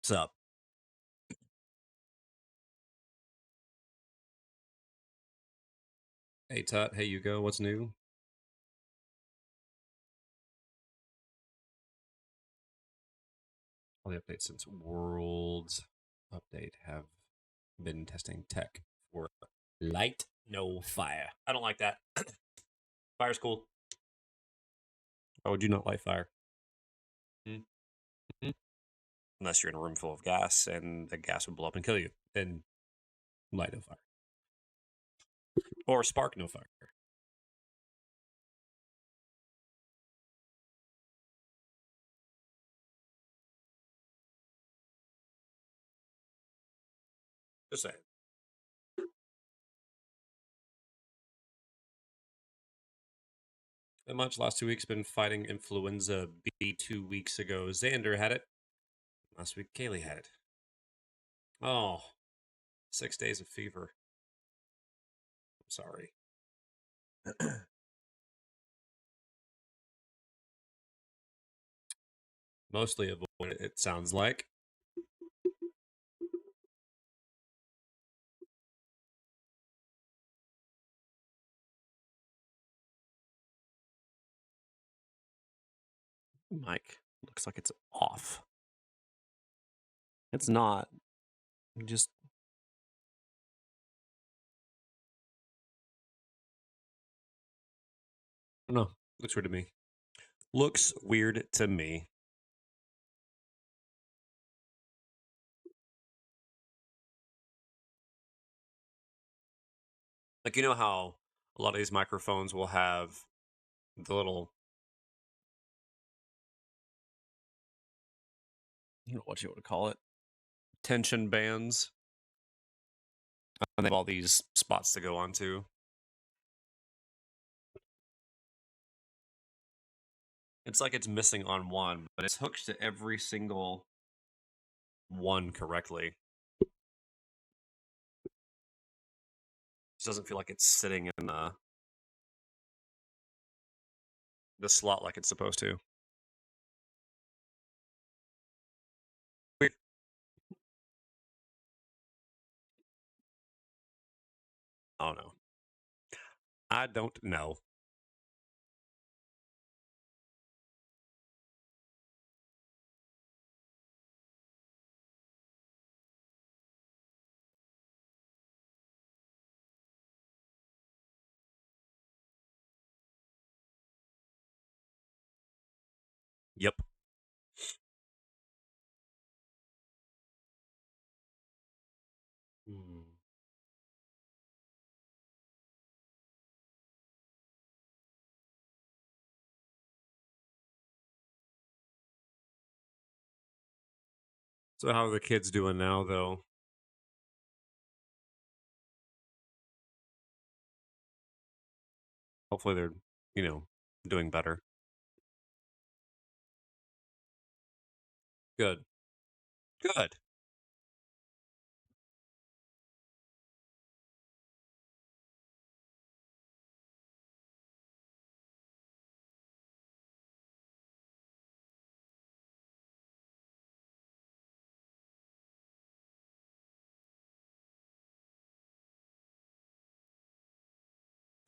What's up? Hey Tut, hey Hugo, what's new? All the updates since World's update have been testing tech for light, no fire. I don't like that. Fire's cool. Why would you not light fire? Mm-hmm. Unless you're in a room full of gas and the gas would blow up and kill you. Then light no fire. Or spark no fire. Just saying. Not much. Last 2 weeks been fighting influenza B 2 weeks ago. Xander had it. Last week Kaylee had it. Oh, 6 days of fever. I'm sorry. Mostly avoid it, it sounds like. Mic looks like it's off. It's not. Just I don't know. Looks weird to me. Looks weird to me. Like, you know how a lot of these microphones will have the little, I don't know what you would call it, tension bands, and they have all these spots to go onto. It's like it's missing on one, but it's hooked to every single one correctly. It doesn't feel like it's sitting in the slot like it's supposed to. Weird. I don't know. I don't know. Yep. Hmm. So how are the kids doing now, though? Hopefully they're, doing better. Good. Good.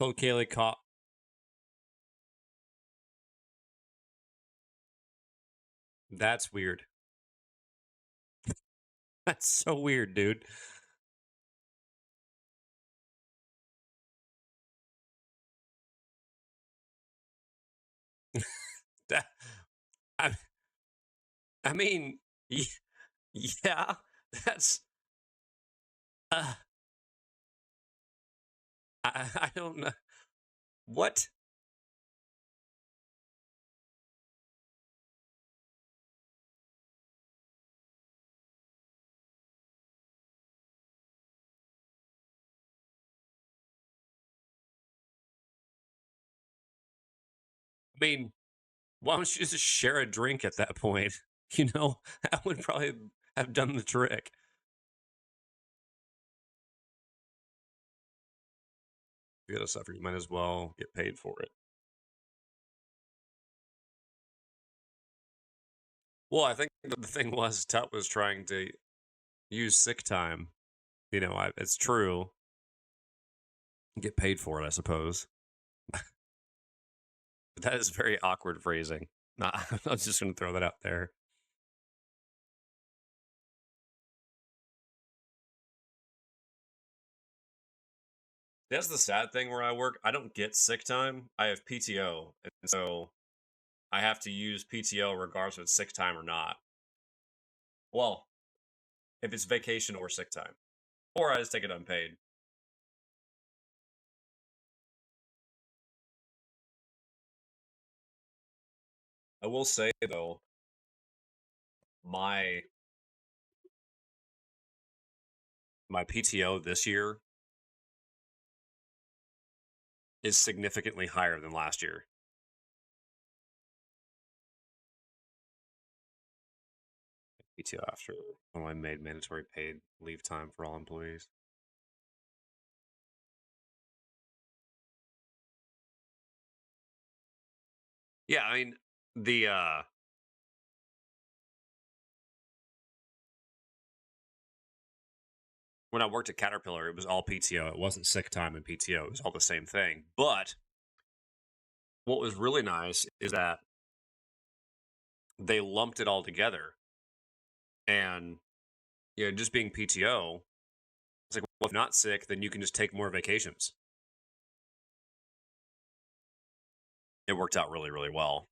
Told Kaylee caught. That's weird. That's so weird, dude. That, I, I mean, yeah, that's. Uh, I don't know what. I mean, why don't you just share a drink at that point? That would probably have done the trick. You gotta suffer. You might as well get paid for it. Well, I think the thing was Tut was trying to use sick time. It's true. Get paid for it, I suppose. But that is very awkward phrasing. I was just going to throw that out there. That's the sad thing where I work. I don't get sick time. I have PTO. And so I have to use PTO regardless if it's sick time or not. Well, if it's vacation or sick time. Or I just take it unpaid. I will say, though, my my PTO this year is significantly higher than last year. PTO after when I made mandatory paid leave time for all employees. Yeah, I mean the when I worked at Caterpillar, it was all PTO. It wasn't sick time and PTO. It was all the same thing. But what was really nice is that they lumped it all together. And just being PTO, it's like, well, if you're not sick, then you can just take more vacations. It worked out really, really well.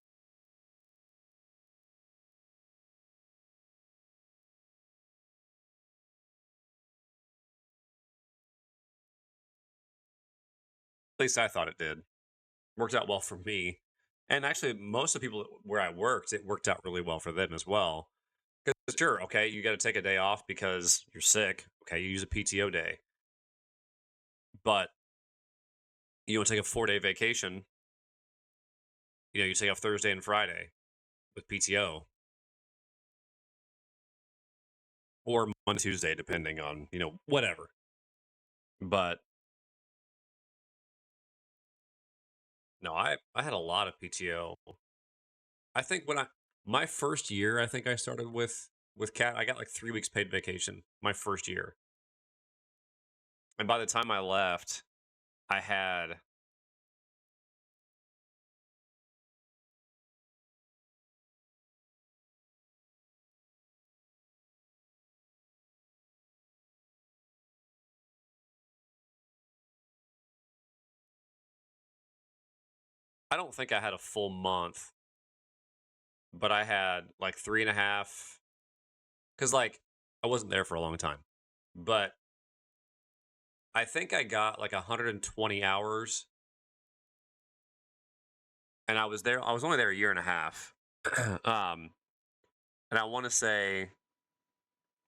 At least I thought it did. Worked out well for me. And actually, most of the people where I worked, it worked out really well for them as well. Because sure, okay, you got to take a day off because you're sick. Okay, you use a PTO day. But you want to take a 4-day vacation. You take off Thursday and Friday with PTO. Or Monday, Tuesday, depending on, whatever. But no, I had a lot of PTO. I think my first year, I think I started with Cat. I got like 3 weeks paid vacation my first year, and by the time I left, I had I don't think I had a full month, but I had like 3.5 because like I wasn't there for a long time, but I think I got like 120 hours, and I was there. I was only there a year and a half, and I want to say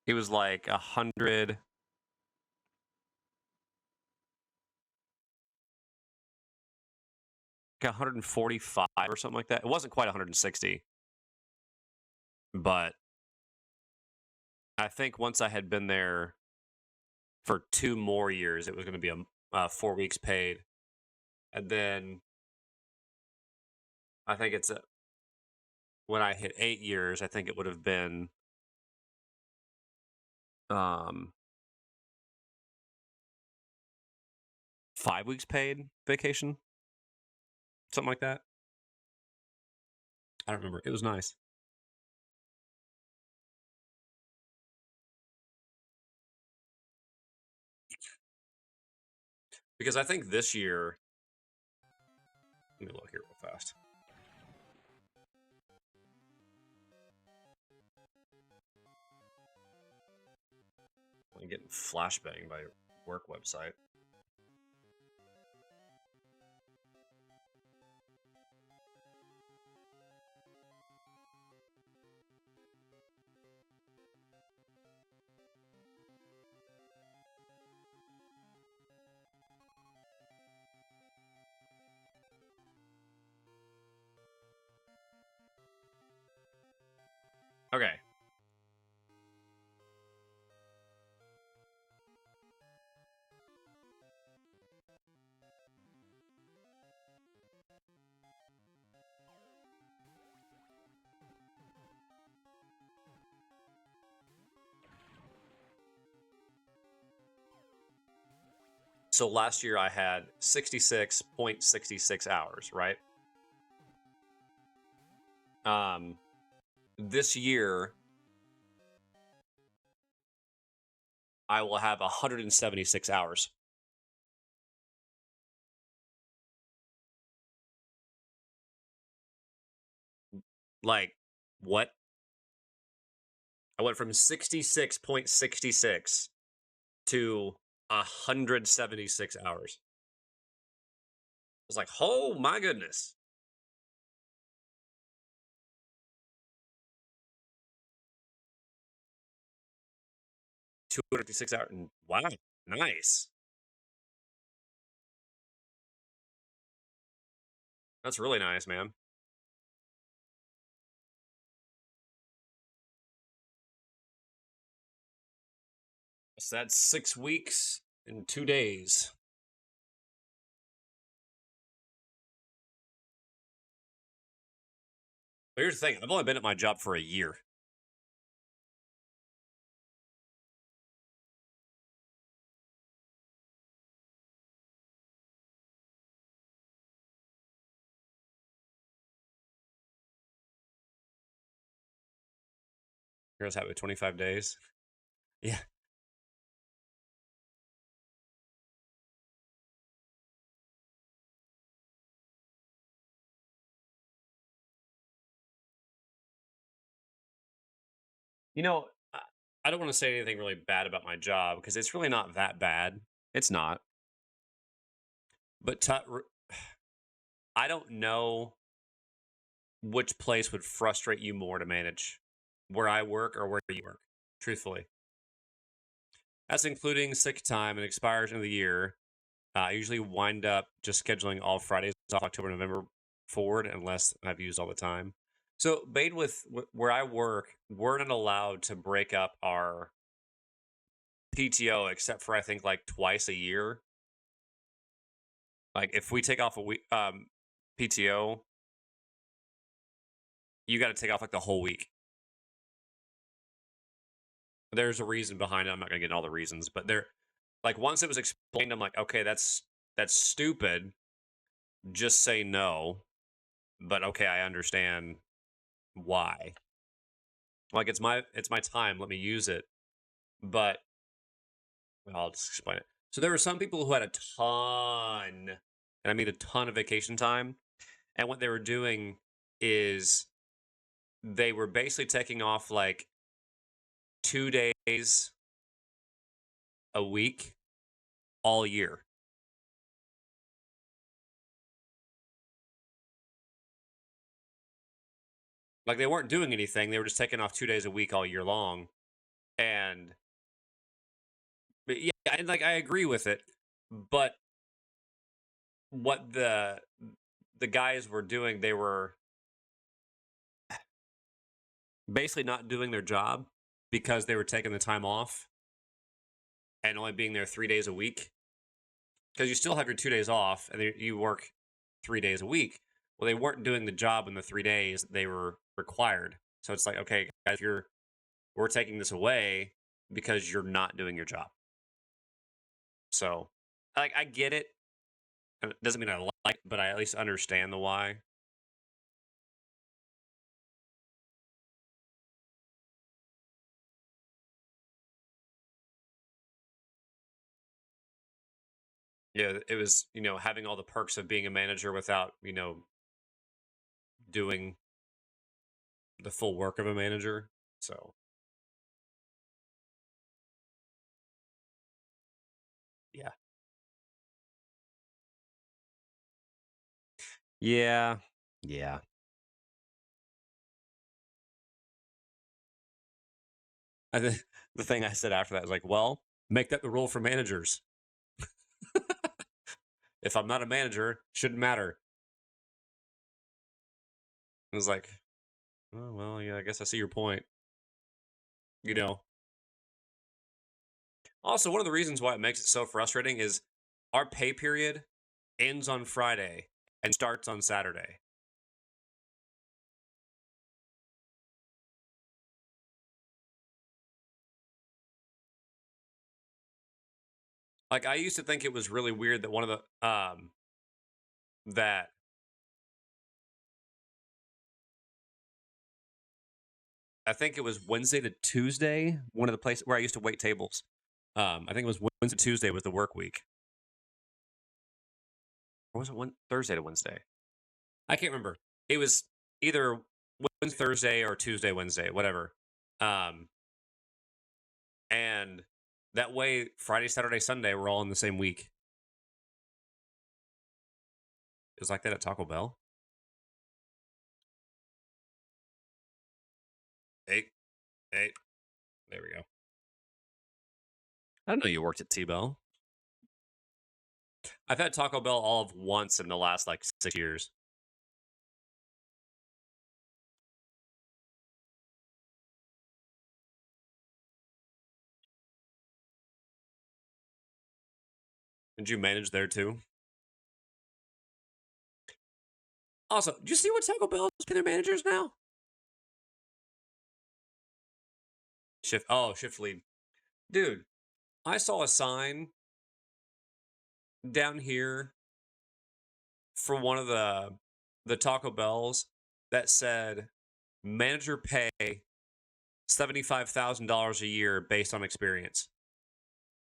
it was like 145 or something like that. It wasn't quite 160, but I think once I had been there for 2 more years, it was going to be a 4 weeks paid, and then I think when I hit 8 years, I think it would have been 5 weeks paid vacation, something like that. I don't remember. It was nice because I think this year. Let me look here real fast. I'm getting flashbanged by work website. Okay. So last year I had 66.66 hours, right? This year I will have 176 hours. Like, what? I went from 66.66 to 176 hours. I was like, oh my goodness. 256 hours. Wow. Nice. That's really nice, man. So that's 6 weeks and 2 days. But here's the thing, I've only been at my job for a year. Girls have it 25 days. Yeah. You know, I don't want to say anything really bad about my job because it's really not that bad. It's not. But I don't know which place would frustrate you more to manage, where I work or where you work, truthfully. That's including sick time and expires in the year. I usually wind up just scheduling all Fridays off October, November forward, unless I've used all the time. So, Bade, with where I work, we're not allowed to break up our PTO except for I think like twice a year. Like if we take off a week PTO, you got to take off like the whole week. There's a reason behind it. I'm not gonna get into all the reasons, but there, like once it was explained, I'm like, okay, that's stupid. Just say no. But okay, I understand why. Like it's my time. Let me use it. But well, I'll just explain it. So there were some people who had a ton, and I mean a ton of vacation time, and what they were doing is they were basically taking off like 2 days a week all year. Like they weren't doing anything; they were just taking off 2 days a week all year long. And but yeah, and like I agree with it, but what the guys were doing, they were basically not doing their job because they were taking the time off and only being there 3 days a week. Because you still have your 2 days off and you work 3 days a week. Well, they weren't doing the job in the 3 days they were required. So it's like, okay, guys, we're taking this away because you're not doing your job. So, like, I get it. It doesn't mean I like it, but I at least understand the why. Yeah, it was, having all the perks of being a manager without, doing the full work of a manager. So, yeah. Yeah. Yeah. I think the thing I said after that was like, well, make that the rule for managers. If I'm not a manager, shouldn't matter. I was like, oh, well, yeah, I guess I see your point. You know. Also, one of the reasons why it makes it so frustrating is our pay period ends on Friday and starts on Saturday. Like I used to think it was really weird that one of the that I think it was Wednesday to Tuesday, one of the places where I used to wait tables. I think it was Wednesday to Tuesday was the work week. Or was it one Thursday to Wednesday? I can't remember. It was either Wednesday, Thursday or Tuesday, Wednesday, whatever. Um, and that way, Friday, Saturday, Sunday, we're all in the same week. It was like that at Taco Bell. Eight, eight. There we go. I didn't know you worked at T Bell. I've had Taco Bell all of once in the last like 6 years. Did you manage there too? Also, do you see what Taco Bell's paying their managers now? Shift lead. Dude, I saw a sign down here for one of the Taco Bells that said manager pay $75,000 a year based on experience.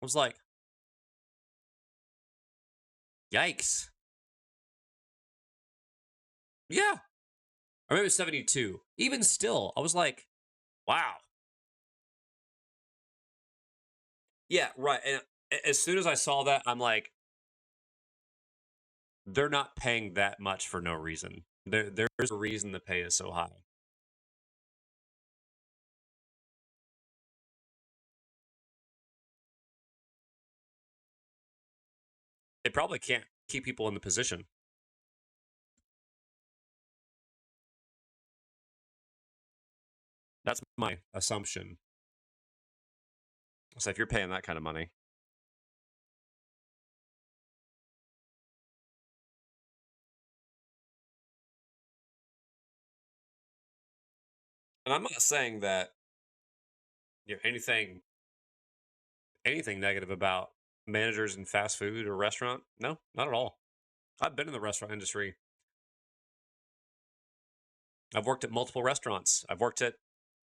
I was like, yikes. Yeah. Or maybe it was 72. Even still, I was like, wow. Yeah, right. And as soon as I saw that, I'm like, they're not paying that much for no reason. There's a reason the pay is so high. They probably can't keep people in the position. That's my assumption. So if you're paying that kind of money, and I'm not saying that anything negative about managers in fast food or restaurant. No, not at all. I've been in the restaurant industry. I've worked at multiple restaurants. I've worked at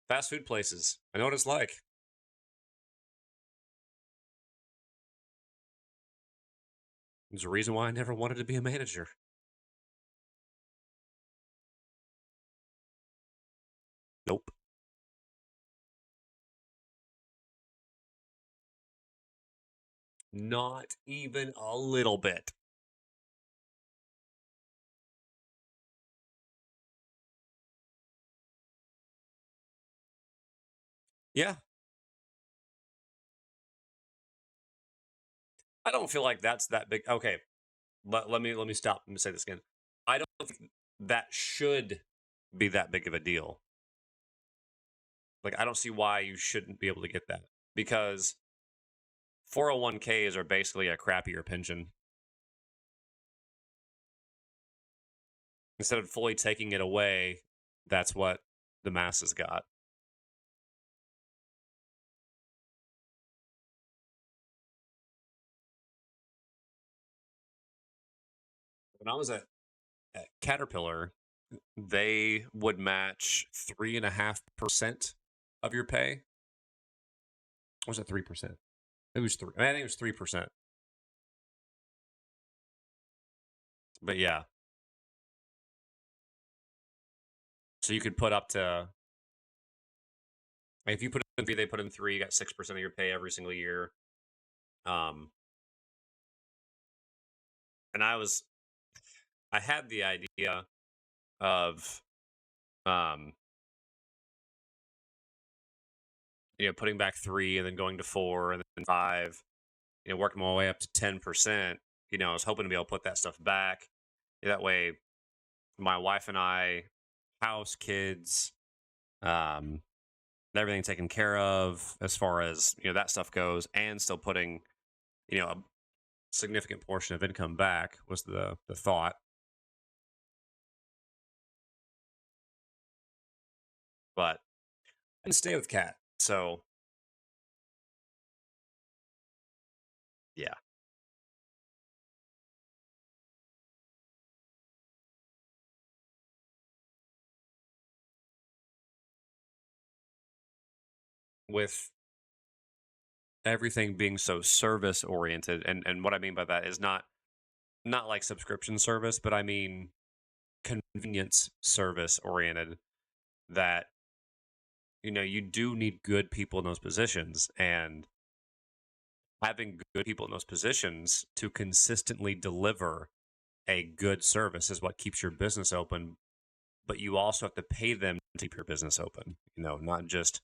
fast food places. I know what it's like. There's a reason why I never wanted to be a manager. Nope. Not even a little bit. Yeah. I don't feel like that's that big. Okay. Let me stop. Let me say this again. I don't think that should be that big of a deal. Like I don't see why you shouldn't be able to get that because 401ks are basically a crappier pension. Instead of fully taking it away, that's what the masses got. When I was at Caterpillar, they would match 3.5% of your pay. Or was it 3%? It was three. I think it was 3%. But yeah, so you could put up to if you put in three, they put in three. You got 6% of your pay every single year. Um, and I had the idea of um, putting back three and then going to four and then five. Working my way up to 10%. I was hoping to be able to put that stuff back. That way, my wife and I, house, kids, um, everything taken care of as far as that stuff goes, and still putting a significant portion of income back was the thought. But I didn't stay with Cat, so yeah. With everything being so service oriented, and what I mean by that is not like subscription service, but I mean convenience service oriented. That you do need good people in those positions, and having good people in those positions to consistently deliver a good service is what keeps your business open. But you also have to pay them to keep your business open. Not just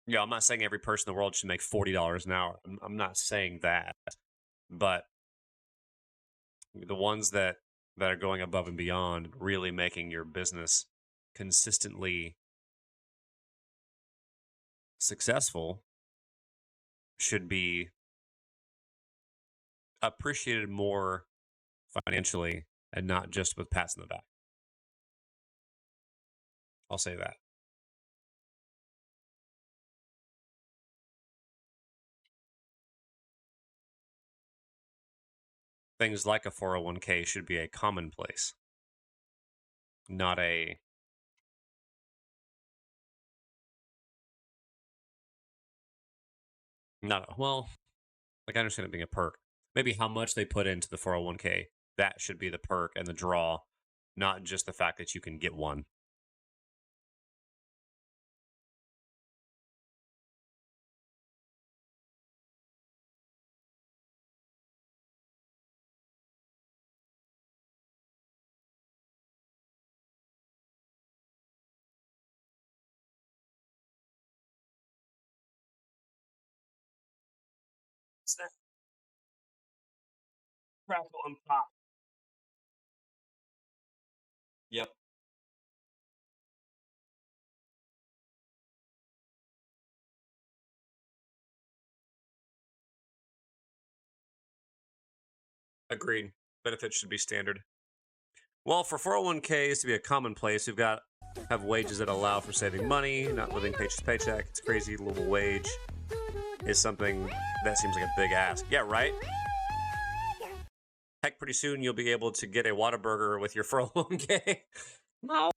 I'm not saying every person in the world should make $40 an hour. I'm not saying that, but the ones that are going above and beyond, really making your business consistently successful, should be appreciated more financially and not just with pats in the back. I'll say that. Things like a 401k should be a commonplace, not a Not well, like I understand it being a perk. Maybe how much they put into the 401k. That should be the perk and the draw, not just the fact that you can get one. It's that crackle and pop. Yep. Agreed. Benefits should be standard. Well, for 401ks to be a commonplace, we've got have wages that allow for saving money, not living paycheck to paycheck. It's crazy. Livable wage is something that seems like a big ask. Yeah, right? Heck, pretty soon you'll be able to get a Whataburger with your 401k. No.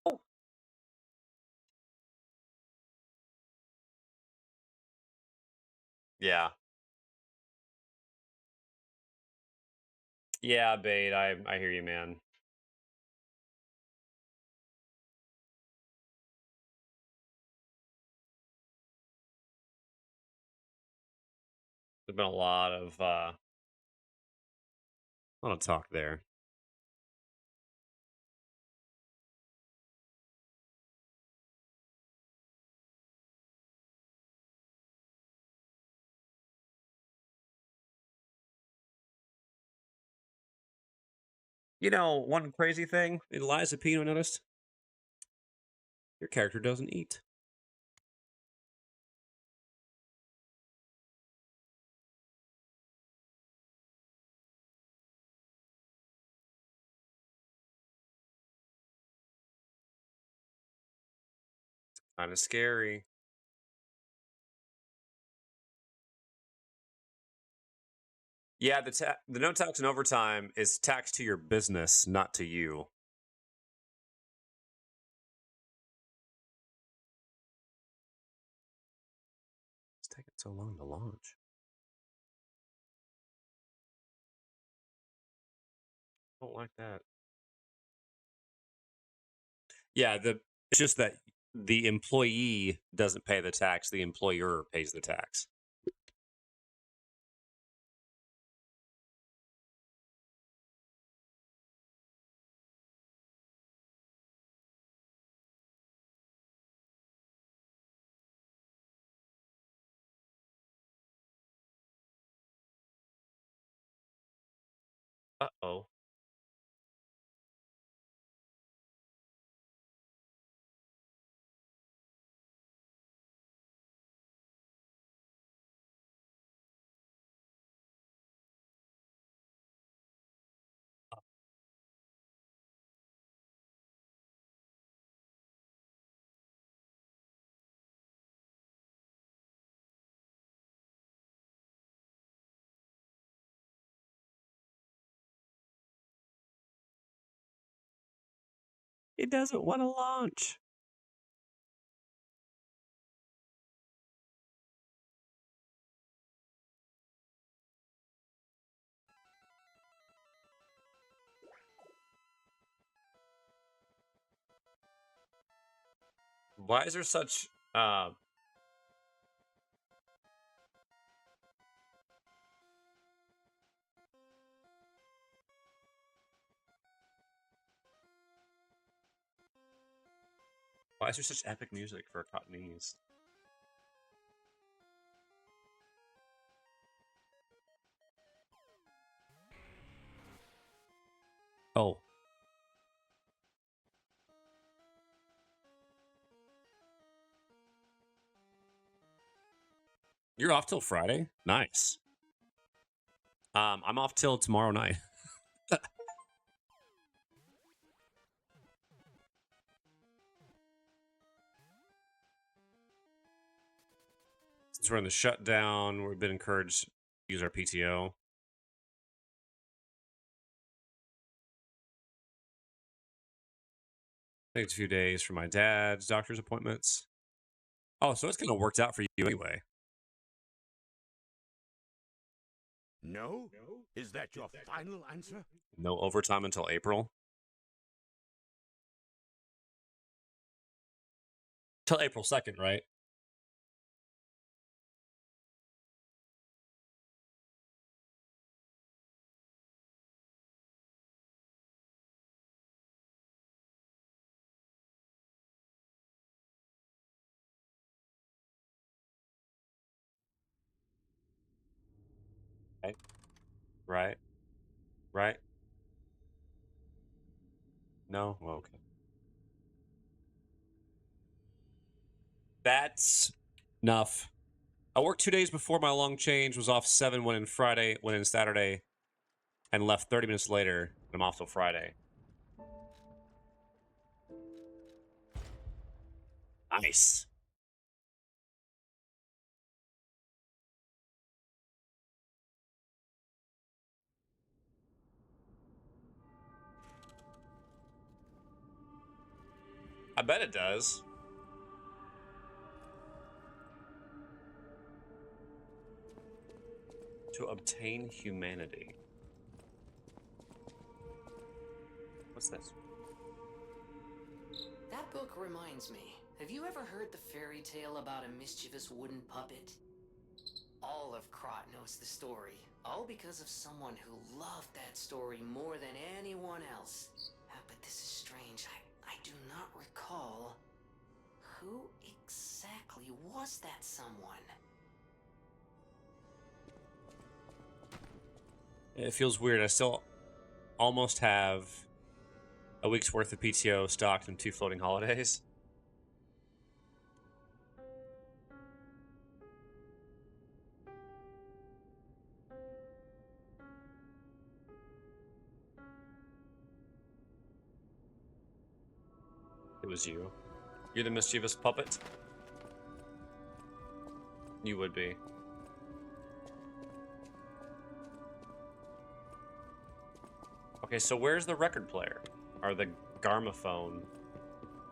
Yeah. Yeah, Bait. I hear you, man. There's been a lot of talk there. You know, one crazy thing Eliza Pino noticed: your character doesn't eat. Kind of scary. Yeah, the no tax and overtime is tax to your business, not to you. It's taking so long to launch. I don't like that. Yeah, the it's just that the employee doesn't pay the tax; the employer pays the tax. Uh-oh. It doesn't want to launch. Why is there such why is there such epic music for a Cottonese? Oh, you're off till Friday? Nice. I'm off till tomorrow night. Since we're in the shutdown, we've been encouraged to use our PTO. Takes a few days for my dad's doctor's appointments. Oh, so it's kind of worked out for you anyway. No? Is that your final answer? No overtime until April. Till April 2nd, right? Right. Right. Right. No? Well, okay. That's enough. I worked 2 days before my long change, was off 7, went in Friday, went in Saturday, and left 30 minutes later. I'm off till Friday. Nice. I bet it does. To obtain humanity. What's this? That book reminds me. Have you ever heard the fairy tale about a mischievous wooden puppet? All of Krat knows the story, all because of someone who loved that story more than anyone else. But this is strange. I do not recall. Who exactly was that someone? It feels weird. I still almost have a week's worth of PTO stocked in 2 floating holidays. It was you. You're the mischievous puppet? You would be. Okay, so where's the record player? Or the garmophone?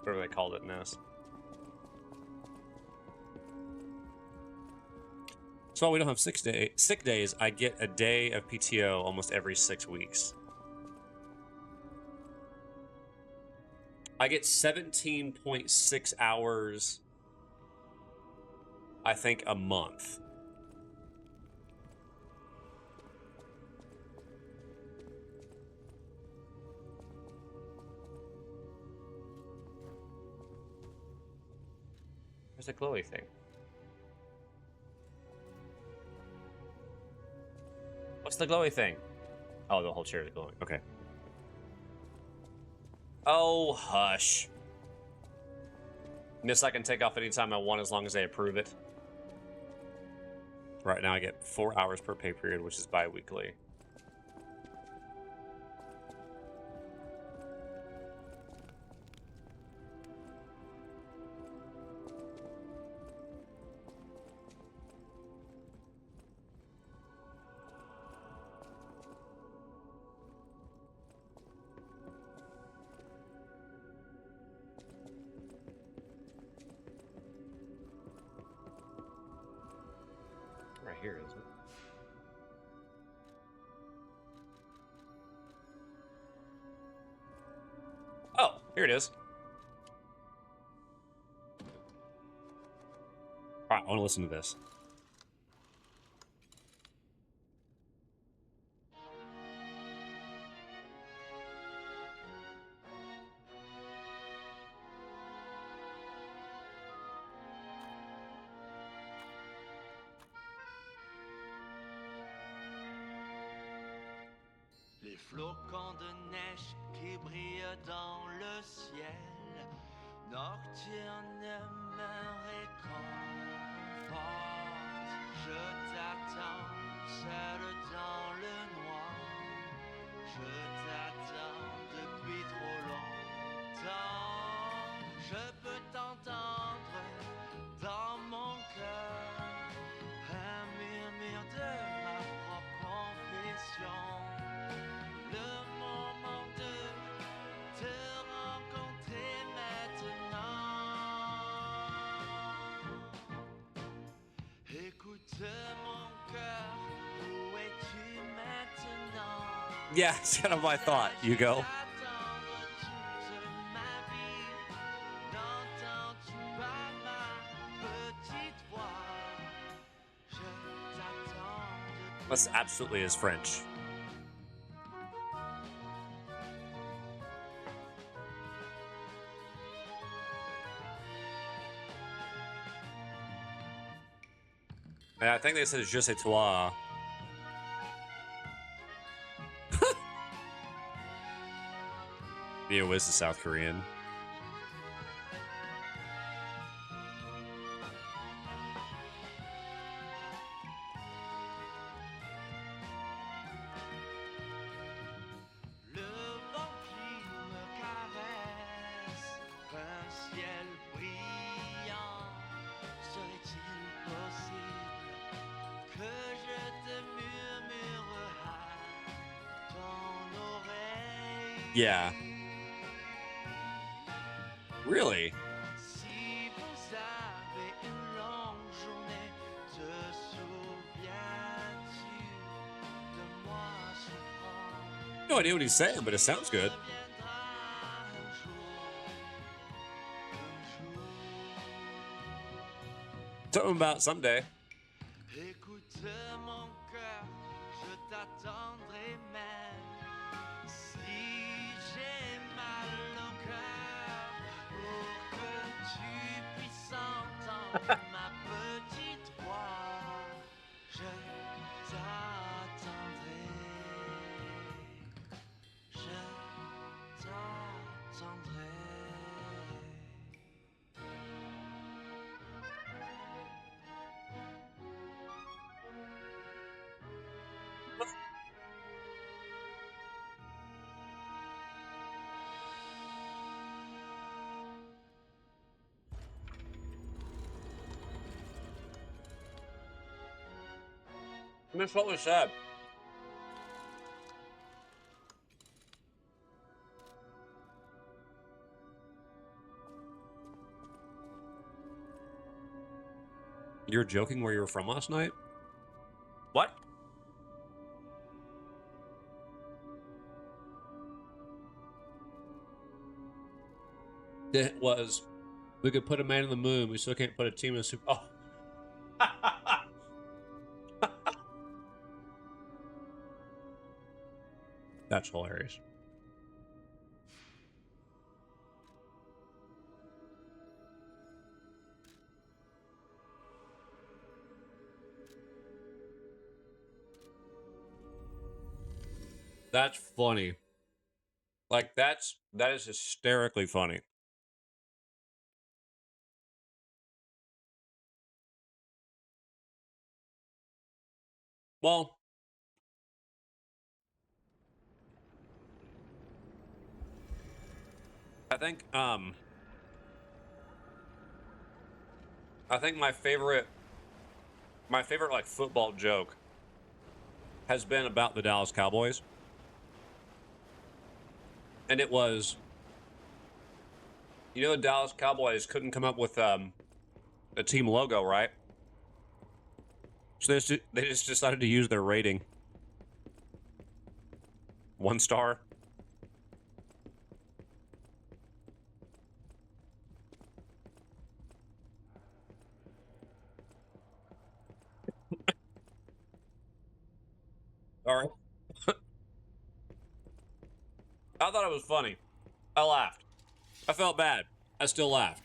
Whatever they called it in this. So while we don't have sick days, I get a day of PTO almost every 6 weeks. I get 17.6 hours, I think, a month. There's a glowy thing. What's the glowy thing? Oh, the whole chair is glowing. Okay. Oh, hush. This I can take off anytime I want as long as they approve it. Right now I get 4 hours per pay period, which is bi-weekly. Right here, isn't it? Oh, here it is. All right, I want to listen to this. Les flocons de neige qui brillent dans le ciel nocturne me réconforte. Je t'attends seul dans le noir. Je t'attends depuis trop longtemps. Je peux t'entendre dans mon cœur, un murmure de ma propre confession. Le moment de te rencontrer maintenant. Écoute mon cœur. es-tu maintenant? Yeah, it's kind of my thought. You go. T'attendre toute ma vie. N'entends-tu pas ma petite voix? Je t'attends That's absolutely his French. And I think they said je sais toi. Neo is the South Korean. Le vent qui me caresse, un ciel brillant. Serait-il possible que je te murmure à ton oreille? Yeah. Really? Si vous avez une longue journée, te souviens-tu de moi souffrant? No idea what he's saying, but it sounds good. Reviendra un jour, un jour. Something about someday. Écoute mon cœur, je t'attendrai même si j'ai mal au cœur pour que tu puisses entendre ma petite voix. Je t'attendrai. Je t'attendrai. I missed what was said. You were joking where you were from last night? What? It was, we could put a man in the moon, we still can't put a team in a super. Oh. That's hilarious. That's funny. Like that is hysterically funny. Well, I think my favorite like football joke has been about the Dallas Cowboys. And it was, you know, the Dallas Cowboys couldn't come up with a team logo, right? So they just decided to use their rating. 1 star. All right. I thought it was funny. I laughed. I felt bad. I still laughed.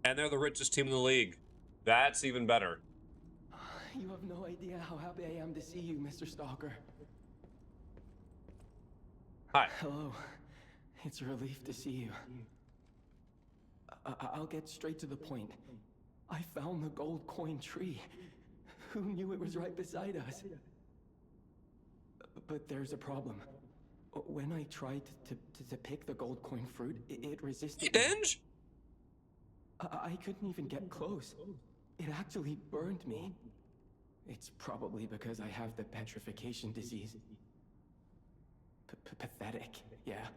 And they're the richest team in the league. That's even better. You have no idea how happy I am to see you, Mr. Stalker. Hi. Hello. It's a relief to see you. I'll get straight to the point. I found the gold coin tree. Who knew it was right beside us? But there's a problem. When I tried to pick the gold coin fruit, it resisted. Hey, Dinge! I couldn't even get close. It actually burned me. It's probably because I have the petrification disease. Pathetic, yeah.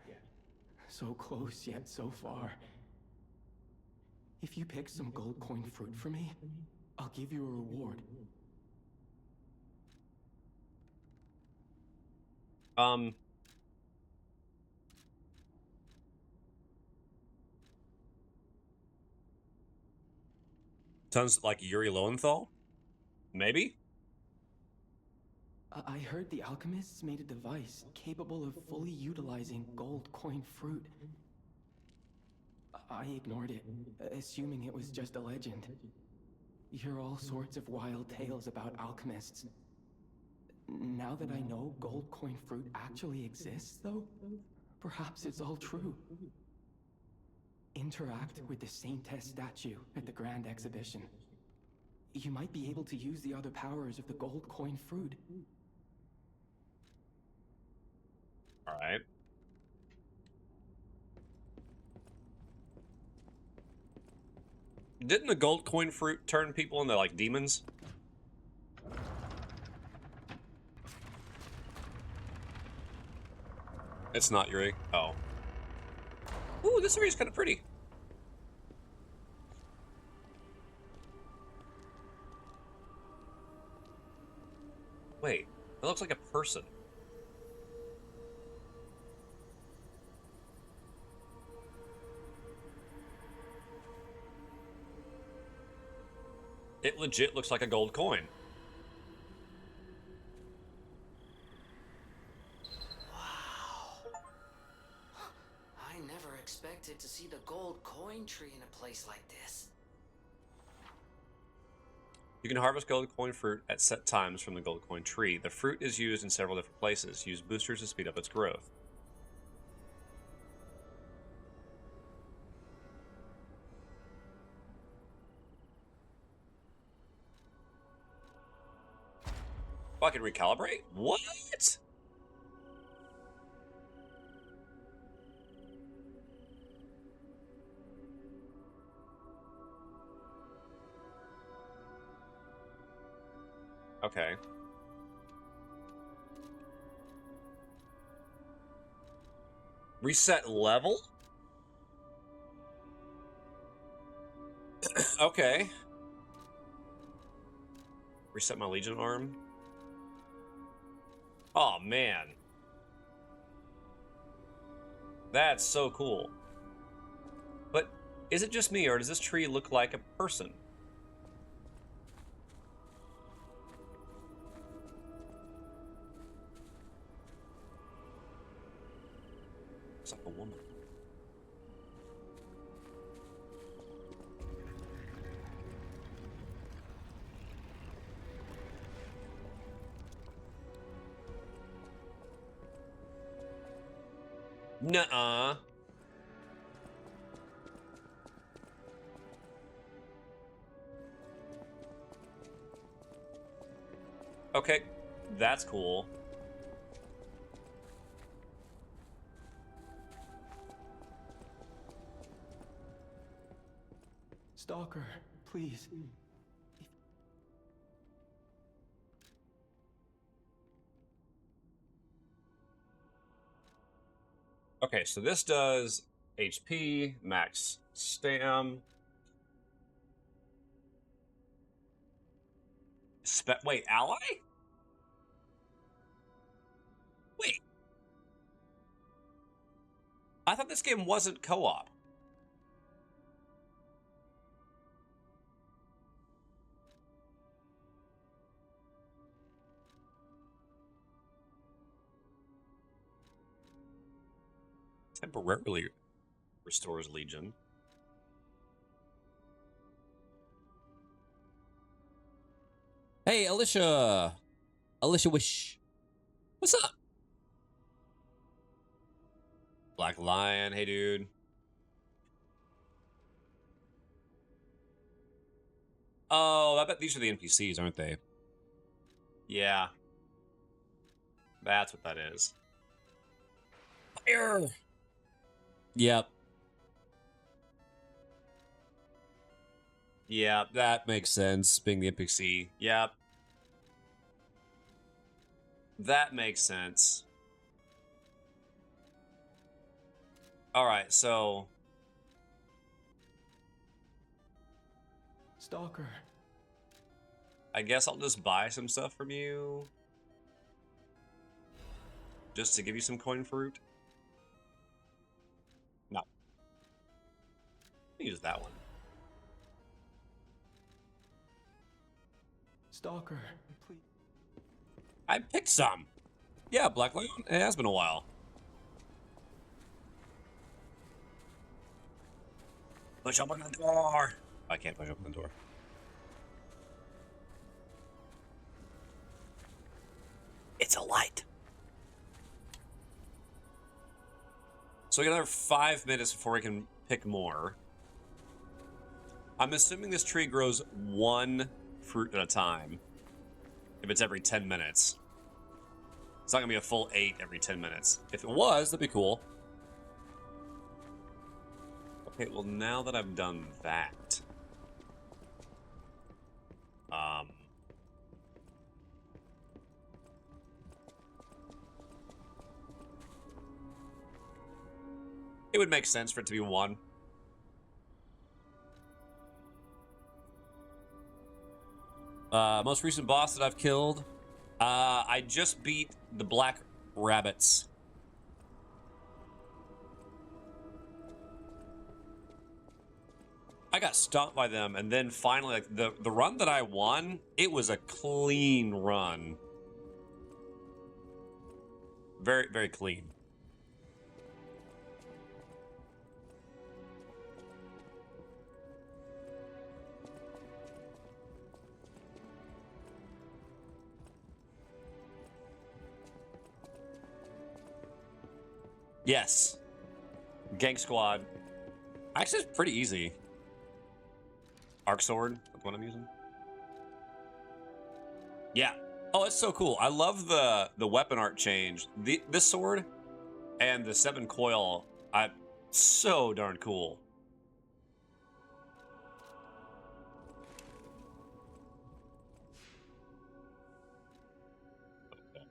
So close, yet so far. If you pick some gold coin fruit for me, I'll give you a reward. Sounds like Yuri Lowenthal? Maybe? I heard the alchemists made a device capable of fully utilizing gold coin fruit. I ignored it, assuming it was just a legend. You hear all sorts of wild tales about alchemists. Now that I know gold coin fruit actually exists, though, perhaps it's all true. Interact with the Saintess statue at the Grand Exhibition. You might be able to use the other powers of the gold coin fruit. All right. Didn't the gold coin fruit turn people into, like, demons? It's not Yuri. Oh. Ooh, this area's kind of pretty. Wait, that looks like a person. It legit looks like a gold coin. Wow. I never expected to see the gold coin tree in a place like this. You can harvest gold coin fruit at set times from the gold coin tree. The fruit is used in several different places. Use boosters to speed up its growth. Oh, I can recalibrate? What? Okay. Reset level? Okay. Reset my Legion arm. Oh, man. That's so cool. But is it just me, or does this tree look like a person? Looks like a woman. Nuh-uh. Okay, that's cool. Stalker, please. Okay, so this does HP, max stam. Wait, ally? Wait. I thought this game wasn't co-op. Temporarily restores Legion. Hey, Alicia. Alicia Wish. What's up? Black Lion. Hey, dude. Oh, I bet these are the NPCs, aren't they? Yeah. That's what that is. Fire! Yep. Yeah, that makes sense, being the NPC. Yep. That makes sense. Alright, so... Stalker. I guess I'll just buy some stuff from you. Just to give you some coin fruit. No. Use that one. Stalker, please. I picked some. Yeah, Black Lion. It has been a while. Push open the door. I can't push open the door. It's a light. So we got another 5 minutes before we can pick more. I'm assuming this tree grows one fruit at a time. If it's every 10 minutes. It's not gonna be a full 8 every 10 minutes. If it was, that'd be cool. Okay, well now that I've done that... it would make sense for it to be 1. Most recent boss that I've killed. I just beat the black rabbits. I got stomped by them, and then finally, like, the run that I won, it was a clean run. Very, very clean. Yes. Gang Squad. Actually, it's pretty easy. Arc Sword, that's what I'm using. Yeah. Oh, it's so cool. I love the weapon art change. This sword and the 7 coil, so darn cool.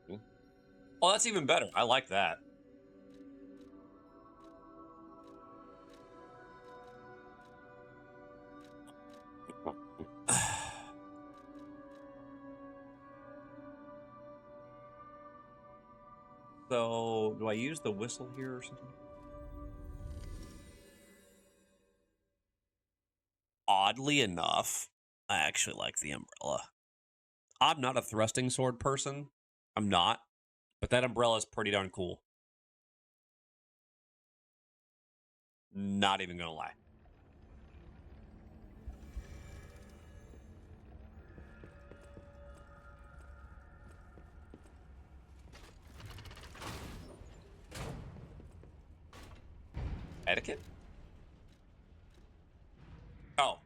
Okay. Oh, that's even better. I like that. So, do I use the whistle here or something? Oddly enough, I actually like the umbrella. I'm not a thrusting sword person. I'm not. But that umbrella is pretty darn cool. Not even gonna lie. Etiquette? Oh.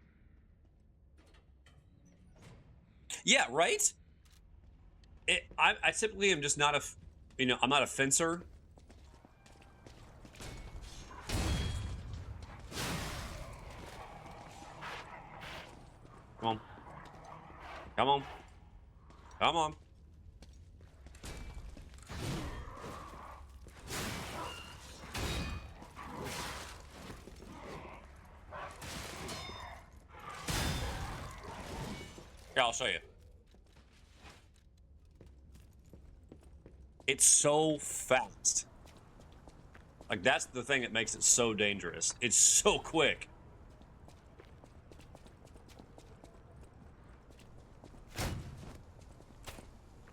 Yeah, right? I typically am just not I'm not a fencer. Come on. Come on. Come on. Here, I'll show you. It's so fast. Like, that's the thing that makes it so dangerous. It's so quick.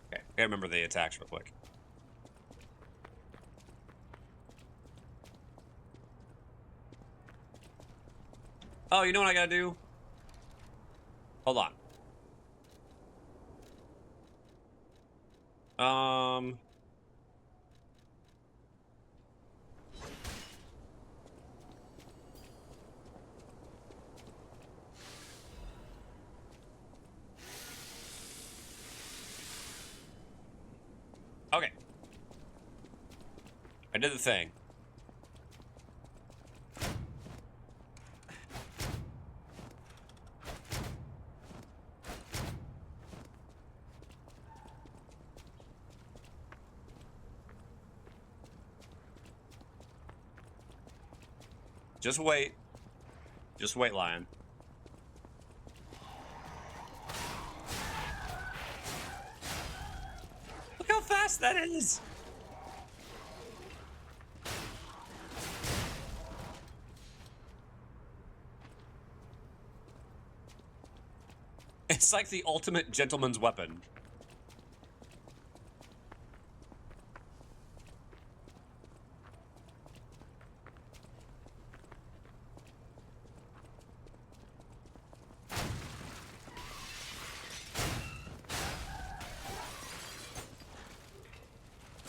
Okay, I gotta remember the attacks real quick. Oh, you know what I gotta do? Hold on. Okay. I did the thing. Just wait. Just wait, Lion. Look how fast that is! It's like the ultimate gentleman's weapon.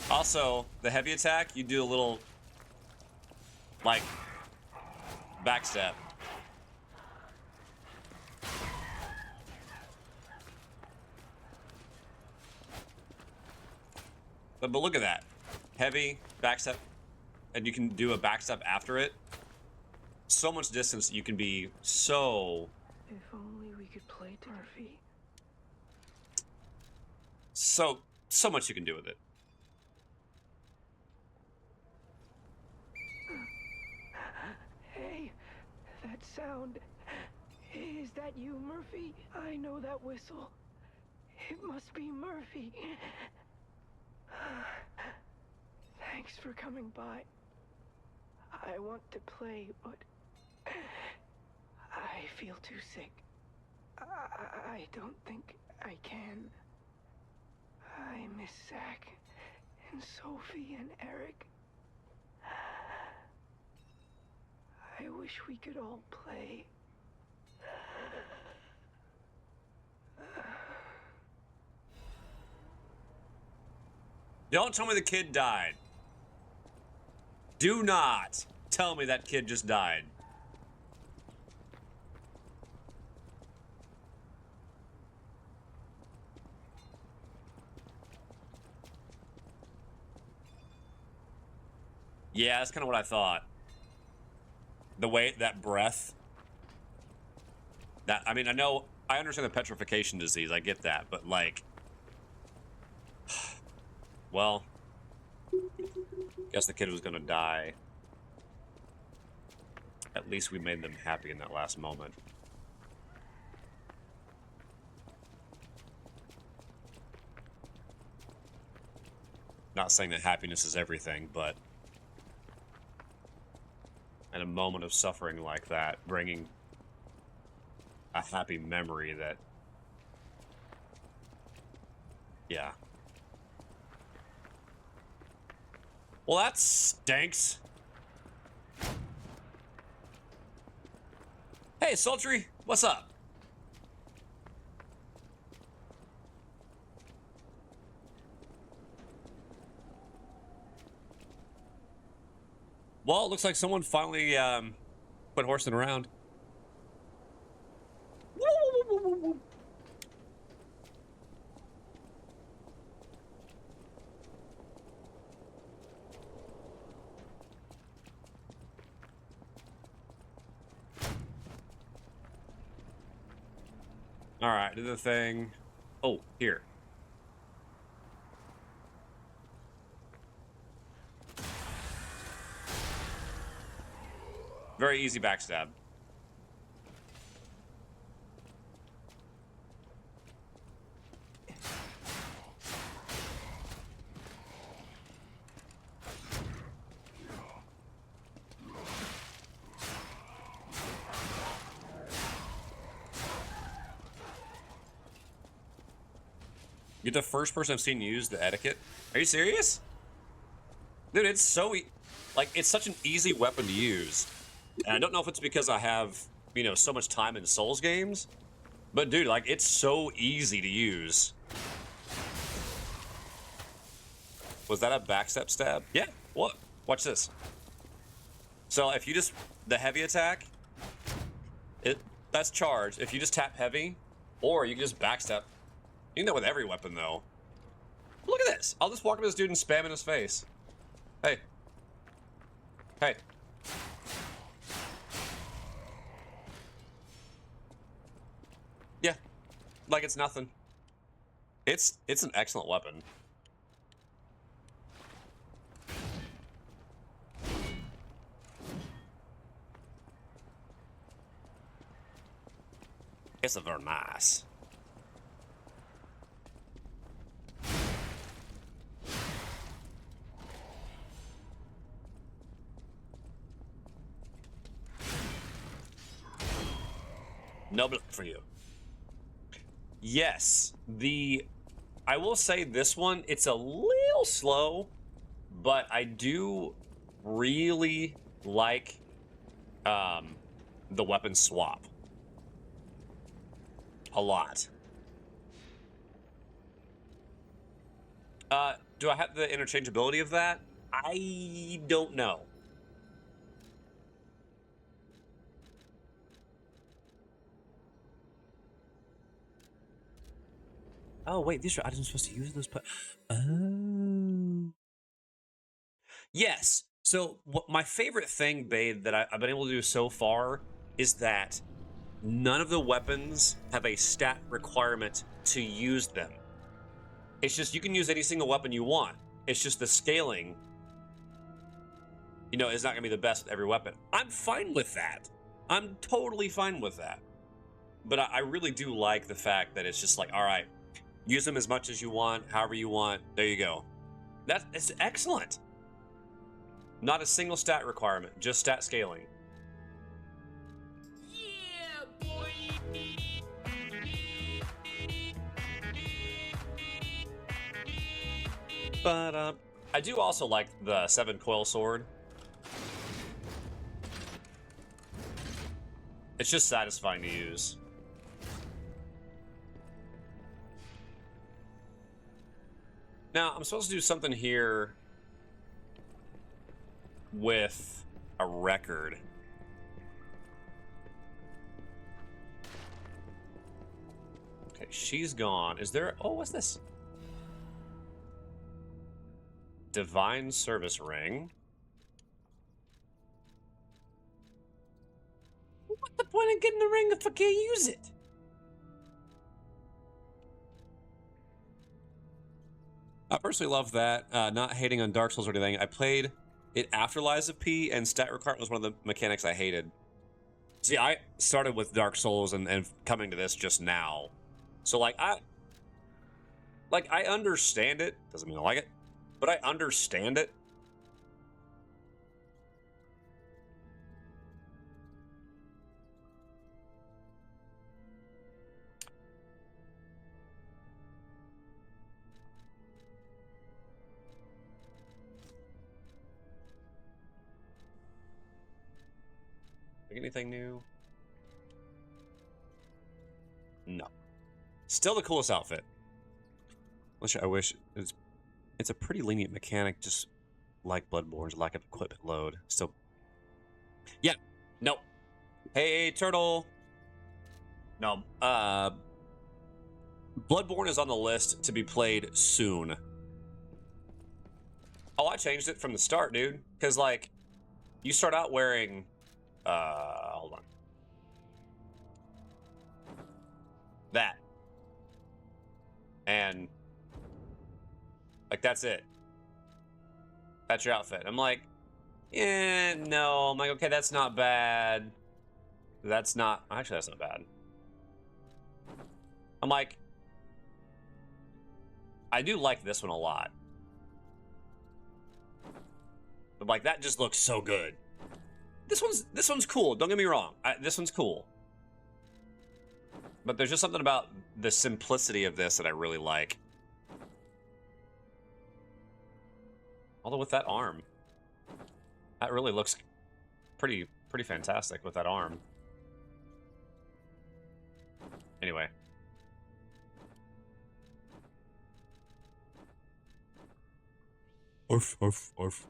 Also, the heavy attack, you do a little, like, backstep. But look at that. Heavy, backstep, and you can do a backstep after it. So much distance, you can be so... If only we could play Murphy. So much you can do with it. Hey, that sound. Is that you, Murphy? I know that whistle. It must be Murphy. Thanks for coming by. I want to play, but I feel too sick. I don't think I can. I miss Zach and Sophie and Eric. I wish we could all play. Don't tell me the kid died. Do not tell me that kid just died. Yeah, that's kind of what I thought. The way, that breath. That, I mean, I understand the petrification disease, I get that, but like... Well... Guess the kid was gonna die. At least we made them happy in that last moment. Not saying that happiness is everything, but... in a moment of suffering like that, bringing a happy memory that... Yeah. Well, that stinks. Hey, Sultry, what's up? Well, it looks like someone finally quit horsing around. All right, do the thing. Oh, here. Very easy backstab. You're the first person I've seen use the etiquette. Are you serious? Dude, it's so like, it's such an easy weapon to use. And I don't know if it's because I have, you know, so much time in Souls games, but dude, like, it's so easy to use. Was that a backstep stab? Yeah. What? Watch this. So if you just, the heavy attack, that's charged. If you just tap heavy, or you can just backstep. You can do that with every weapon, though. Look at this. I'll just walk up to this dude and spam in his face. Hey. Hey. Yeah. Like it's nothing. It's an excellent weapon. It's very nice. No block for you. Yes, I will say this one, it's a little slow, but I do really like the weapon swap a lot. Do I have the interchangeability of that? I don't know. Oh, wait, these are items I'm supposed to use those, oh. Yes. So my favorite thing, Babe, that I've been able to do so far is that none of the weapons have a stat requirement to use them. It's just you can use any single weapon you want. It's just the scaling, you know, is not going to be the best with every weapon. I'm fine with that. I'm totally fine with that. But I really do like the fact that it's just like, all right, use them as much as you want, however you want. There you go. It's excellent. Not a single stat requirement, just stat scaling. Yeah, boy! But I do also like the 7-coil sword. It's just satisfying to use. Now, I'm supposed to do something here with a record. Okay, she's gone. Is there... Oh, what's this? Divine Service Ring. What's the point of getting the ring if I can't use it? I personally love that. Not hating on Dark Souls or anything. I played it after Lies of P, and stat requirement was one of the mechanics I hated. See, I started with Dark Souls and coming to this just now. So, I understand it. Doesn't mean I like it, but I understand it. Like anything new? No. Still the coolest outfit. I wish it's a pretty lenient mechanic, just like Bloodborne's lack of equipment load. Still. Yeah. Nope. Hey, turtle. No. Bloodborne is on the list to be played soon. Oh, I changed it from the start, dude. Because, you start out wearing... hold on. That. And... that's it. That's your outfit. I'm like, no. I'm like, okay, that's not bad. That's not... Actually, that's not bad. I'm like... I do like this one a lot. But, that just looks so good. This one's cool. Don't get me wrong. This one's cool. But there's just something about the simplicity of this that I really like. Although with that arm, that really looks pretty fantastic with that arm. Anyway. Orf, orf, orf.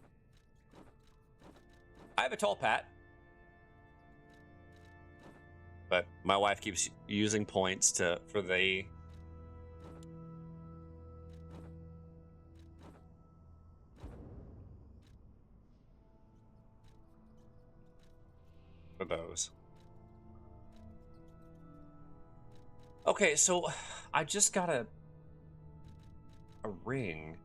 I have a tall pat. But my wife keeps using points for those. Okay, so I just got a ring.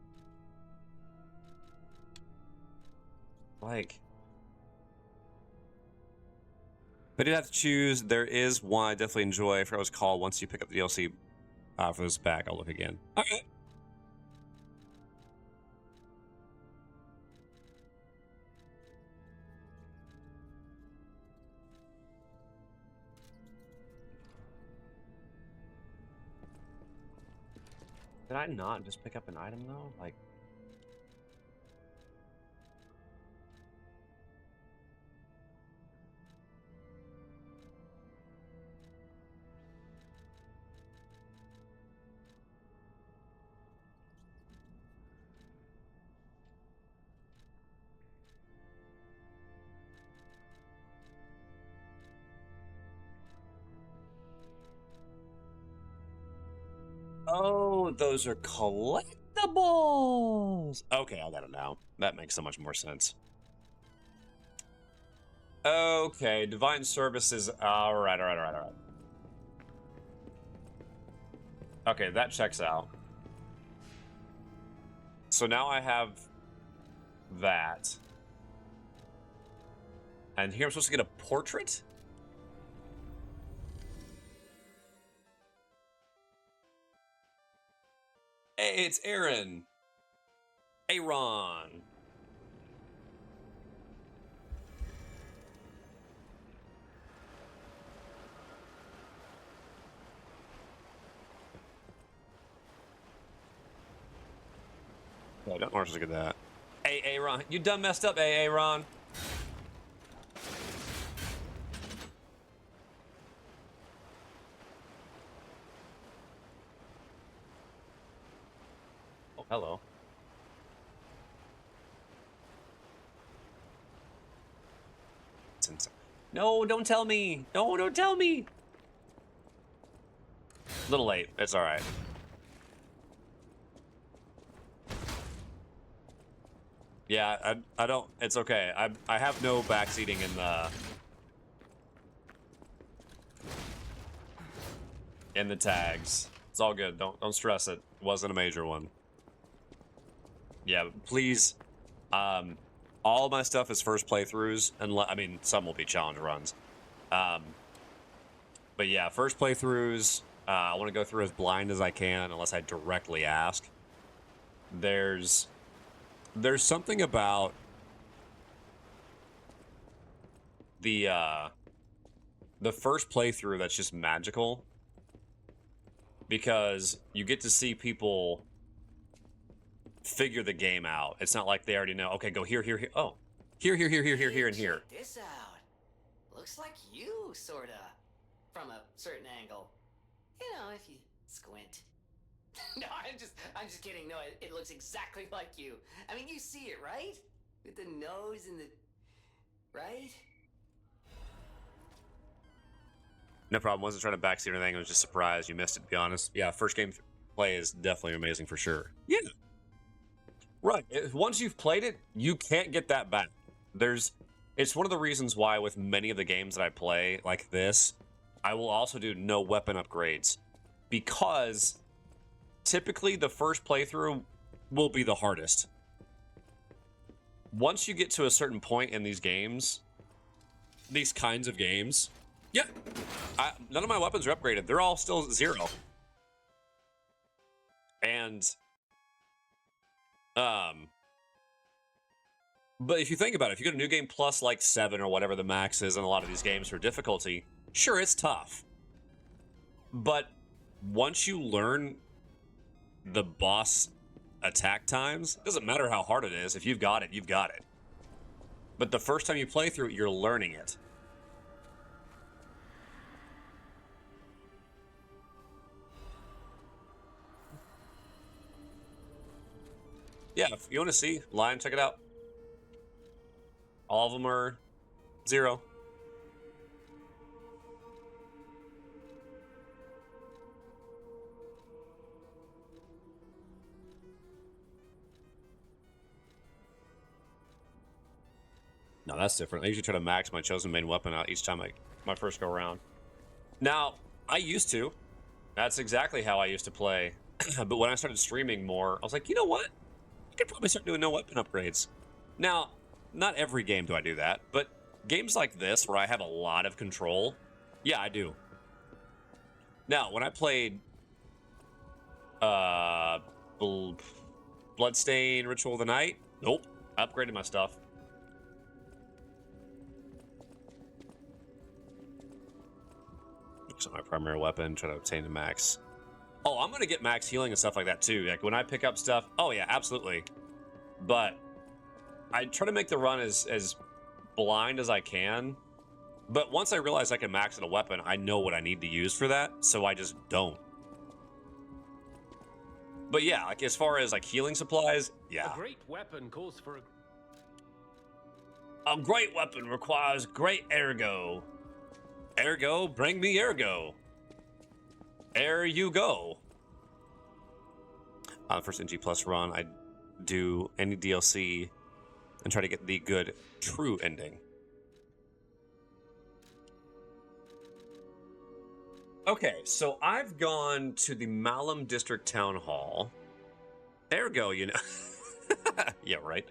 I did have to choose. There is one I definitely enjoy. I forgot what it was called. Once you pick up the DLC for this back, I'll look again. Okay. Did I not just pick up an item though? Like. Oh, those are collectibles. Okay, I got it now. That makes so much more sense. Okay, divine services. All right. Okay, that checks out. So now I have that. And here I'm supposed to get a portrait? Hey, it's Aaron. Aaron. Oh, don't want to look at that. Hey, Aaron. You done messed up, hey, Aaron. Oh, hello. No, don't tell me. No, don't tell me. A little late. It's all right. Yeah, I don't. It's okay. I have no backseating in the tags. It's all good. Don't stress it. It wasn't a major one. Yeah, please. All of my stuff is first playthroughs, and I mean some will be challenge runs. But yeah, first playthroughs. I want to go through as blind as I can, unless I directly ask. There's something about the first playthrough that's just magical, because you get to see people figure the game out. It's not like they already know, okay, go here. Oh, here, and here. Check this out. Looks like you, sorta. From a certain angle. You know, if you squint. No, I'm just kidding. No, it looks exactly like you. I mean, you see it, right? With the nose and the... Right? No problem. Wasn't trying to backseat or anything. I was just surprised you missed it, to be honest. Yeah, first game play is definitely amazing for sure. Yeah. Right. Once you've played it, you can't get that back. It's one of the reasons why with many of the games that I play like this, I will also do no weapon upgrades, because typically the first playthrough will be the hardest. Once you get to a certain point in these games, these kinds of games, yeah, none of my weapons are upgraded. They're all still 0. And but if you think about it, if you go to New Game Plus like 7 or whatever the max is in a lot of these games for difficulty, sure, it's tough. But once you learn the boss attack times, it doesn't matter how hard it is. If you've got it, you've got it. But the first time you play through it, you're learning it. Yeah, if you want to see Lion, check it out. All of them are 0. No, that's different. I usually try to max my chosen main weapon out each time my first go around. Now, I used to. That's exactly how I used to play. But when I started streaming more, I was like, you know what? I could probably start doing no weapon upgrades. Now, not every game do I do that, but games like this where I have a lot of control, yeah, I do. Now, when I played Bloodstain Ritual of the Night, nope, I upgraded my stuff. So my primary weapon, try to obtain the max. Oh, I'm gonna get max healing and stuff like that too. Like when I pick up stuff, oh yeah, absolutely. But I try to make the run as blind as I can. But once I realize I can max at a weapon, I know what I need to use for that, so I just don't. But yeah, like as far as like healing supplies, yeah. A great weapon calls for a great weapon requires great ergo. Ergo, bring me ergo. Ere you go. On the first NG Plus run, I do any DLC and try to get the good, true ending. Okay, so I've gone to the Malum District Town Hall. Ergo, you know. Yeah, right.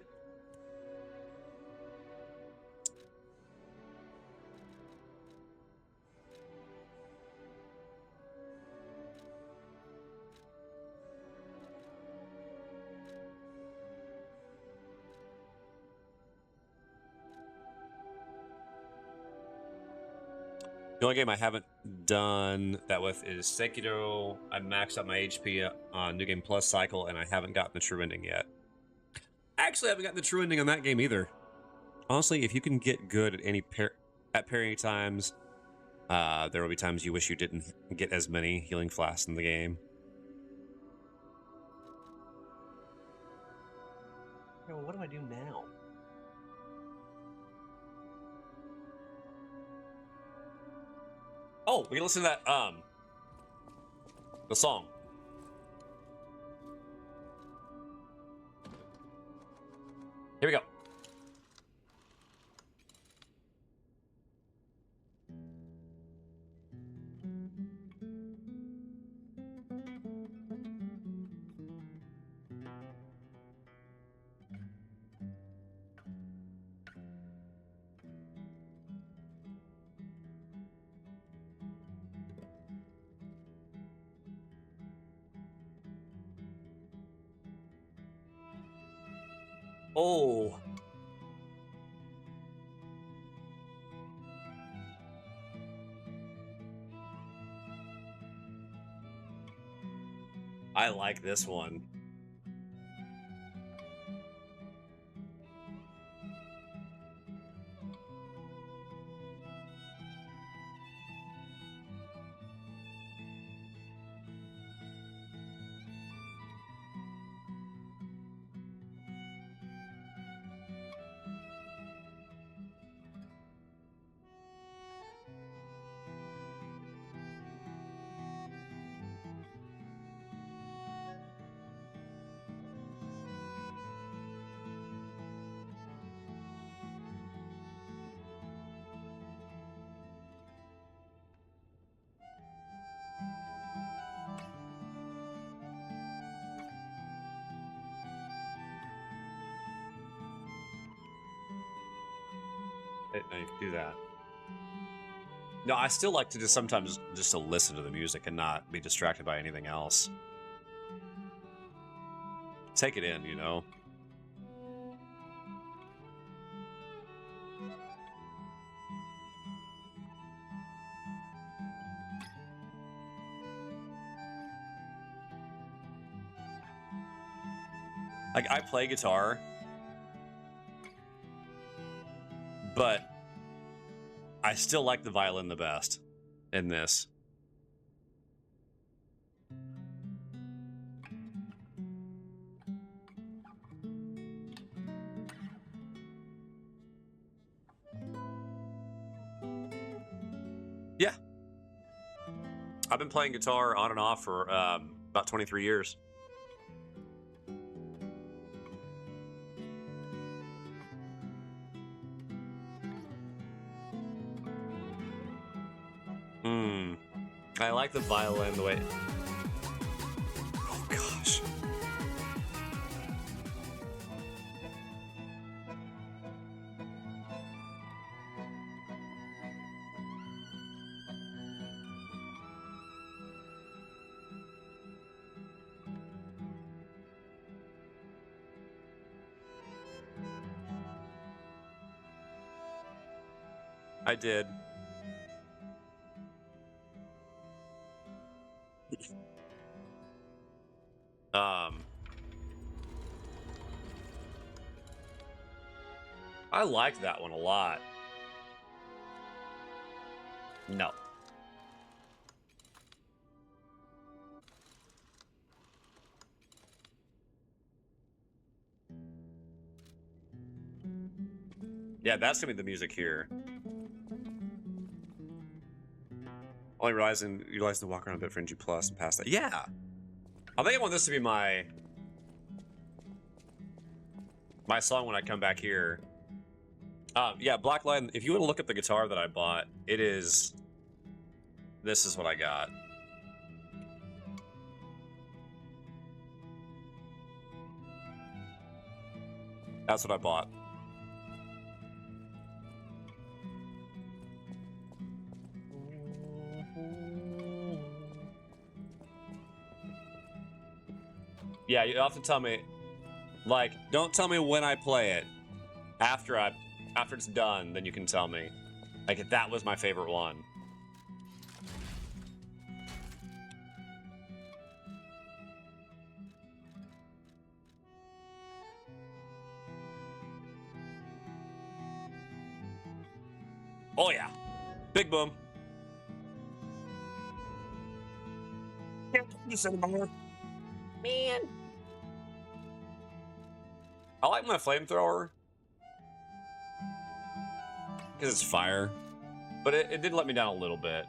The only game I haven't done that with is Sekiro. I maxed out my HP on New Game Plus cycle, and I haven't gotten the true ending yet. Actually, I haven't gotten the true ending on that game either. Honestly, if you can get good at any parrying times, there will be times you wish you didn't get as many healing flasks in the game. Well, what do I do now? Oh, we can listen to that, the song. Here we go. Oh. I like this one. I can do that. No, I still like to just sometimes just to listen to the music and not be distracted by anything else. Take it in, you know? Like, I play guitar, but I still like the violin the best in this. Yeah. I've been playing guitar on and off for about 23 years. I like the violin the way... Oh, gosh. I did. I like that one a lot. No. Yeah, that's gonna be the music here. Only realizing you guys to walk around a bit for NG Plus and past that. Yeah! I think I want this to be my song when I come back here. Yeah, Blacklight, if you want to look up the guitar that I bought, it is... This is what I got. That's what I bought. Yeah, you often tell me, like, don't tell me when I play it. After it's done, then you can tell me. Like, that was my favorite one. Oh yeah, big boom. Can't do this anymore, man. I like my flamethrower because it's fire, but it did let me down a little bit.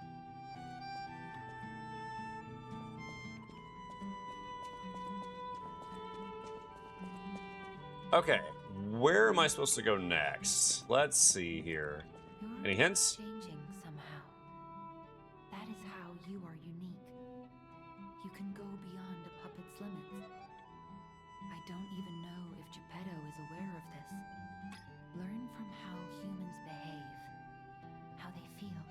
Okay, where am I supposed to go next? Let's see here. Any hints? Changing somehow. That is how you are unique. You can go beyond a puppet's limits. I don't even know if Geppetto is aware of this. Learn from how humans behave, how they feel.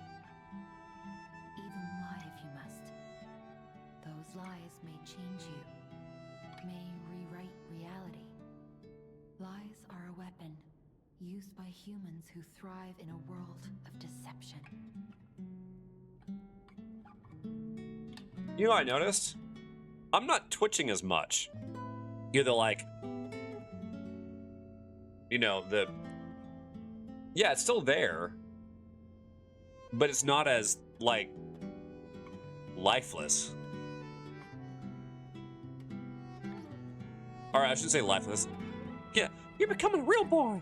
Even lie if you must. Those lies may change you, may rewrite reality. Lies are a weapon used by humans who thrive in a world of deception. You know what I noticed? I'm not twitching as much. Either like, you know, yeah, it's still there, but it's not as, like, lifeless. Alright, I shouldn't say lifeless. Yeah, you're becoming a real boy.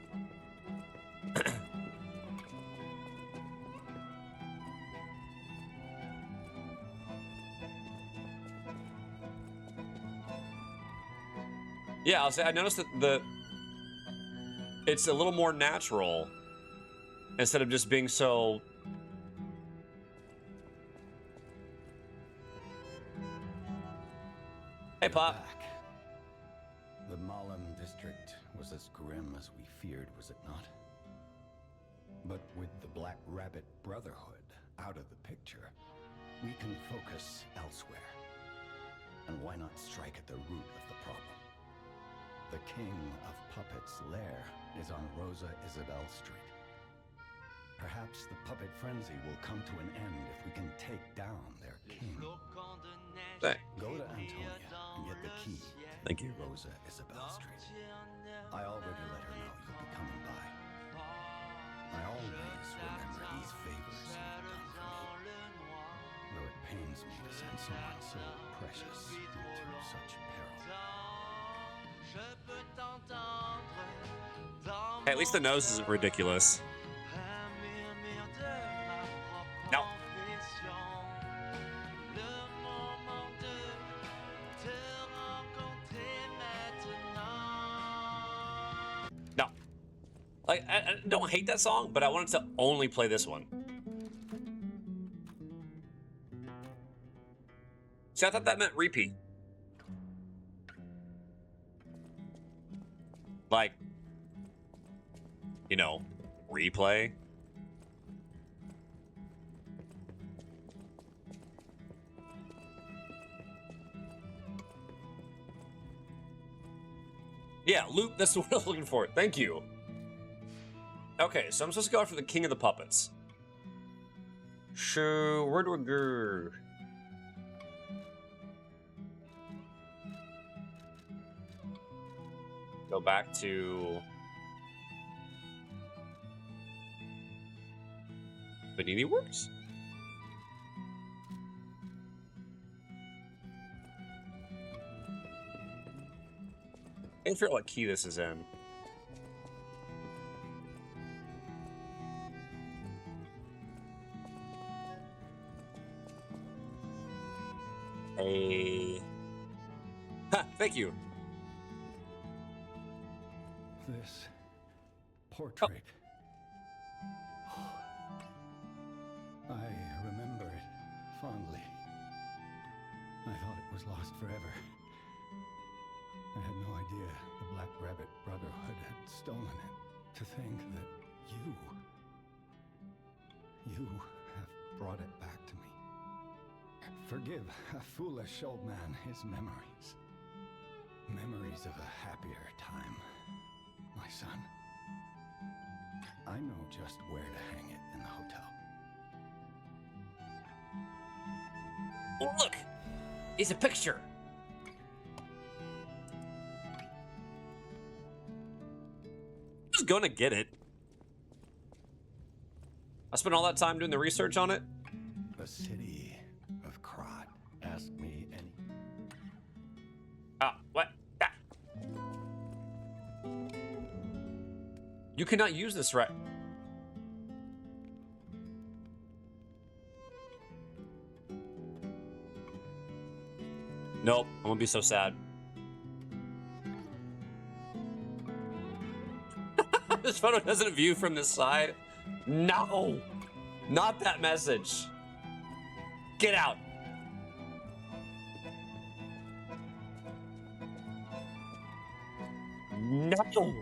Yeah, I'll say I noticed that it's a little more natural instead of just being so. Hey, Pop. Back. The Malum district was as grim as we feared, was it not? But with the Black Rabbit Brotherhood out of the picture, we can focus elsewhere. And why not strike at the root of the problem? The King of Puppets' lair is on Rosa Isabelle Street. Perhaps the puppet frenzy will come to an end if we can take down their king. Hey. Go to Antonia and get the key. Thank you. Rosa Isabelle Street. I already let her know you'll be coming by. I always remember these favors you've done for me. Though it pains me to send someone so precious into such peril. Hey, at least the nose isn't ridiculous. No. No. Like, I don't hate that song, but I wanted to only play this one. See, I thought that meant repeat. Like, you know, replay. Yeah, loop, that's what I was looking for. Thank you. Okay, so I'm supposed to go after the King of the Puppets. So, where do I go? Go back to Panini Works? I can't figure out what key this is in. Ha! Thank you. This portrait. I remember it fondly. I thought it was lost forever. I had no idea the Black Rabbit Brotherhood had stolen it. To think that you have brought it back to me. Forgive a foolish old man his memories. Memories of a happier time, my son. I know just where to hang it in the hotel. Oh, look! It's a picture! Who's gonna get it? I spent all that time doing the research on it. The city of Krat. Ask me any... Ah, what? Ah. You cannot use this right. Nope, I'm gonna be so sad. This photo doesn't view from this side. No! Not that message. Get out. No!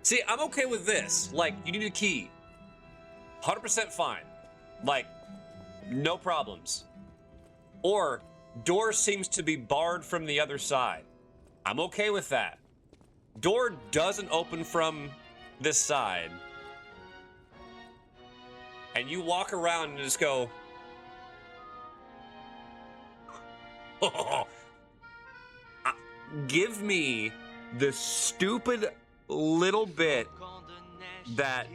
See, I'm okay with this. Like, you need a key. 100% fine. Like, no problems. Or, door seems to be barred from the other side. I'm okay with that. Door doesn't open from this side. And you walk around and just go... Give me the stupid little bit that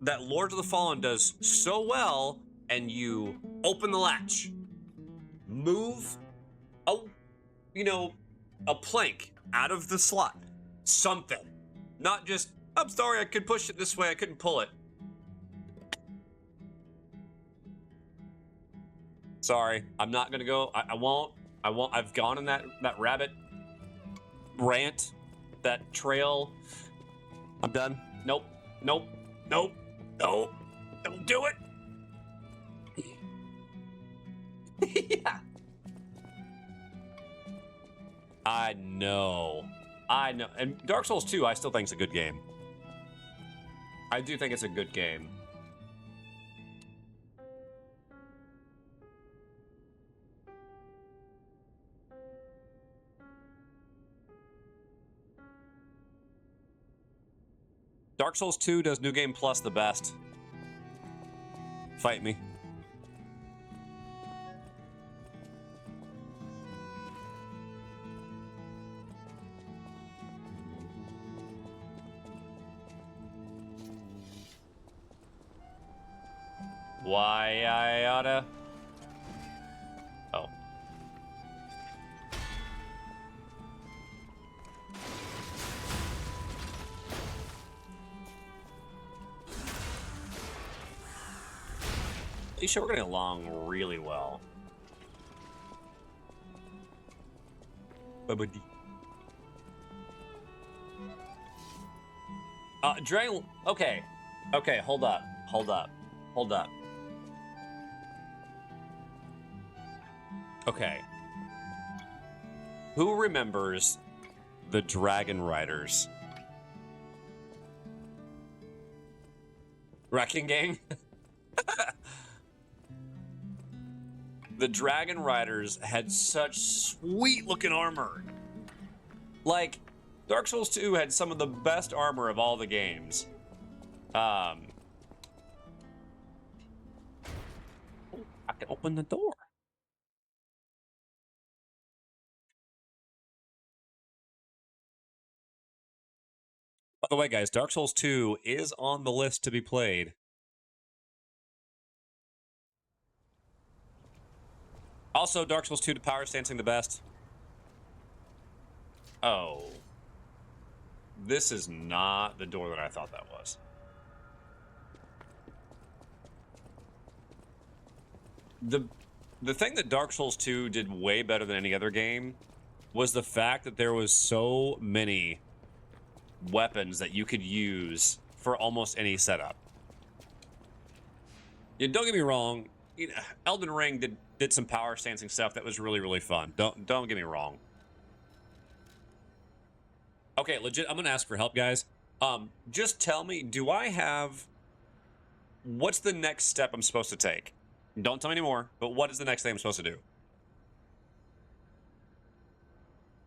that Lords of the Fallen does so well, and you open the latch, move a plank out of the slot, something, not just, I'm sorry, I could push it this way, I couldn't pull it. Sorry, I'm not gonna go. I won't. I've gone in that rabbit rant, that trail. I'm done. Nope. Nope. Nope. Nope. Don't do it. Yeah. I know. And Dark Souls 2, I still think it's a good game. I do think it's a good game. Dark Souls 2 does New Game Plus the best. Fight me. Why I oughta... Oh. Alicia, we're getting along really well. Bye-bye. Dragon... Okay. Okay, hold up. Hold up. Hold up. Okay. Who remembers the Dragon Riders? Wrecking Gang? the Dragon Riders had such sweet looking armor. Like, Dark Souls 2 had some of the best armor of all the games. I can open the door. By the way, guys, Dark Souls 2 is on the list to be played. Also, Dark Souls 2 to power stancing the best. Oh. This is not the door that I thought that was. The thing that Dark Souls 2 did way better than any other game was the fact that there was so many weapons that you could use for almost any setup. Yeah, don't get me wrong, you know, Elden Ring did some power stancing stuff that was really, really fun. Don't get me wrong. Okay, legit, I'm gonna ask for help, guys. Just tell me, do I have... What's the next step I'm supposed to take? Don't tell me anymore, but what is the next thing I'm supposed to do?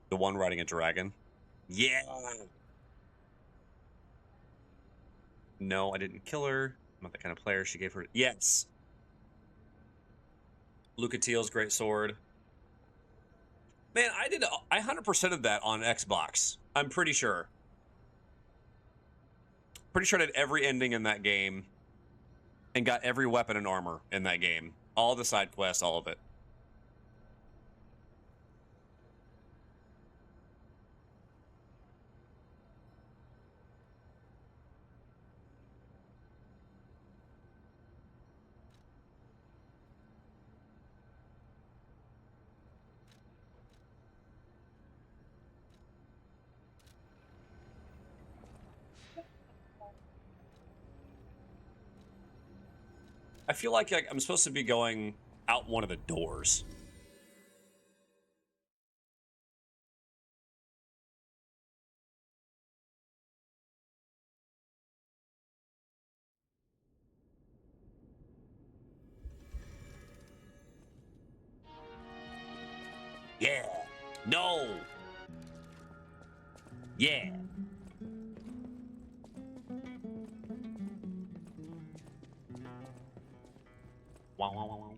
The one riding a dragon? Yeah! No, I didn't kill her. I'm not that kind of player. She gave her... Yes! Lucatiel's great sword. Man, I 100% of that on Xbox. I'm pretty sure. Pretty sure I did every ending in that game and got every weapon and armor in that game. All the side quests, all of it. I feel like I'm supposed to be going out one of the doors. Yeah. No. Yeah. Wow, wow, wow, wow.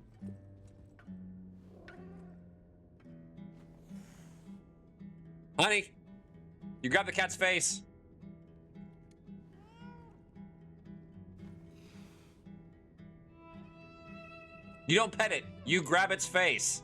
Honey, you grab the cat's face. You don't pet it. You grab its face.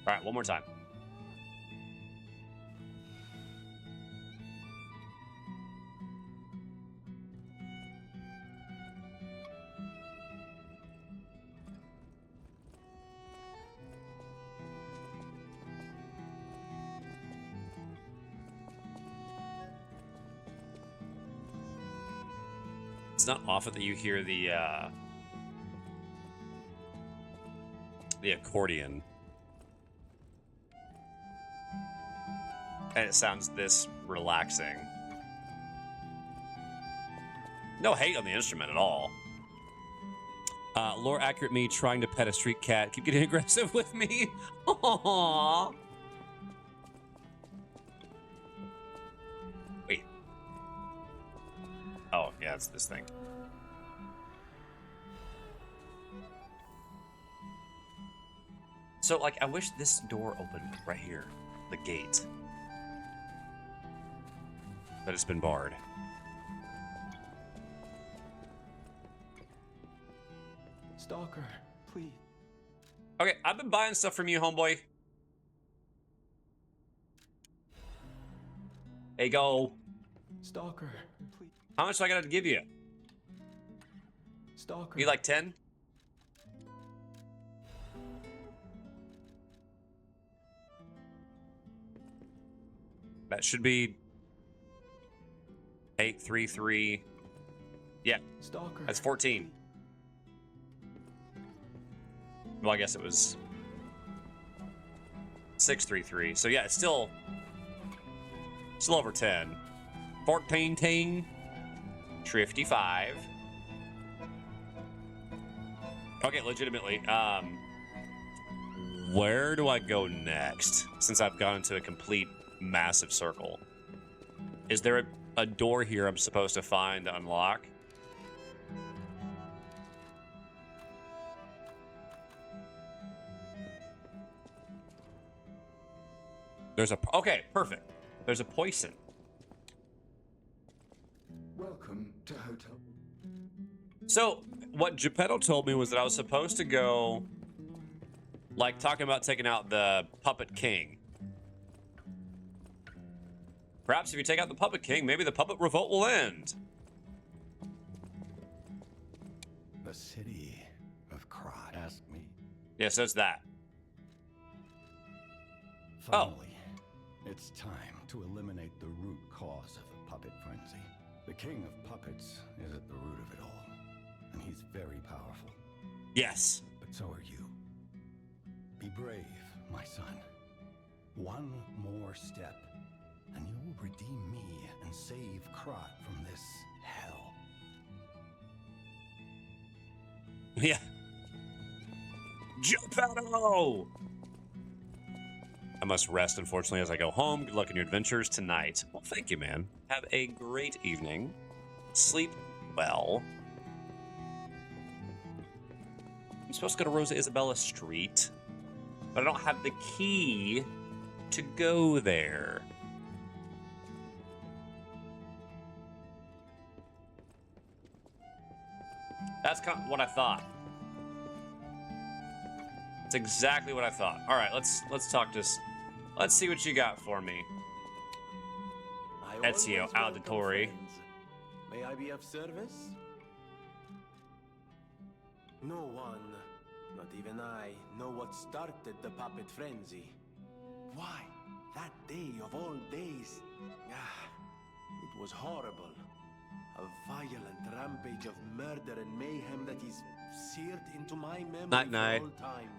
All right, one more time. It's not often that you hear the accordion. And it sounds this relaxing. No hate on the instrument at all. Lore accurate me trying to pet a street cat. Keep getting aggressive with me. Aww. Wait. Oh, yeah, it's this thing. So, like, I wish this door opened right here. The gate. But it's been barred. Stalker, please. Okay, I've been buying stuff from you, homeboy. Hey, go. Stalker, please. How much do I gotta give you? Stalker. You like 10? That should be 833. Yeah. Stalker. That's 14. Well, I guess it was 633. So yeah, it's still over 10. 14 55. Okay, legitimately. Where do I go next? Since I've gone into a complete massive circle. Is there a door here I'm supposed to find to unlock? There's a... Okay, perfect. There's a poison. Welcome to Hotel. So, what Geppetto told me was that I was supposed to go... Like, talking about taking out the Puppet King. Perhaps if you take out the Puppet King, maybe the Puppet Revolt will end. The city of Krat asked me. Yes, that's that. Finally, it's time to eliminate the root cause of the puppet frenzy. The king of puppets is at the root of it all, and he's very powerful. Yes. But so are you. Be brave, my son. One more step, and you will redeem me and save Krat from this hell. Yeah. Geppetto! I must rest, unfortunately, as I go home. Good luck in your adventures tonight. Well, thank you, man. Have a great evening. Sleep well. I'm supposed to go to Rosa Isabella Street, but I don't have the key to go there. That's kind of what I thought. It's exactly what I thought. All right, let's talk this. Let's see what you got for me. Ezio Auditore. May I be of service? No one, not even I, know what started the puppet frenzy. Why, that day of all days, it was horrible. A violent rampage of murder and mayhem that is seared into my memory Night-night. for all time.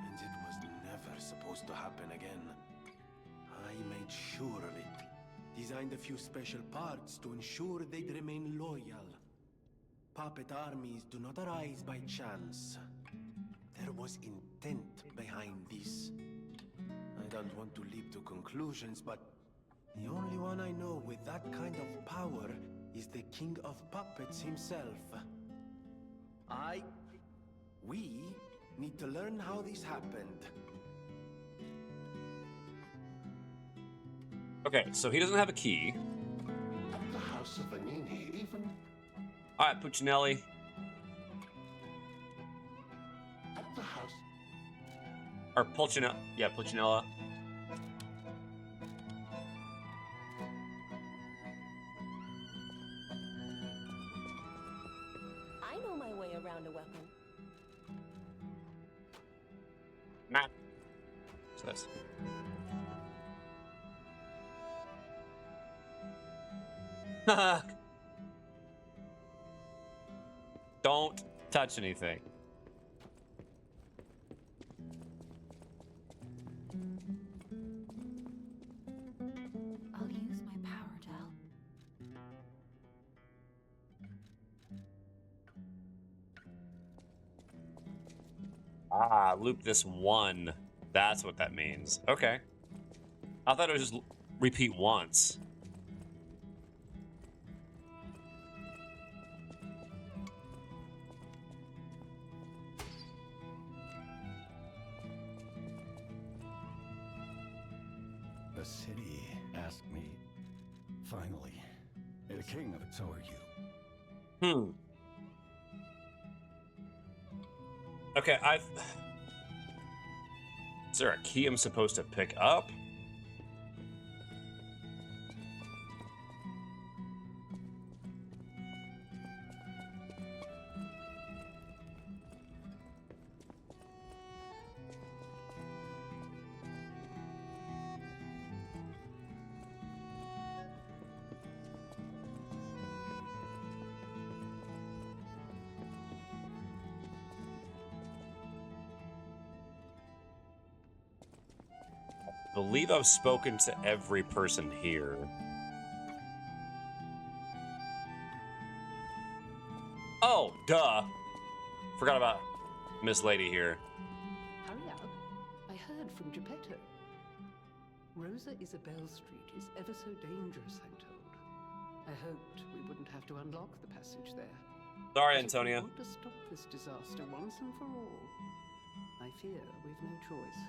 And it was never supposed to happen again. I made sure of it. Designed a few special parts to ensure they'd remain loyal. Puppet armies do not arise by chance. There was intent behind this. I don't want to leap to conclusions, but the only one I know with that kind of power is the King of Puppets himself. We need to learn how this happened. Okay, so he doesn't have a key. At the house of Vanini, even All right, Puccinelli. at the house. Or Pulcinella. Yeah, Pulcinella. I know my way around a weapon. Nah. What's this? Don't touch anything. I'll use my power to help. Ah, loop this one. That's what that means. Okay. I thought it was just repeat once. The city asked me. Finally, the king of it, so are you. Okay, Is there a key I'm supposed to pick up? believe I've spoken to every person here. Oh, duh. Forgot about Miss Lady here. Hurry up. I heard from Geppetto. Rosa Isabelle Street is ever so dangerous, I'm told. I hoped we wouldn't have to unlock the passage there. Sorry, But if Antonia. we want to stop this disaster once and for all, I fear we've no choice.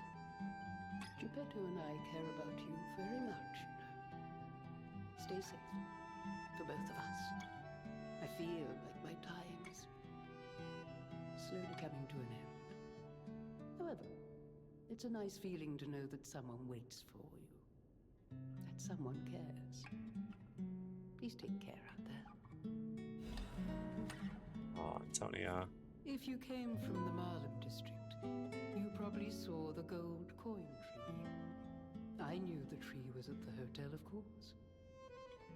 Geppetto and I care about you very much, you know. Stay safe. For both of us. I feel like my time is slowly coming to an end. However, it's a nice feeling to know that someone waits for you. That someone cares. Please take care out there. Oh, Antonia. If you came from the Malum district, you probably saw the gold coin tree. I knew the tree was at the hotel, of course.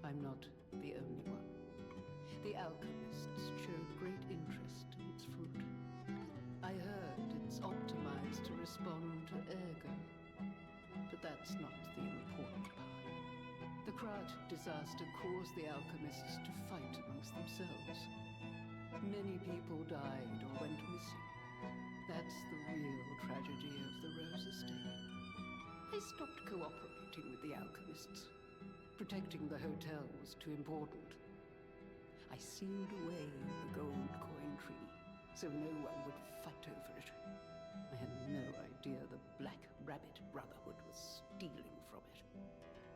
I'm not the only one. The alchemists showed great interest in its fruit. I heard it's optimized to respond to ergo. But that's not the important part. The Krat disaster caused the alchemists to fight amongst themselves. Many people died or went missing. That's the real tragedy of the Rosa estate. I stopped cooperating with the alchemists. Protecting the hotel was too important. I sealed away the gold coin tree, so no one would fight over it. I had no idea the Black Rabbit Brotherhood was stealing from it.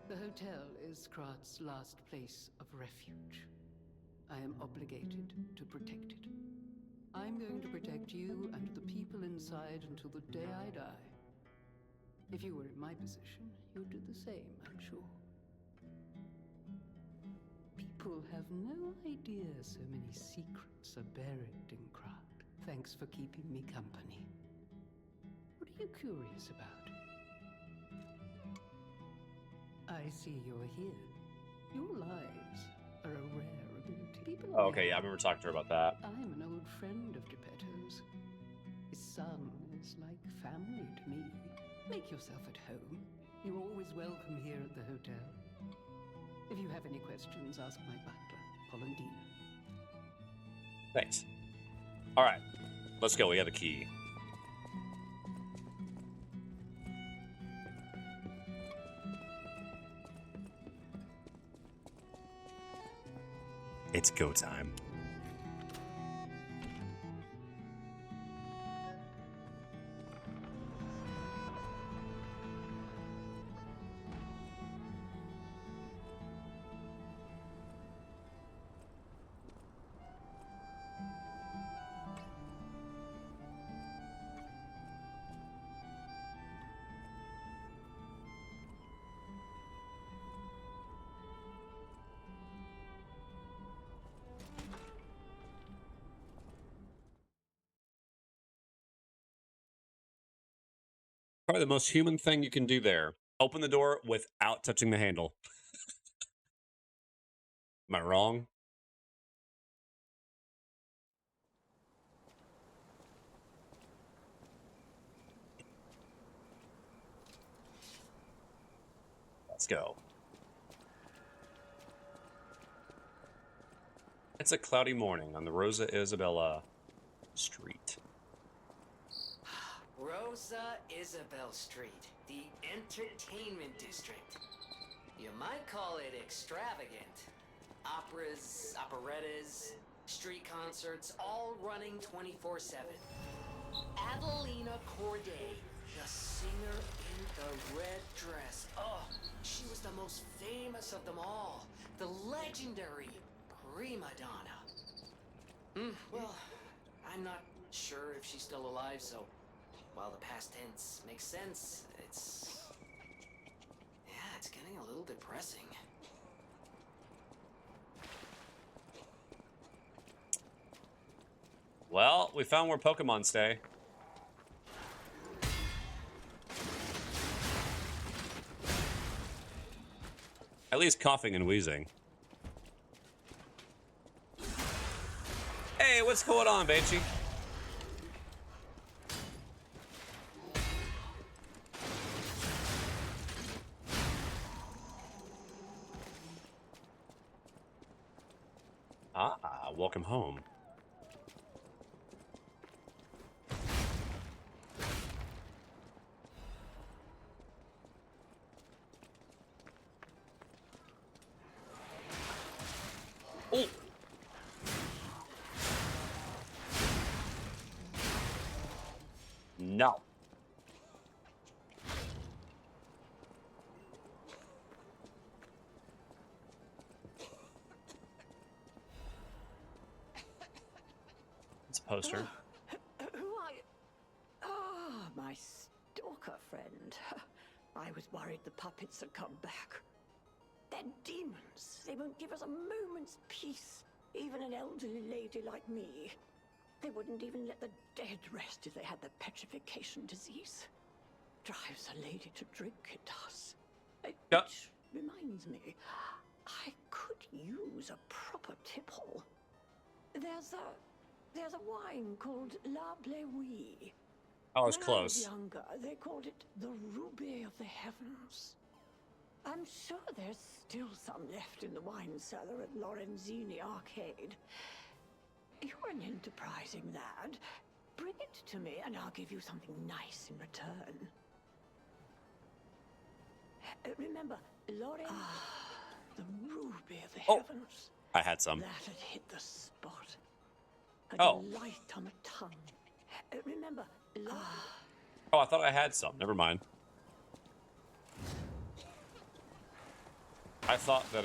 The hotel is Krat's last place of refuge. I am obligated to protect it. I'm going to protect you and the people inside until the day I die. If you were in my position, you'd do the same, I'm sure. People have no idea so many secrets are buried in Krat. Thanks for keeping me company. What are you curious about? I see you're here. Your lives are a rare ability. People Oh, okay, yeah, I remember talking to her about that. I'm an old friend of Geppetto's. His son is like family to me. Make yourself at home. You're always welcome here at the hotel. If you have any questions, ask my butler, Polendina. Thanks. All right, let's go. We have a key. It's go time. Probably the most human thing you can do there. Open the door without touching the handle. Am I wrong? Let's go. It's a cloudy morning on the Rosa Isabella Street. Rosa Isabelle Street, the entertainment district. You might call it extravagant. Operas, operettas, street concerts, all running 24/7. Adelina Corday, the singer in the red dress. Oh, she was the most famous of them all. The legendary prima donna. Well, I'm not sure if she's still alive, so while the past tense makes sense, it's getting a little depressing. Well, we found where Pokemon stay. At least coughing and wheezing. Hey, what's going on, Banshee? Ah, welcome home. Oh! No. It's a poster. Who are you? Ah, my stalker friend. I was worried the puppets had come back. They're demons. They won't give us a moment's peace. Even an elderly lady like me. They wouldn't even let the dead rest if they had the petrification disease. Drives a lady to drink, it does. Which reminds me, I could use a proper tipple. There's a wine called La Bleuie. I was When close. I was younger, they called it the Ruby of the Heavens. I'm sure there's still some left in the wine cellar at Lorenzini Arcade. You're an enterprising lad. Bring it to me and I'll give you something nice in return. Remember, Loren... the Ruby of the Heavens. I had some. That had hit the spot. A delight on the tongue. Remember, Oh, I thought I had some. Never mind. I thought that,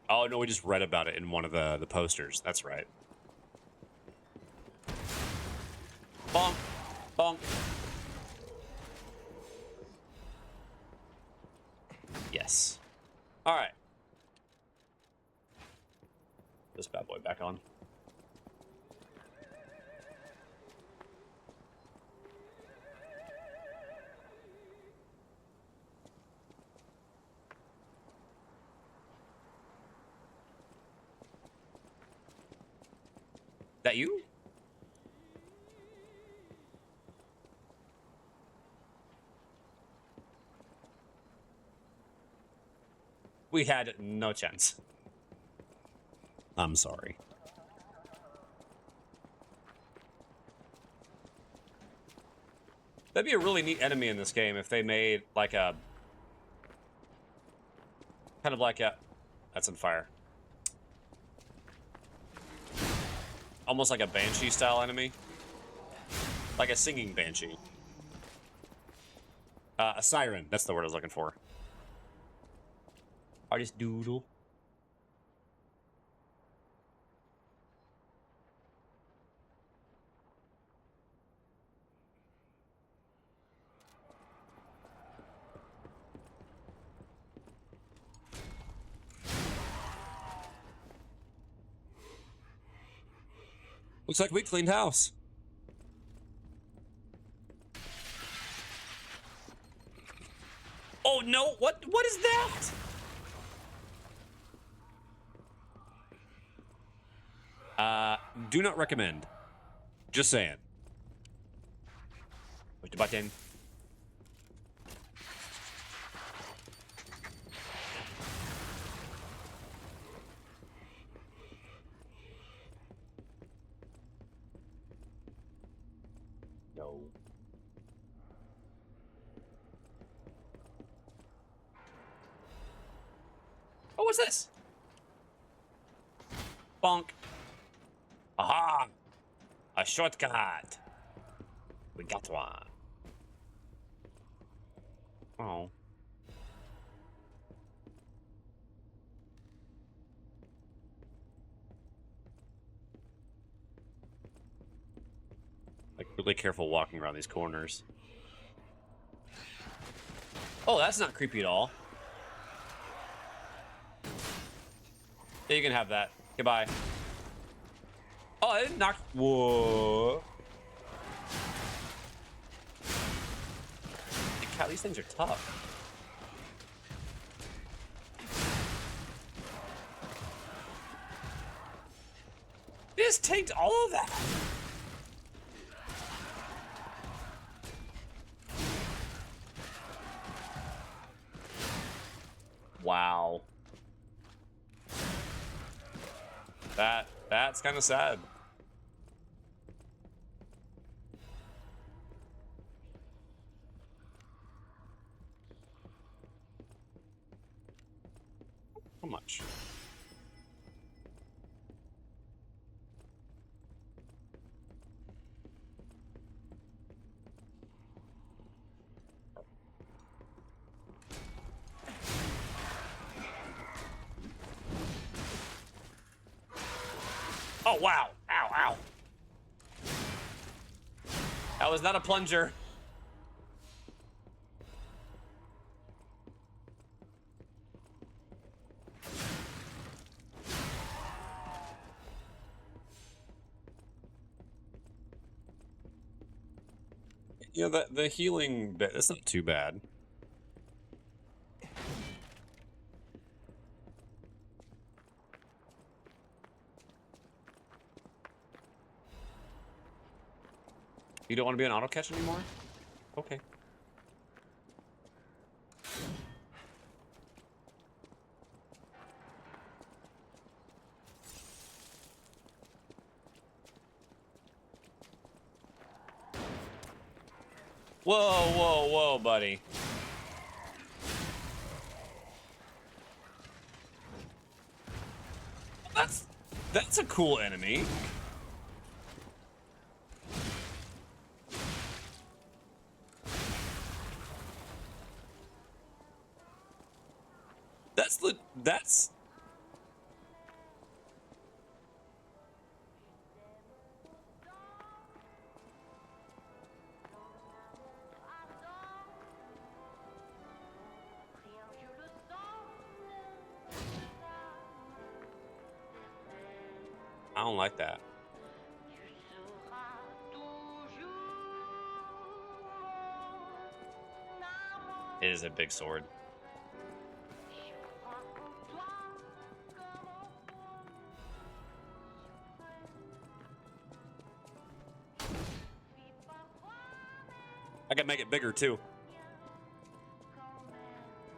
oh, no, we just read about it in one of the posters. That's right. Bonk. Bonk. Yes. All right. This bad boy back on. That you? We had no chance. I'm sorry. That'd be a really neat enemy in this game if they made like a... kind of like a... That's on fire. Almost like a Banshee style enemy. Like a singing Banshee. A siren, that's the word I was looking for. Artist doodle. Looks like we cleaned house. Oh no, what is that? Do not recommend. Just saying. Push the button. No. Oh, what's this? Bonk. Aha! A shortcut. We got one. Oh. Like, really careful walking around these corners. Oh, that's not creepy at all. Yeah, you can have that. Goodbye. Oh, I didn't knock. Whoa. God, these things are tough. They just tanked all of that. Wow. That's kind of sad. How much? Oh, wow. Ow, ow. That was not a plunger. You know, the healing bit, that's not too bad. You don't want to be an auto catch anymore? Okay. Whoa, whoa, whoa, buddy. That's a cool enemy. That's I don't like that. It is a big sword. I can make it bigger too.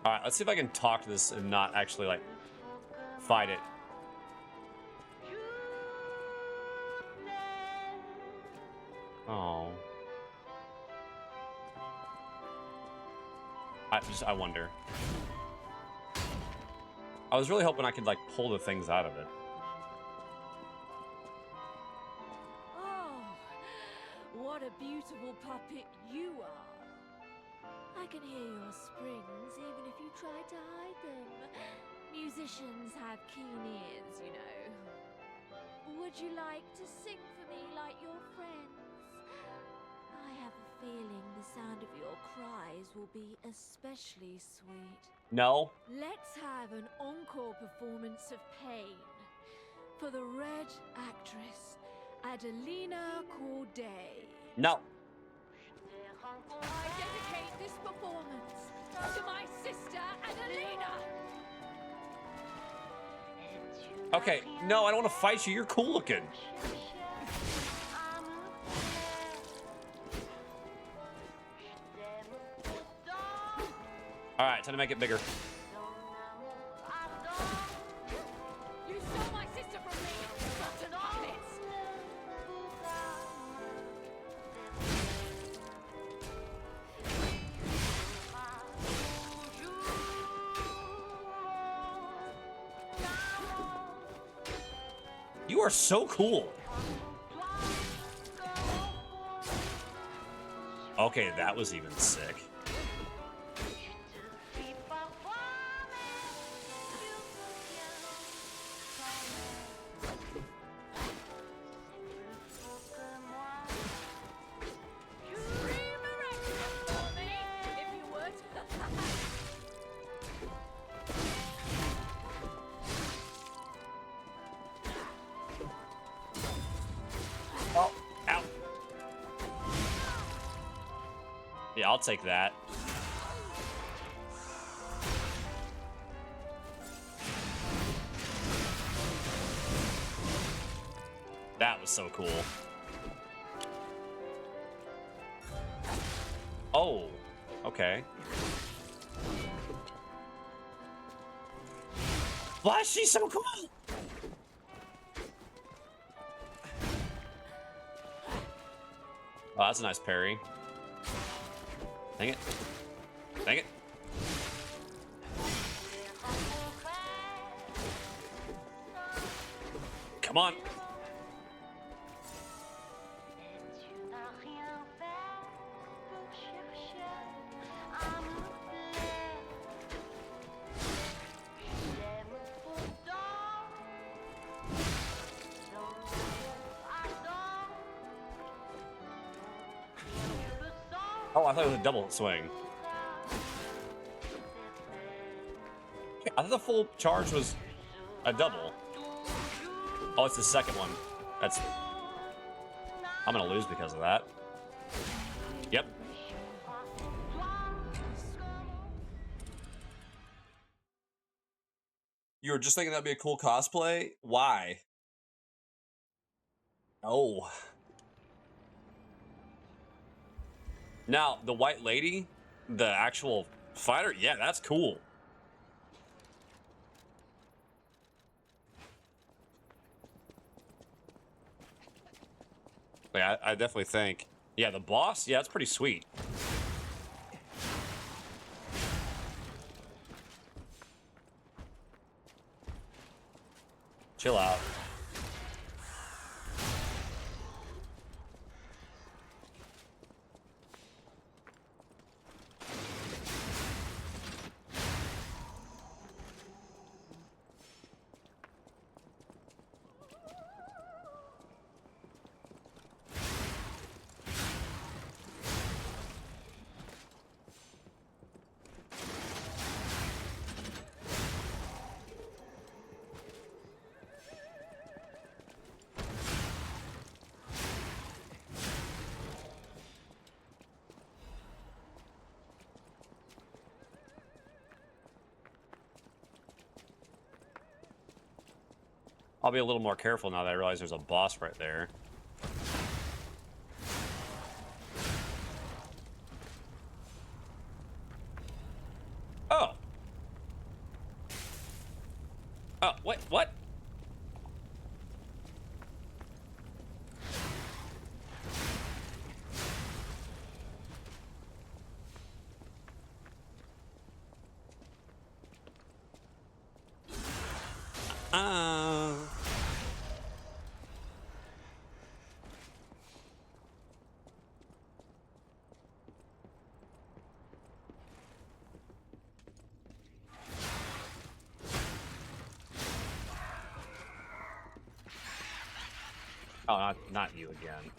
All right, let's see if I can talk to this and not actually like fight it. Oh. I wonder. I was really hoping I could like pull the things out of it. Oh, what a beautiful puppet you are. I can hear your springs even if you try to hide them. Musicians have keen ears, you know. Would you like to sing for me like your friends? I have a feeling the sound of your cries will be especially sweet. No. Let's have an encore performance of Pain for the Red actress, Adelina Corday. No. I dedicate this performance to my sister, Adelina! Okay, no, I don't want to fight you. You're cool looking. All right, time to make it bigger. You stole my sister from me, rotten puppets! You are so cool. Okay, that was even sick. Oh, ow. Yeah, I'll take that. That was so cool. Oh, okay. Why is she so cool? Oh, that's a nice parry. Dang it. Dang it. Come on. Oh, I thought it was a double swing. I thought the full charge was a double. Oh, it's the second one. That's... I'm gonna lose because of that. Yep. You were just thinking that'd be a cool cosplay? Why? Oh. Now, the white lady, the actual fighter, yeah, that's cool. Yeah, I definitely think. Yeah, the boss, yeah, it's pretty sweet. Chill out. I'll be a little more careful now that I realize there's a boss right there. Oh! Oh, wait, what? Oh, not you again.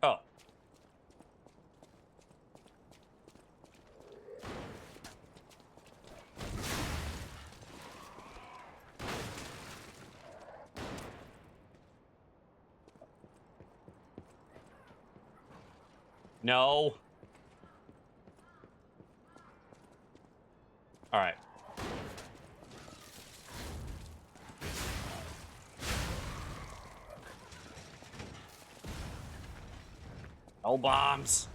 Oh. No. All right. Oh, bombs.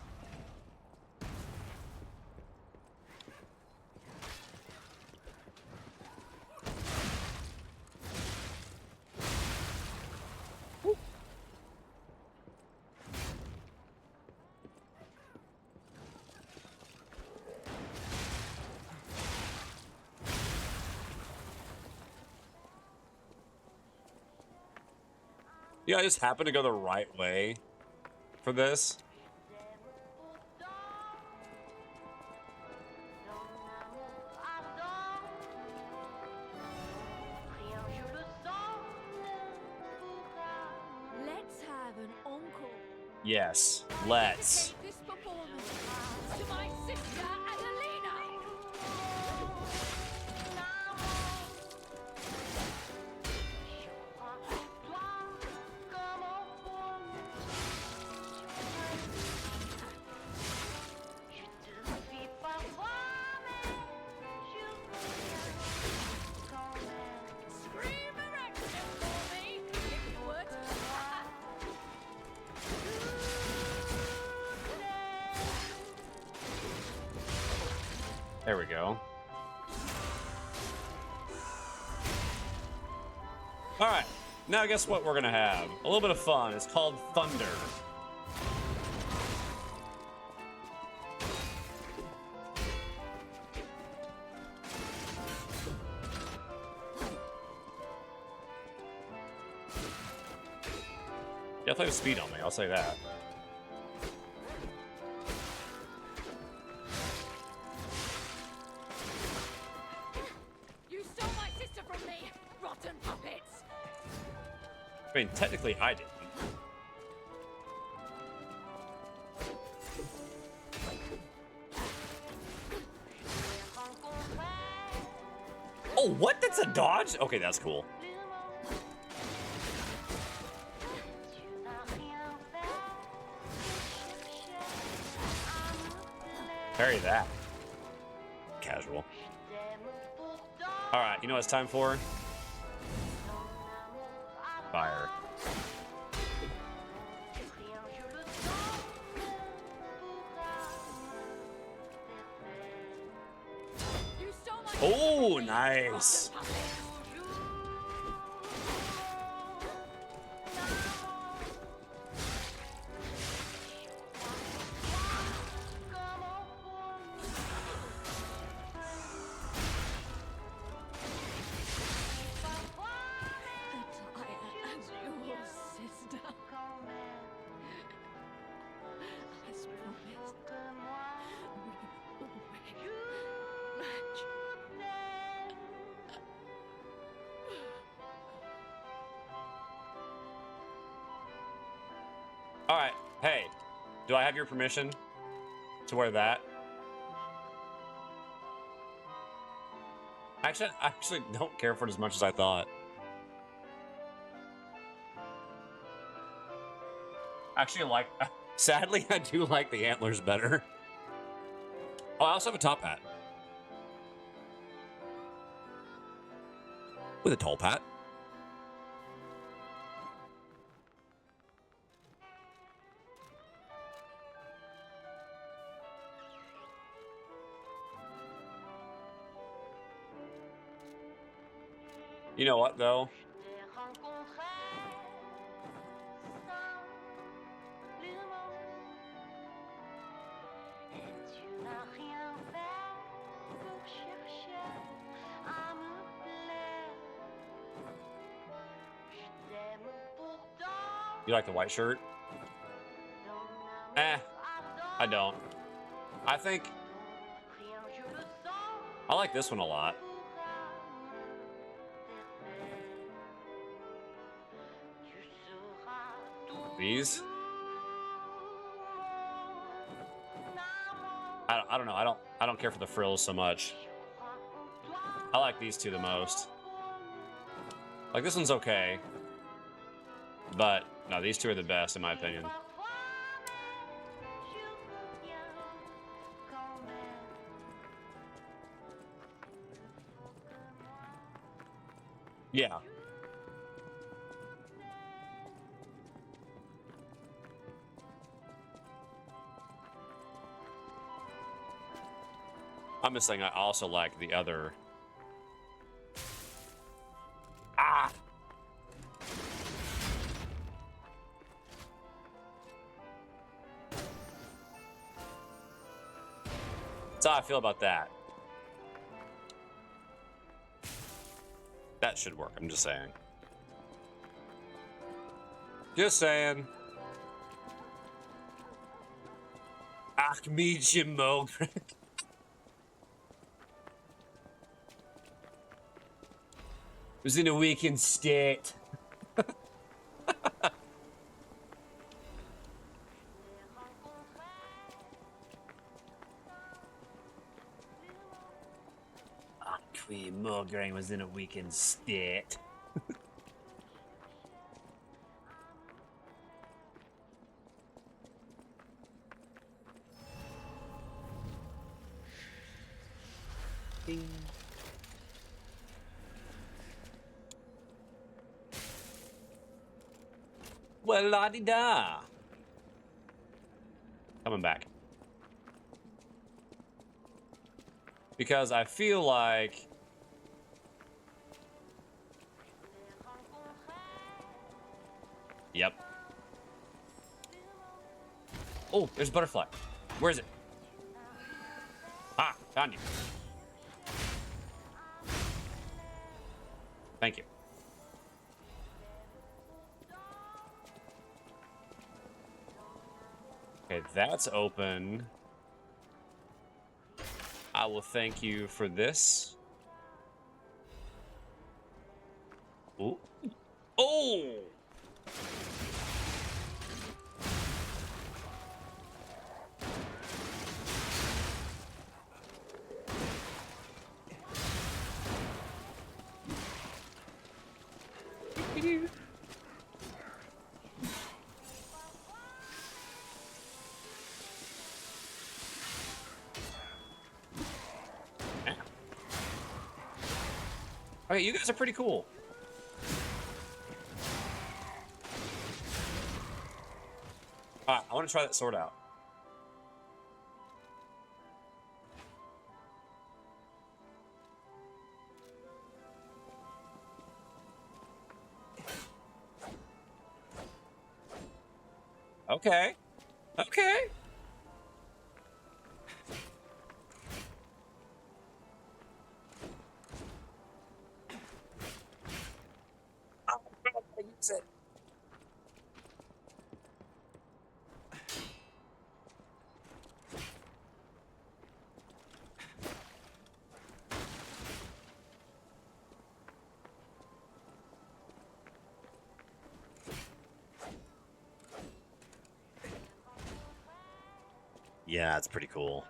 Yeah, I just happened to go the right way for this. Let's have an encore. Yes, let's. Dedicate this performance to my sister Adelina. There we go. Alright, now guess what we're gonna have? A little bit of fun. It's called Thunder. Definitely have speed on me, I'll say that. You stole my sister from me, rotten puppets! I mean, technically I didn't. Oh, what? That's a dodge? Okay, that's cool. Parry that. Casual. Alright, you know what it's time for? Fire. Oh, nice. Alright, hey, do I have your permission to wear that? Actually, I actually don't care for it as much as I thought. Actually, sadly, I do like the antlers better. Oh, I also have a top hat. With a tall hat. You know what, though? You like the white shirt? I don't. I think I like this one a lot. These? I don't know. I don't care for the frills so much. I like these two the most. Like, this one's okay. But no, these two are the best in my opinion. Yeah. I'm just saying I also like the other. Ah! That's how I feel about that. That should work, I'm just saying. Just saying. Ach, Mietje Mogren. Was in a weakened state. Queen Mogren was in a weakened state. Ding. Well, la-di-da. Coming back. Because I feel like... Yep. Oh, there's a butterfly. Where is it? Ah, found you. Thank you. Okay, that's open. I will thank you for this. Ooh. Oh! Okay, you guys are pretty cool. I want to try that sword out. Okay. Okay. Use it. Yeah, it's pretty cool.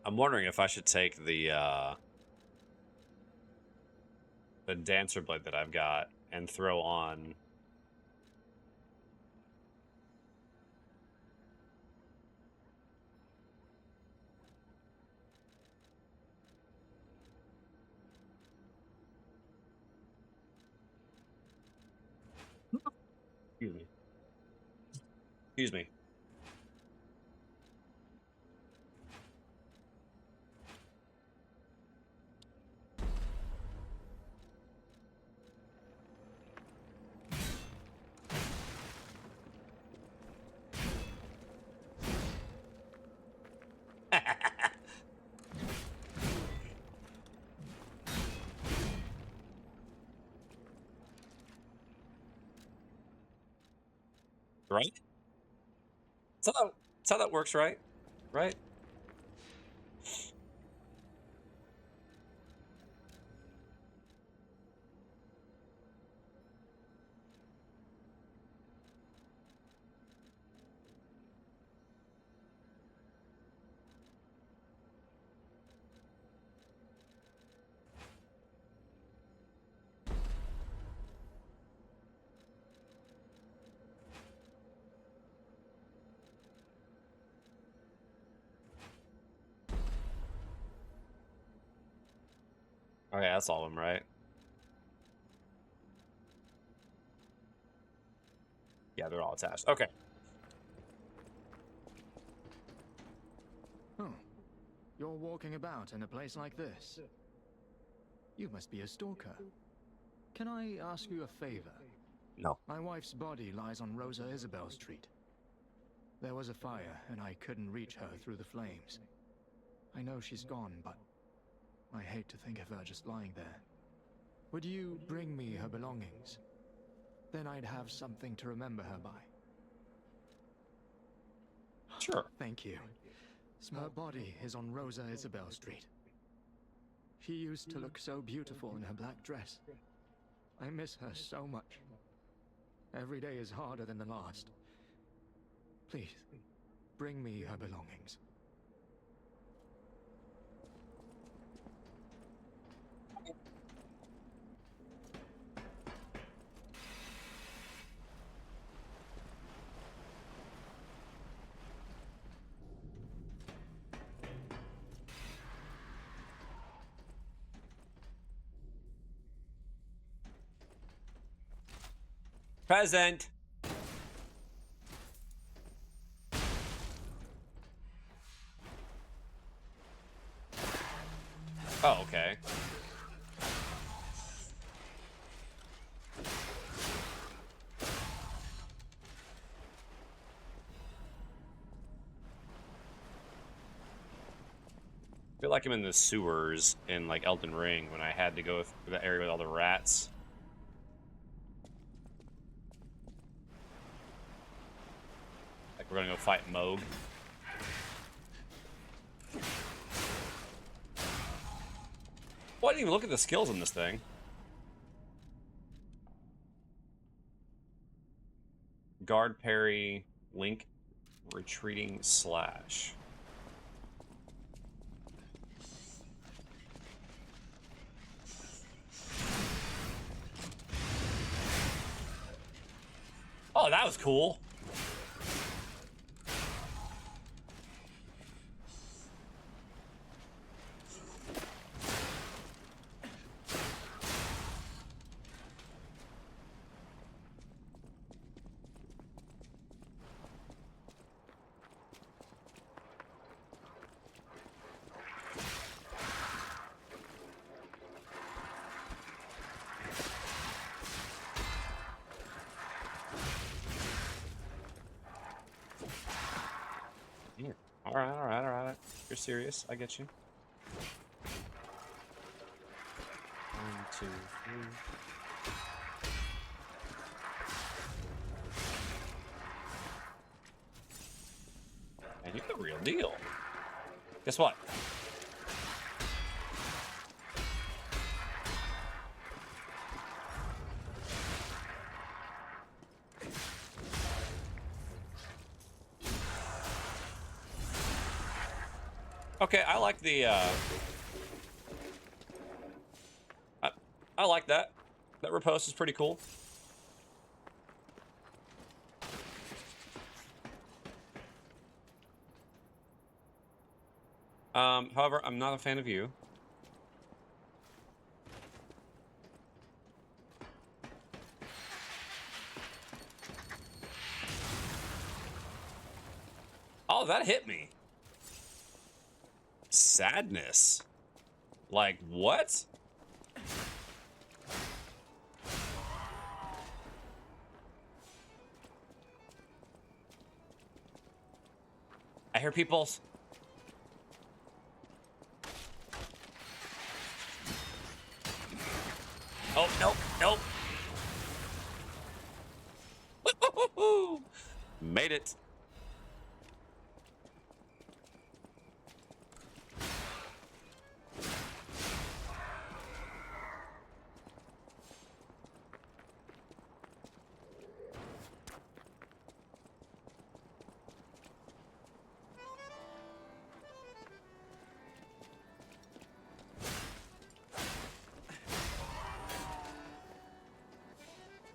I'm wondering if I should take the dancer blade that I've got and throw on. Excuse me. Excuse me. Right? That's how that works, right? Right? Okay, that's all of them, right? Yeah, they're all attached. Okay. Oh, you're walking about in a place like this. You must be a stalker. Can I ask you a favor? No. My wife's body lies on Rosa Isabelle Street. There was a fire, and I couldn't reach her through the flames. I know she's gone, but I hate to think of her just lying there. Would you bring me her belongings? Then I'd have something to remember her by. Sure. Thank you. Her body is on Rosa Isabelle Street. She used to look so beautiful in her black dress. I miss her so much. Every day is harder than the last. Please, bring me her belongings. Present. Oh, okay. I feel like I'm in the sewers in like Elden Ring when I had to go through that area with all the rats. Like we're gonna go fight Moog. Well, I didn't even look at the skills on this thing. Guard parry, link, retreating slash. Oh, that was cool. Alright. You're serious. I get you. 1, 2, 3. And you're the real deal. Guess what? Okay, I like the, I like that. That riposte is pretty cool. However, I'm not a fan of you. Oh, that hit me. Sadness. Like, what? I hear people. Oh, nope. Made it.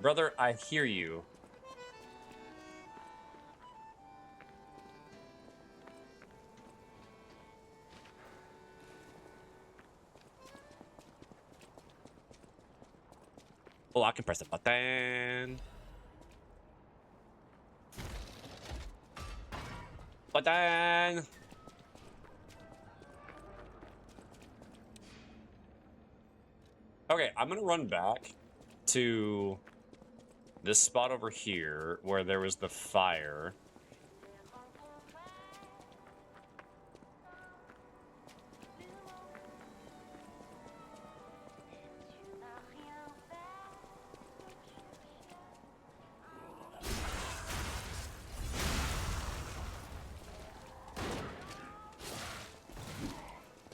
Brother, I hear you. Oh, I can press the button. Button. Okay, I'm gonna run back to this spot over here where there was the fire.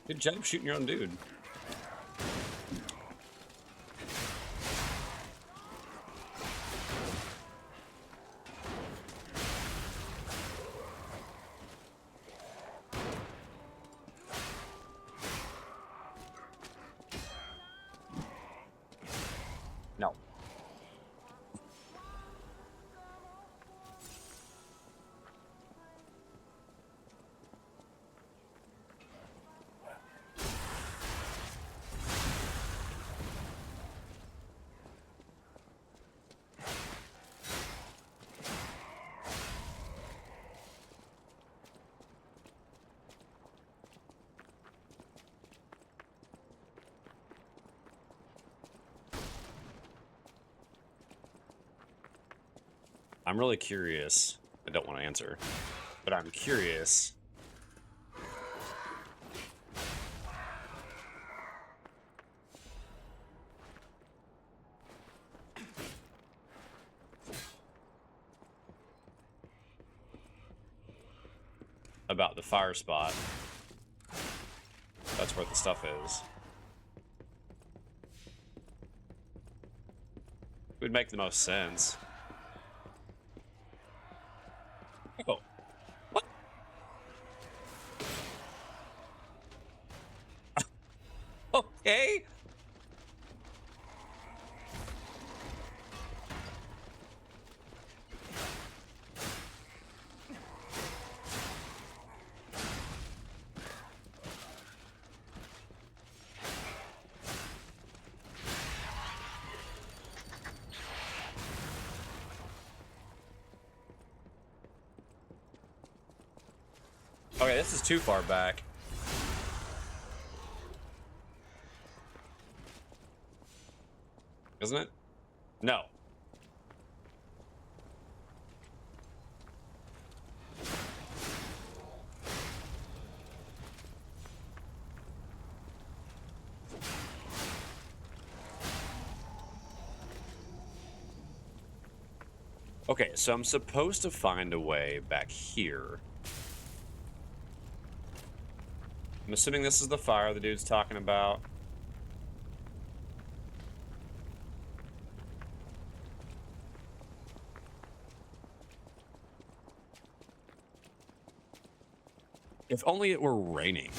Good job shooting your own dude. No. I'm really curious. I don't want to answer, but I'm curious. About the fire spot. That's where the stuff is. It would make the most sense. Oh. What? Okay. Okay, this is too far back. Isn't it? No. Okay, so I'm supposed to find a way back here. I'm assuming this is the fire the dude's talking about. If only it were raining.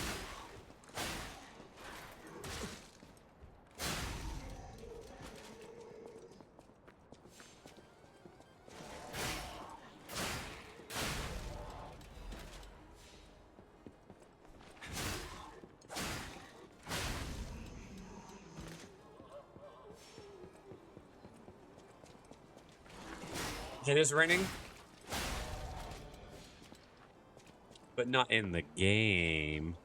It is raining, but not in the game.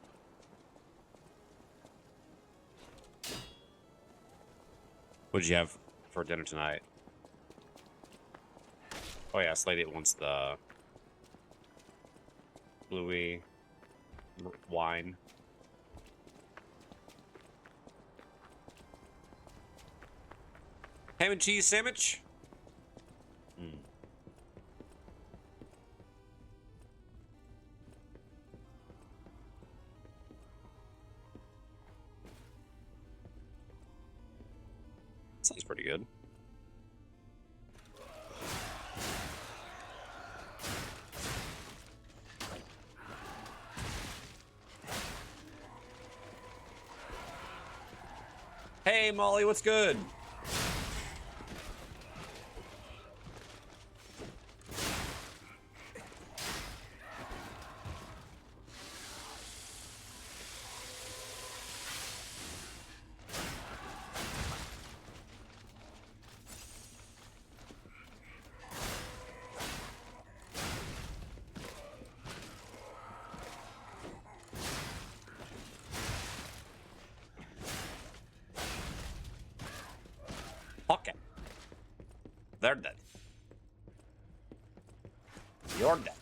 What'd you have for dinner tonight? Oh yeah, Slady wants the bluey wine. Ham and cheese sandwich? Mm. Sounds pretty good. Hey, Molly, what's good? Okay. They're dead. You're dead.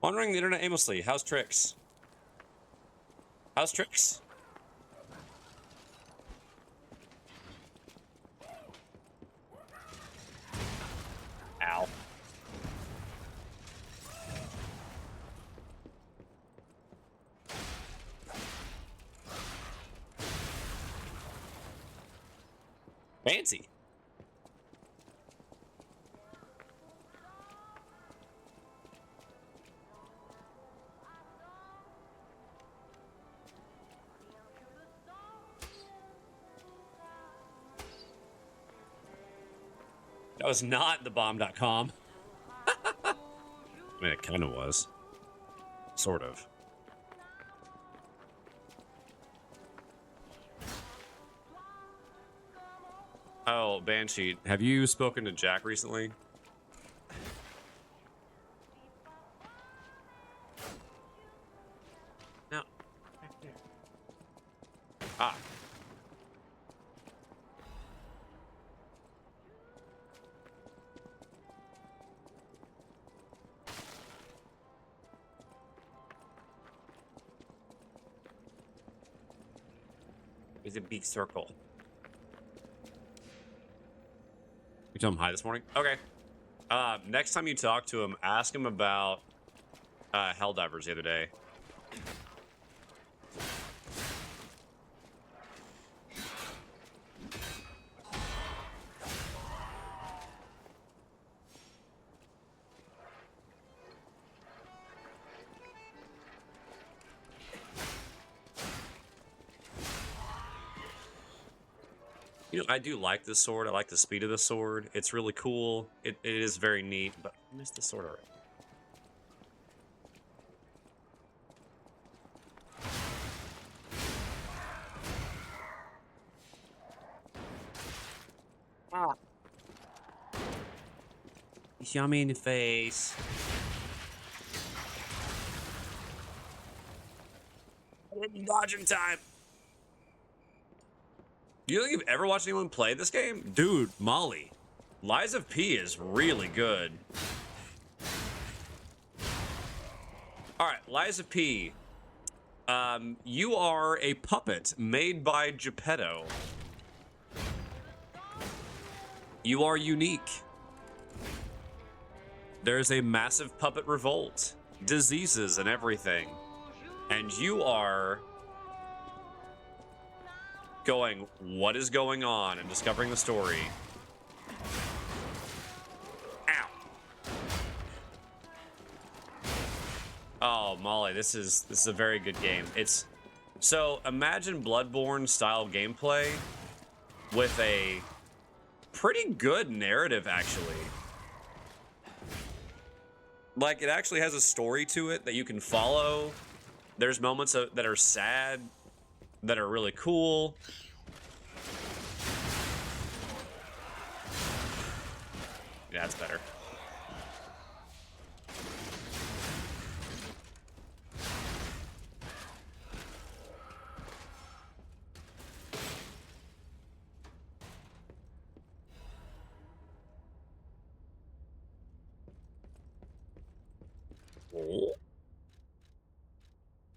Wandering the internet aimlessly. How's Trix? How's Trix? Ow. Fancy. That was not the bomb.com. I mean, it kind of was. Sort of. Oh, Banshee, have you spoken to Jack recently? He's a big circle. You told him hi this morning? Okay. Next time you talk to him, ask him about Helldivers the other day. You know, I do like this sword. I like the speed of the sword. It's really cool. It is very neat, but I missed the sword already. Ah. You shot me in the face. I didn't dodge in time. You think you've ever watched anyone play this game? Dude, Molly. Lies of P is really good. Alright, Lies of P. You are a puppet made by Geppetto. You are unique. There's a massive puppet revolt, diseases and everything. And you are going, what is going on, and discovering the story. Ow. Oh, Molly, this is a very good game. It's so imagine Bloodborne style gameplay with a pretty good narrative, actually. Like, it actually has a story to it that you can follow. There's moments that are sad, that are really cool. Yeah, that's better. Oh.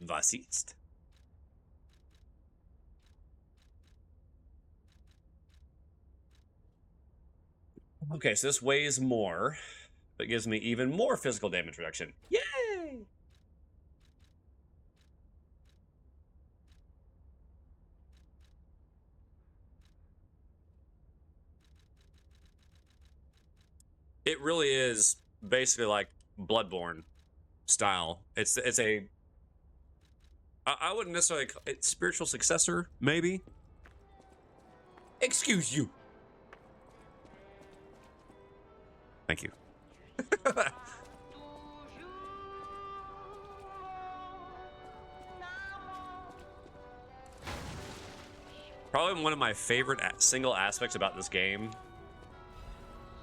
Was ist? Okay, so this weighs more, but gives me even more physical damage reduction. Yay! It really is basically like Bloodborne style. It's a I wouldn't necessarily call it spiritual successor, maybe. Excuse you. Thank you. Probably one of my favorite single aspects about this game,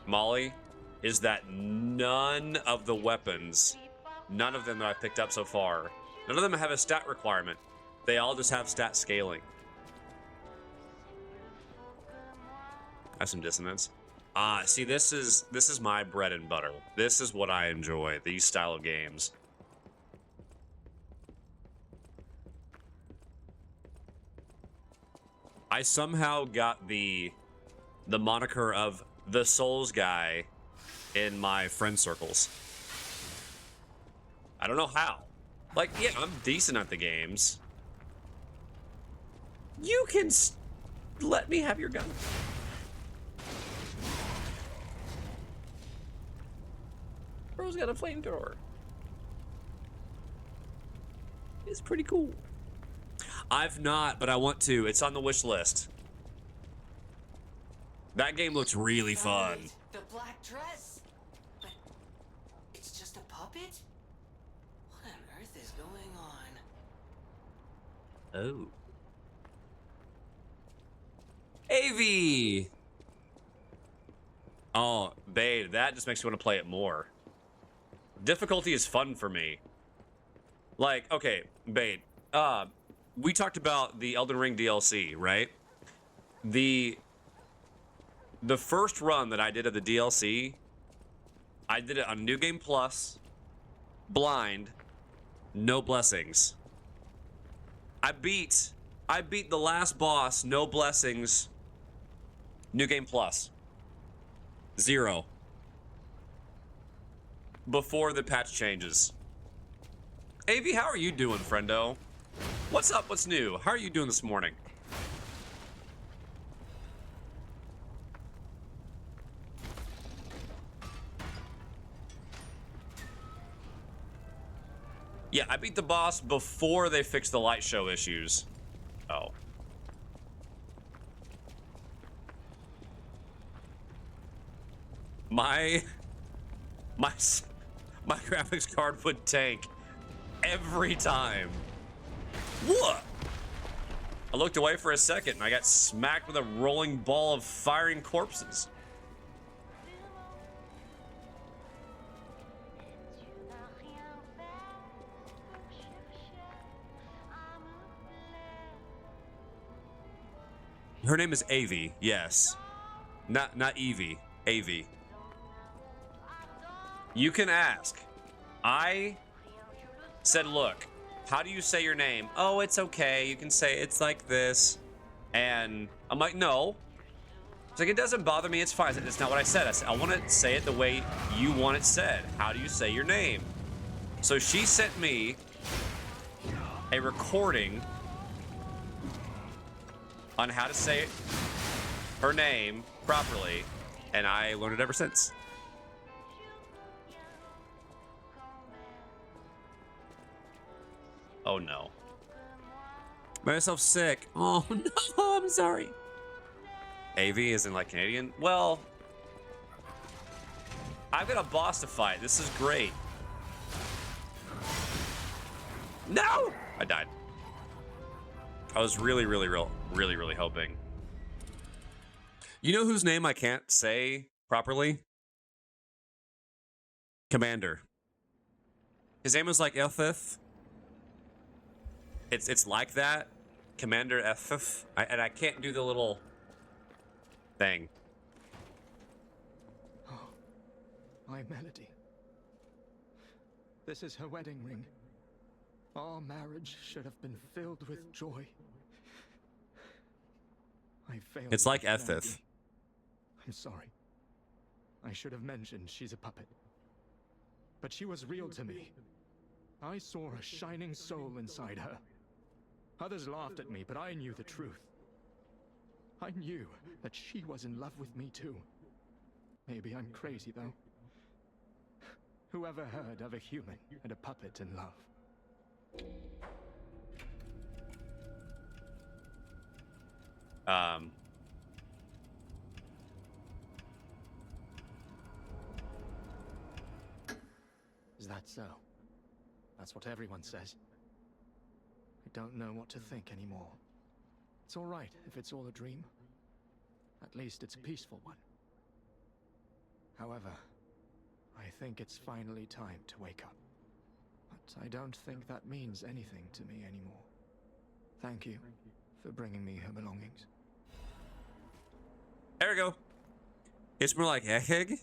Molly, is that none of the weapons, none of them that I've picked up so far, none of them have a stat requirement. They all just have stat scaling. I have some dissonance. See, this is my bread and butter. This is what I enjoy, these style of games. I somehow got the moniker of the Souls guy in my friend circles. I don't know how. Like, yeah, I'm decent at the games. You can let me have your gun. Bro's got a flamethrower. It's pretty cool. I've not, but I want to. It's on the wish list. That game looks really fun. The black dress? But it's just a puppet? What on earth is going on? Oh. AV! Oh, babe, that just makes me want to play it more. Difficulty is fun for me. Like, okay, babe, we talked about the Elden Ring DLC, right? The first run that I did of the DLC, I did it on New Game Plus, blind, no blessings. I beat I beat the last boss, no blessings. New game plus. 0. Before the patch changes. AV, how are you doing, friendo? What's up? What's new? How are you doing this morning? Yeah, I beat the boss before they fixed the light show issues. Oh. My graphics card would tank every time. What? I looked away for a second and I got smacked with a rolling ball of firing corpses. Her name is Avi, yes. Not Evie, Avi. You can ask. I said, look, how do you say your name? Oh, it's okay. You can say it's like this. And I'm like, no. It's like, it doesn't bother me. It's fine. It's not what I said. I said, I want to say it the way you want it said. How do you say your name? So she sent me a recording on how to say her name properly, and I learned it ever since. Oh no. Made myself sick. Oh no, I'm sorry. AV isn't like Canadian? Well, I've got a boss to fight. This is great. No! I died. I was really hoping. You know whose name I can't say properly? Commander. His name was like Elthith. It's like that. Commander Elthith. And I can't do the little thing. Oh, my Melody. This is her wedding ring. Our marriage should have been filled with joy. I failed. It's like Ethith. I'm sorry. I should have mentioned she's a puppet. But she was real to me. I saw a shining soul inside her. Others laughed at me, but I knew the truth. I knew that she was in love with me too. Maybe I'm crazy though. Whoever heard of a human and a puppet in love? Is that so? That's what everyone says. I don't know what to think anymore. It's all right if it's all a dream. At least it's a peaceful one. However, I think it's finally time to wake up. But I don't think that means anything to me anymore. Thank you for bringing me her belongings. There we go. It's more like Eheg.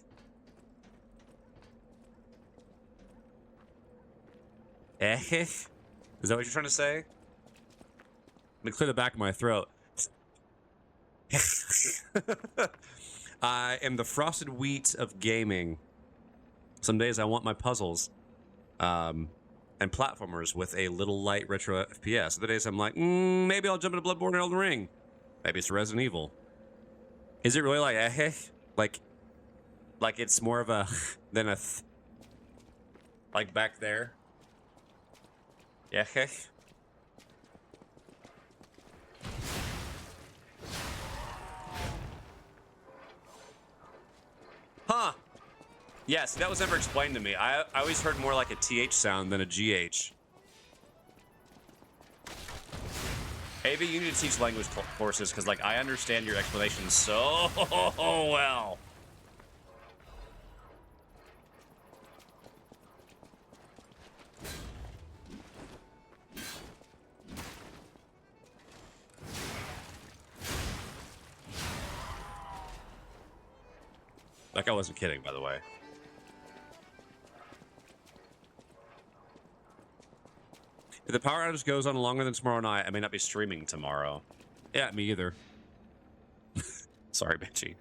Eheg? Is that what you're trying to say? Let me clear the back of my throat. I am the frosted wheat of gaming. Some days I want my puzzles and platformers with a little light retro FPS. Other days I'm like, maybe I'll jump into Bloodborne and Elden Ring. Maybe it's Resident Evil. Is it really like like it's more of a than a like back there? Yeah. Huh. Yes, that was never explained to me. I always heard more like a TH sound than a GH. AV, you need to teach language courses because, like, I understand your explanation so well. Like, I wasn't kidding, by the way. If the power outage goes on longer than tomorrow night, I may not be streaming tomorrow. Yeah, me either. Sorry, Banshee.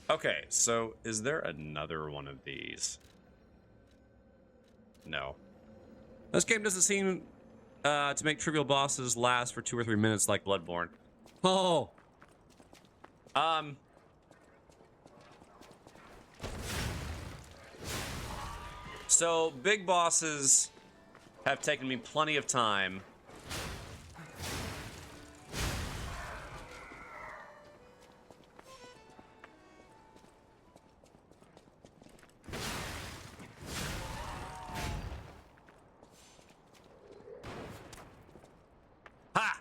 Okay, so is there another one of these? No. This game doesn't seem to make trivial bosses last for 2 or 3 minutes like Bloodborne. Oh! So, big bosses have taken me plenty of time. Ha!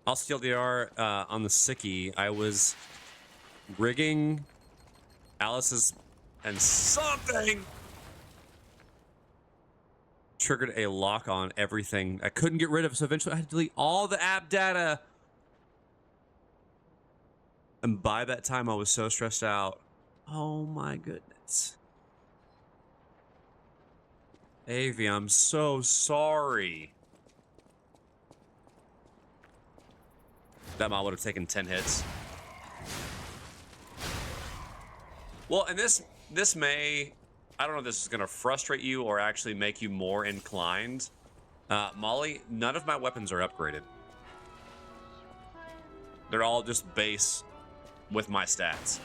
I'll steal the R on the sickie. I was rigging Alice's and something triggered a lock on everything I couldn't get rid of, so eventually I had to delete all the app data. And by that time I was so stressed out. Oh my goodness. Avi, I'm so sorry. That mod would have taken 10 hits. Well, and this may, I don't know if this is going to frustrate you or actually make you more inclined. Molly, none of my weapons are upgraded. They're all just base with my stats.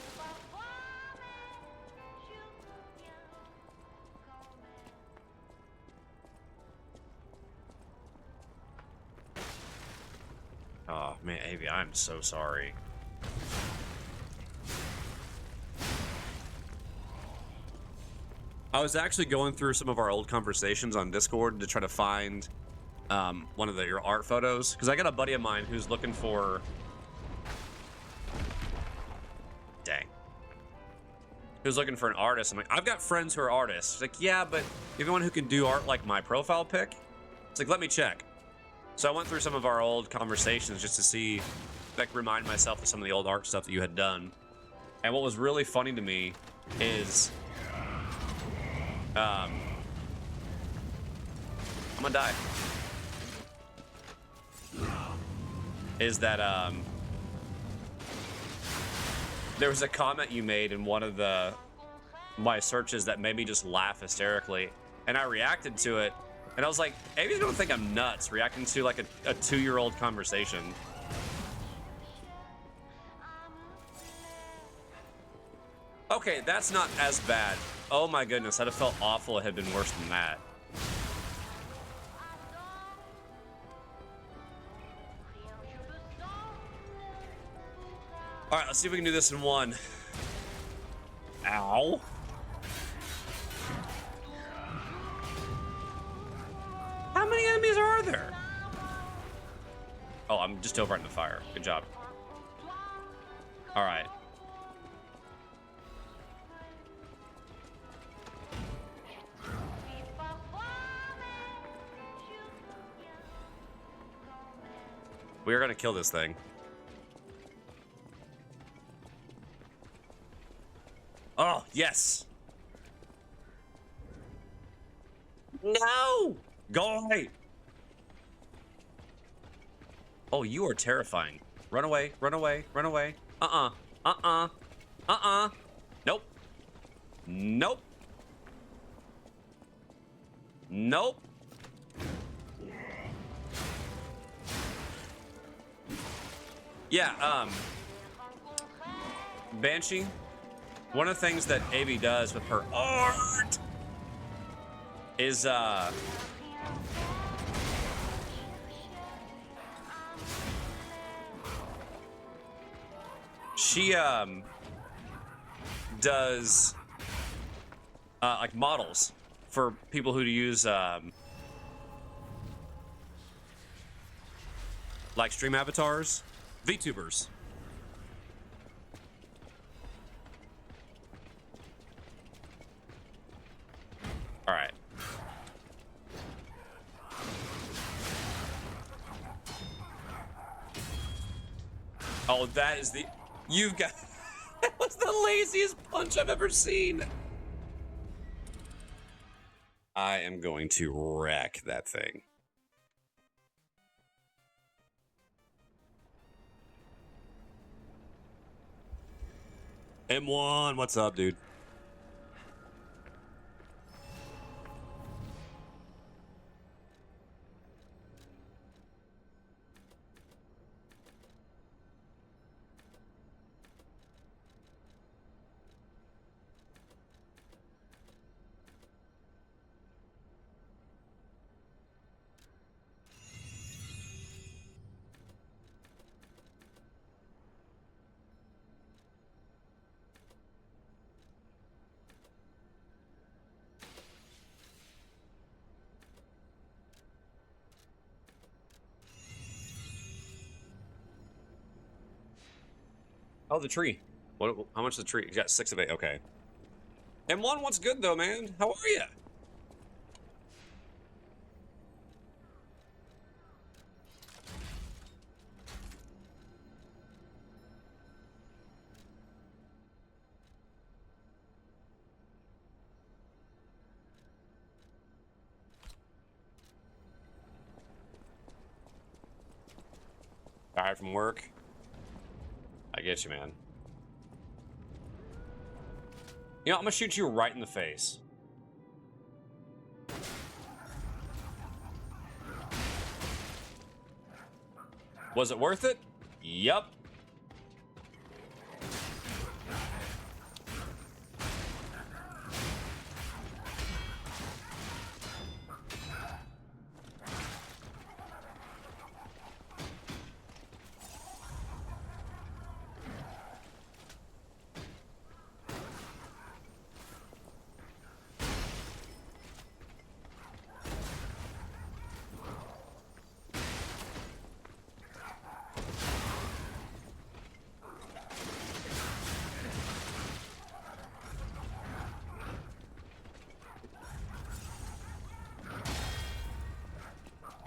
Oh, man, Avi, I'm so sorry. I was actually going through some of our old conversations on Discord to try to find one of your art photos, because I got a buddy of mine who's looking for... Dang. Who's looking for an artist. I'm like, I've got friends who are artists. He's like, yeah, but anyone who can do art like my profile pic? It's like, let me check. So I went through some of our old conversations just to see, like, remind myself of some of the old art stuff that you had done. And what was really funny to me is... I'm gonna die. Is that, there was a comment you made in one of my searches that made me just laugh hysterically. And I reacted to it, and I was like, Avi's gonna think I'm nuts reacting to like a 2-year-old conversation. Okay, that's not as bad. Oh my goodness, I'd have felt awful. It had been worse than that. All right, let's see if we can do this in one. Ow. How many enemies are there? Oh, I'm just over in the fire. Good job. All right. We are gonna kill this thing. Oh, yes. No! Go away. Oh, you are terrifying. Run away, run away, run away. Nope. Nope. Nope. Yeah, Banshee, one of the things that Avi does with her art is, she, does, like, models for people who use, like, stream avatars. VTubers. All right. Oh, that is the... You've got... That was the laziest punch I've ever seen. I am going to wreck that thing. M1, what's up, dude? Oh, the tree. What? How much is the tree? You got 6 of 8. Okay. M1, what's good though, man? How are you? Tired from work? I get you, man. You know, I'm gonna shoot you right in the face. Was it worth it? Yup.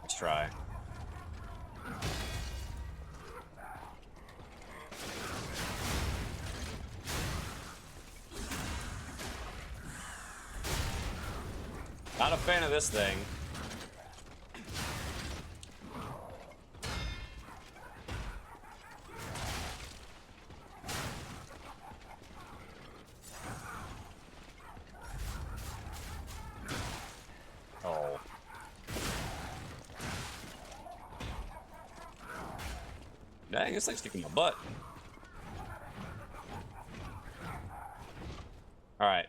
Let's try. Not a fan of this thing. Oh. Dang, this thing's kicking my butt. All right.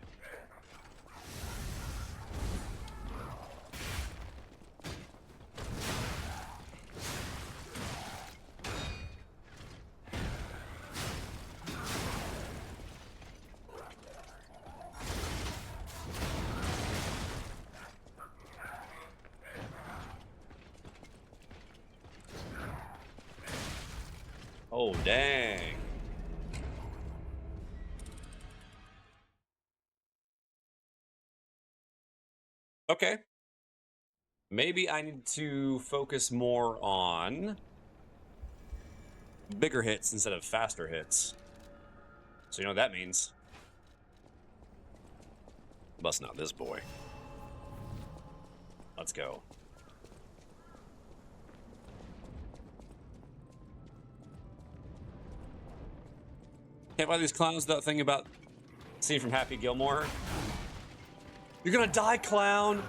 Oh, dang. Okay. Maybe I need to focus more on bigger hits instead of faster hits. So you know what that means. Busting out this boy. Let's go. Can't buy these clowns without thinking about scene from Happy Gilmore. You're gonna die, clown!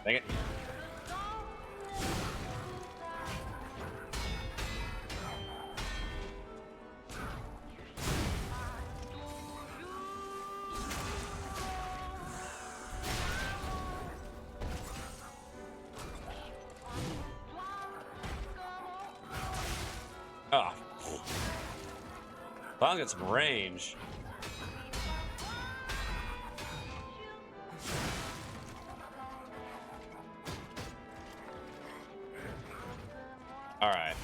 Dang it. Oh. Finally got some range. All right.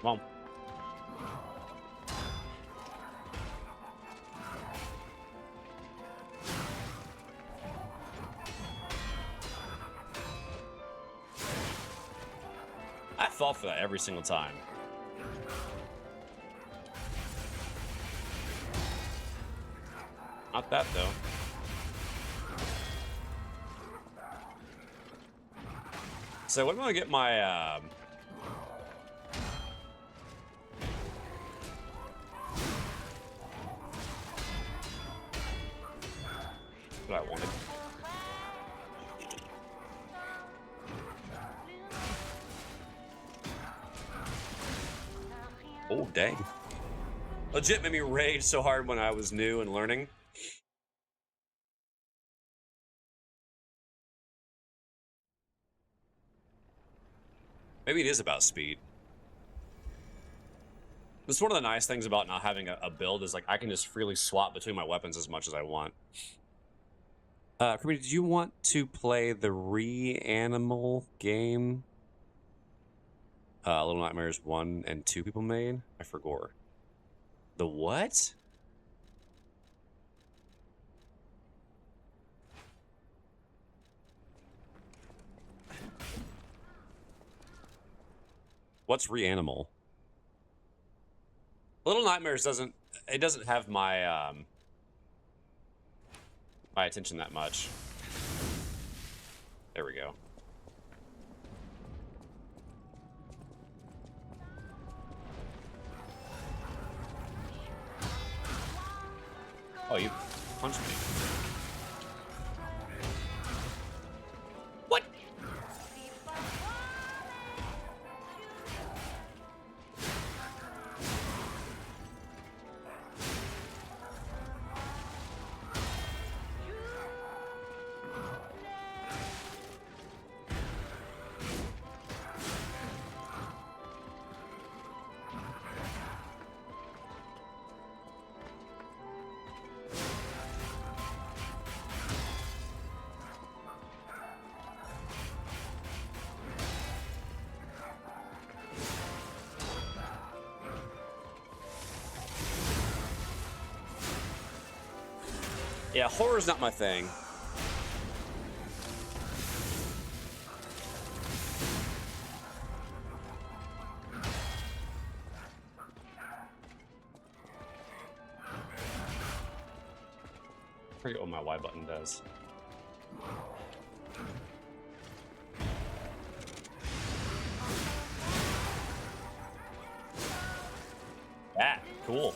Come on. I fall for that every single time. Not that, though. So when am I gonna get my, what I wanted. Oh, dang. Legit made me rage so hard when I was new and learning. Maybe it is about speed. That's one of the nice things about not having a build is, like, I can just freely swap between my weapons as much as I want. Kirby, did you want to play the Reanimal game? Little Nightmares 1 and 2 people made? I forgot. The what? What's Reanimal? Little Nightmares doesn't have my my attention that much. There we go. Oh, you punched me. What? Yeah, horror's not my thing. I forget what my Y button does. Ah, cool.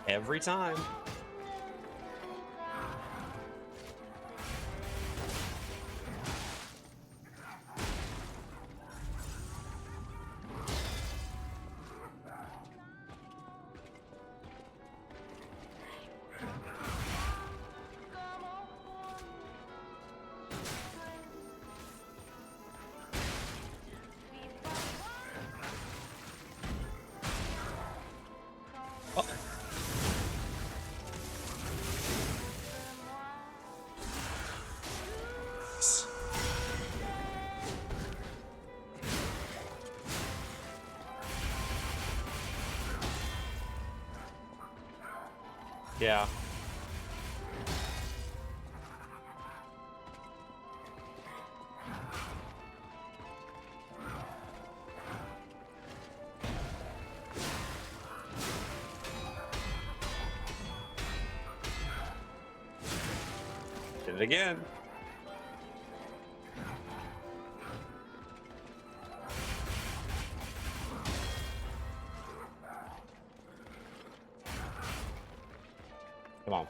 Every time. Yeah. Did it again. Come on.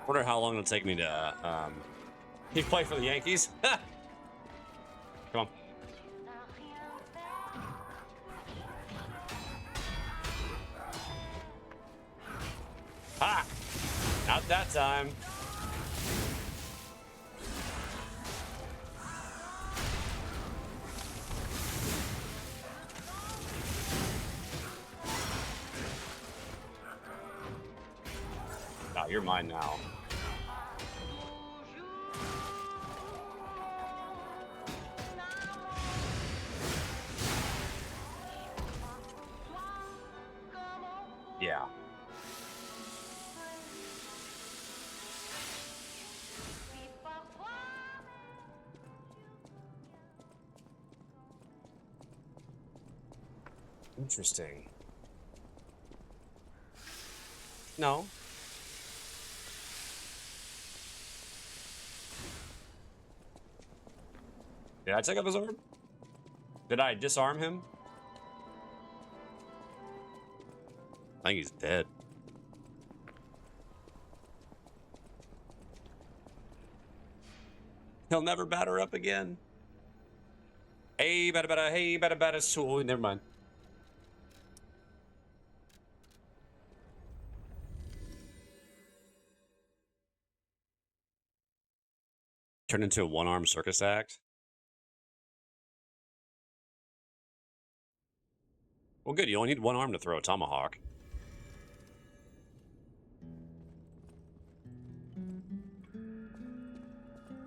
Wonder how long it'll take me to he play for the Yankees. Come on. Ha! Not that time. Ah, you're mine now. Yeah. Interesting. No. Did I take up his arm? Did I disarm him? I think he's dead. He'll never batter up again. Hey, batter, so never mind. Turned into a one-armed circus act. Well, good. You only need one arm to throw a tomahawk.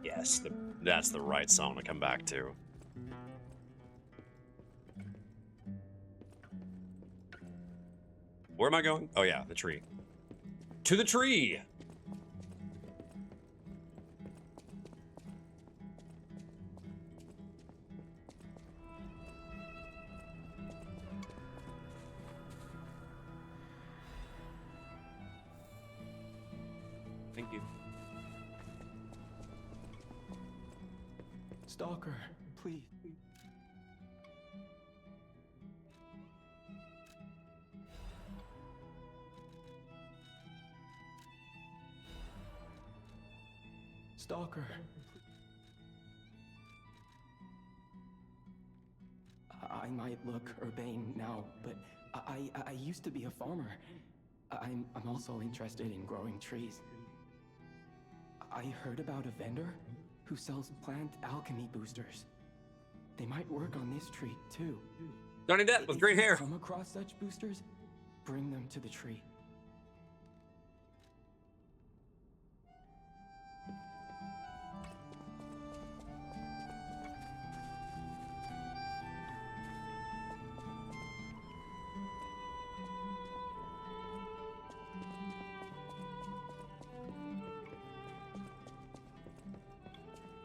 Yes, that's the right song to come back to. Where am I going? Oh yeah, the tree. To the tree! Thank you. Stalker, please. Stalker. I might look urbane now, but I used to be a farmer. I'm also interested in growing trees. I heard about a vendor who sells plant alchemy boosters. They might work on this tree too. Johnny Depp with green hair. Come across such boosters, bring them to the tree.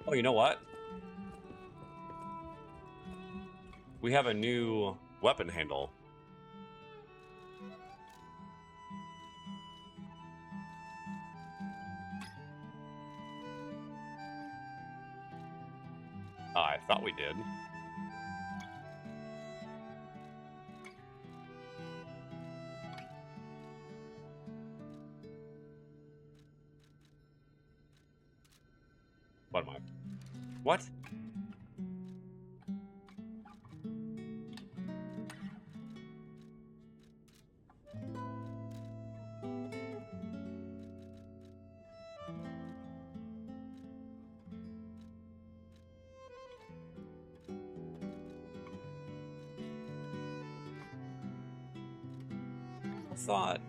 Oh, you know what? We have a new weapon handle. I thought we did. What am I? What? I thought.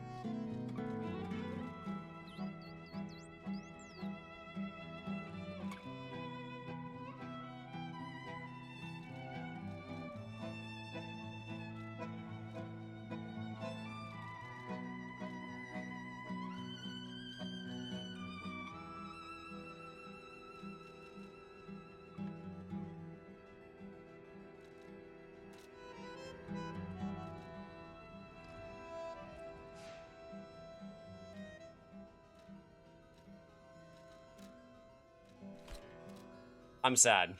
I'm sad.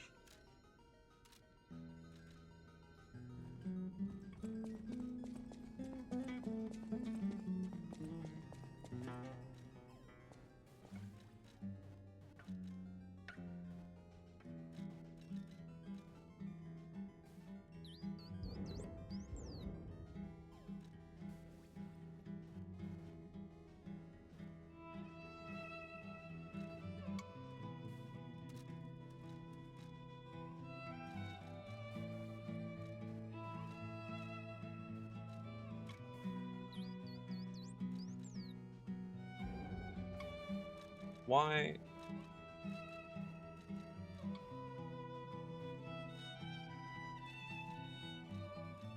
Why?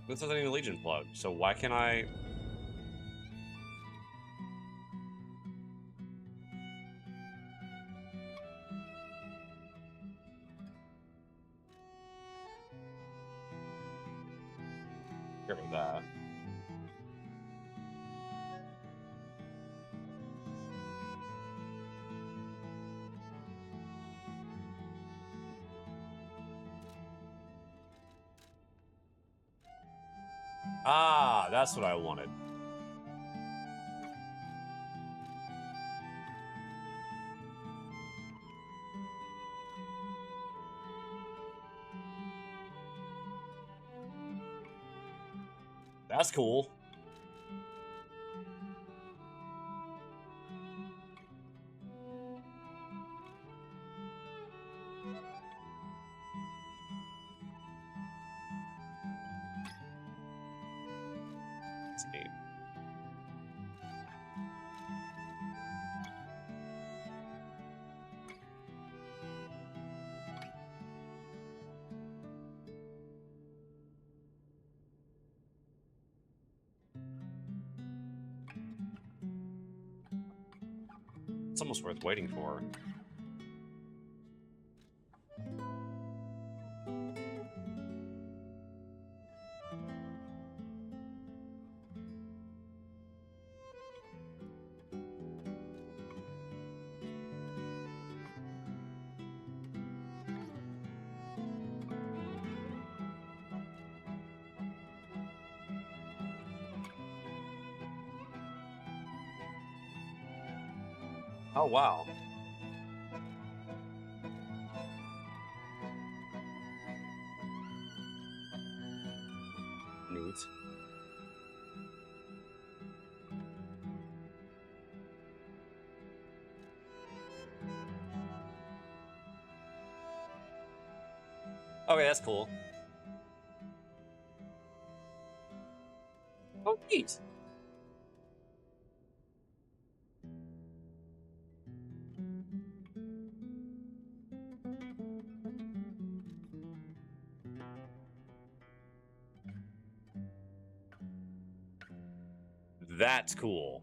This isn't even a Legion plug, so why can't I? Care about that. Ah, that's what I wanted. That's cool. That's neat. It's almost worth waiting for. Oh, wow. Neat. Okay, that's cool. Oh, neat. That's cool.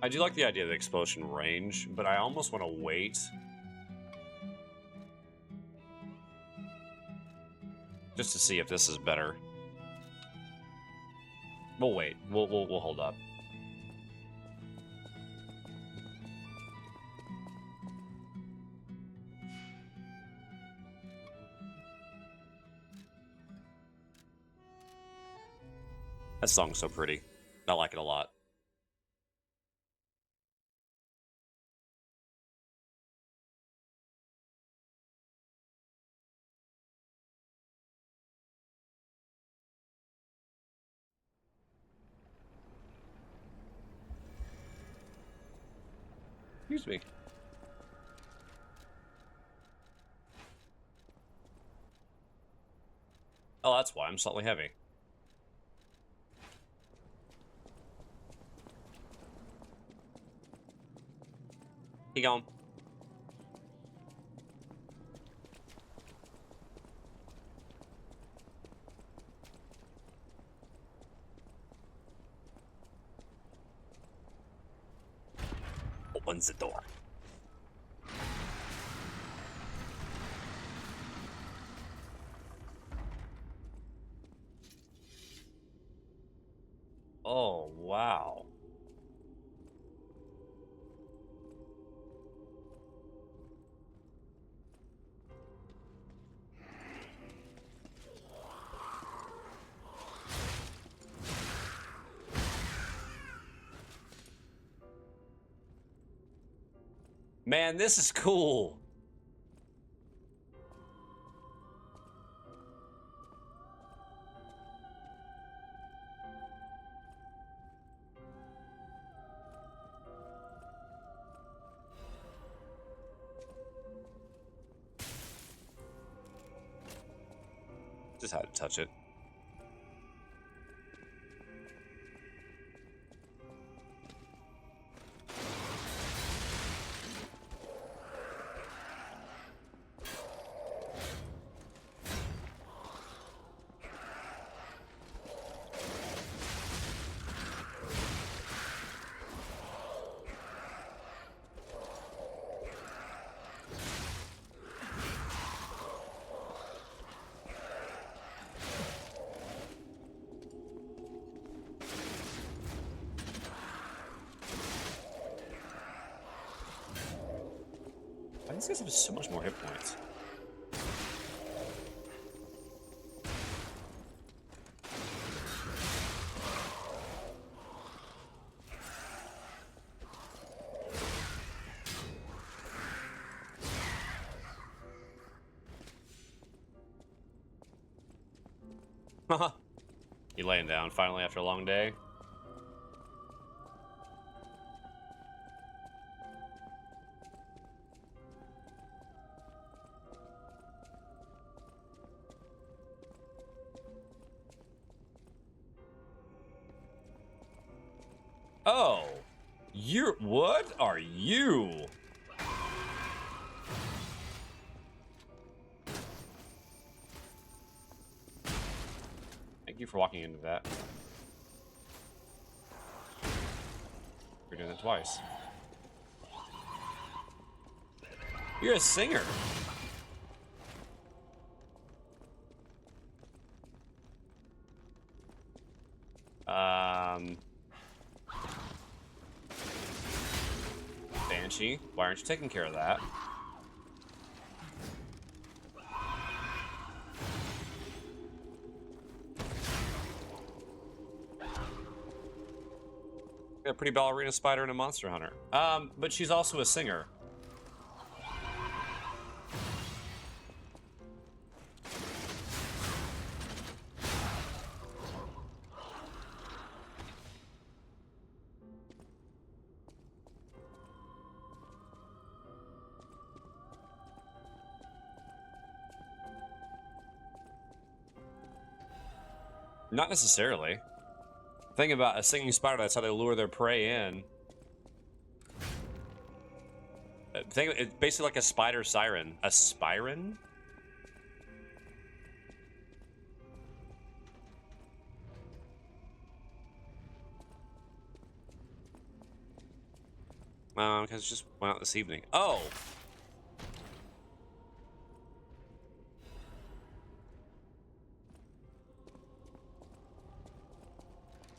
I do like the idea of the explosion range, but I almost want to wait. Just to see if this is better. We'll wait. We'll hold up. That song's so pretty. I like it a lot. Excuse me. Oh, that's why I'm slightly heavy. He gone. Opens the door. Oh, wow. Man, this is cool. decide to touch it. These guys have so much more hit points. Haha. You laying down finally after a long day? Oh, what are you? Thank you for walking into that. You're doing that twice. You're a singer. Banshee, why aren't you taking care of that? Got a pretty ballerina spider and a monster hunter. But she's also a singer. Not necessarily. Think about a singing spider, that's how they lure their prey in. Think it's basically like a spider siren. A spiren? Because it just went out this evening. Oh!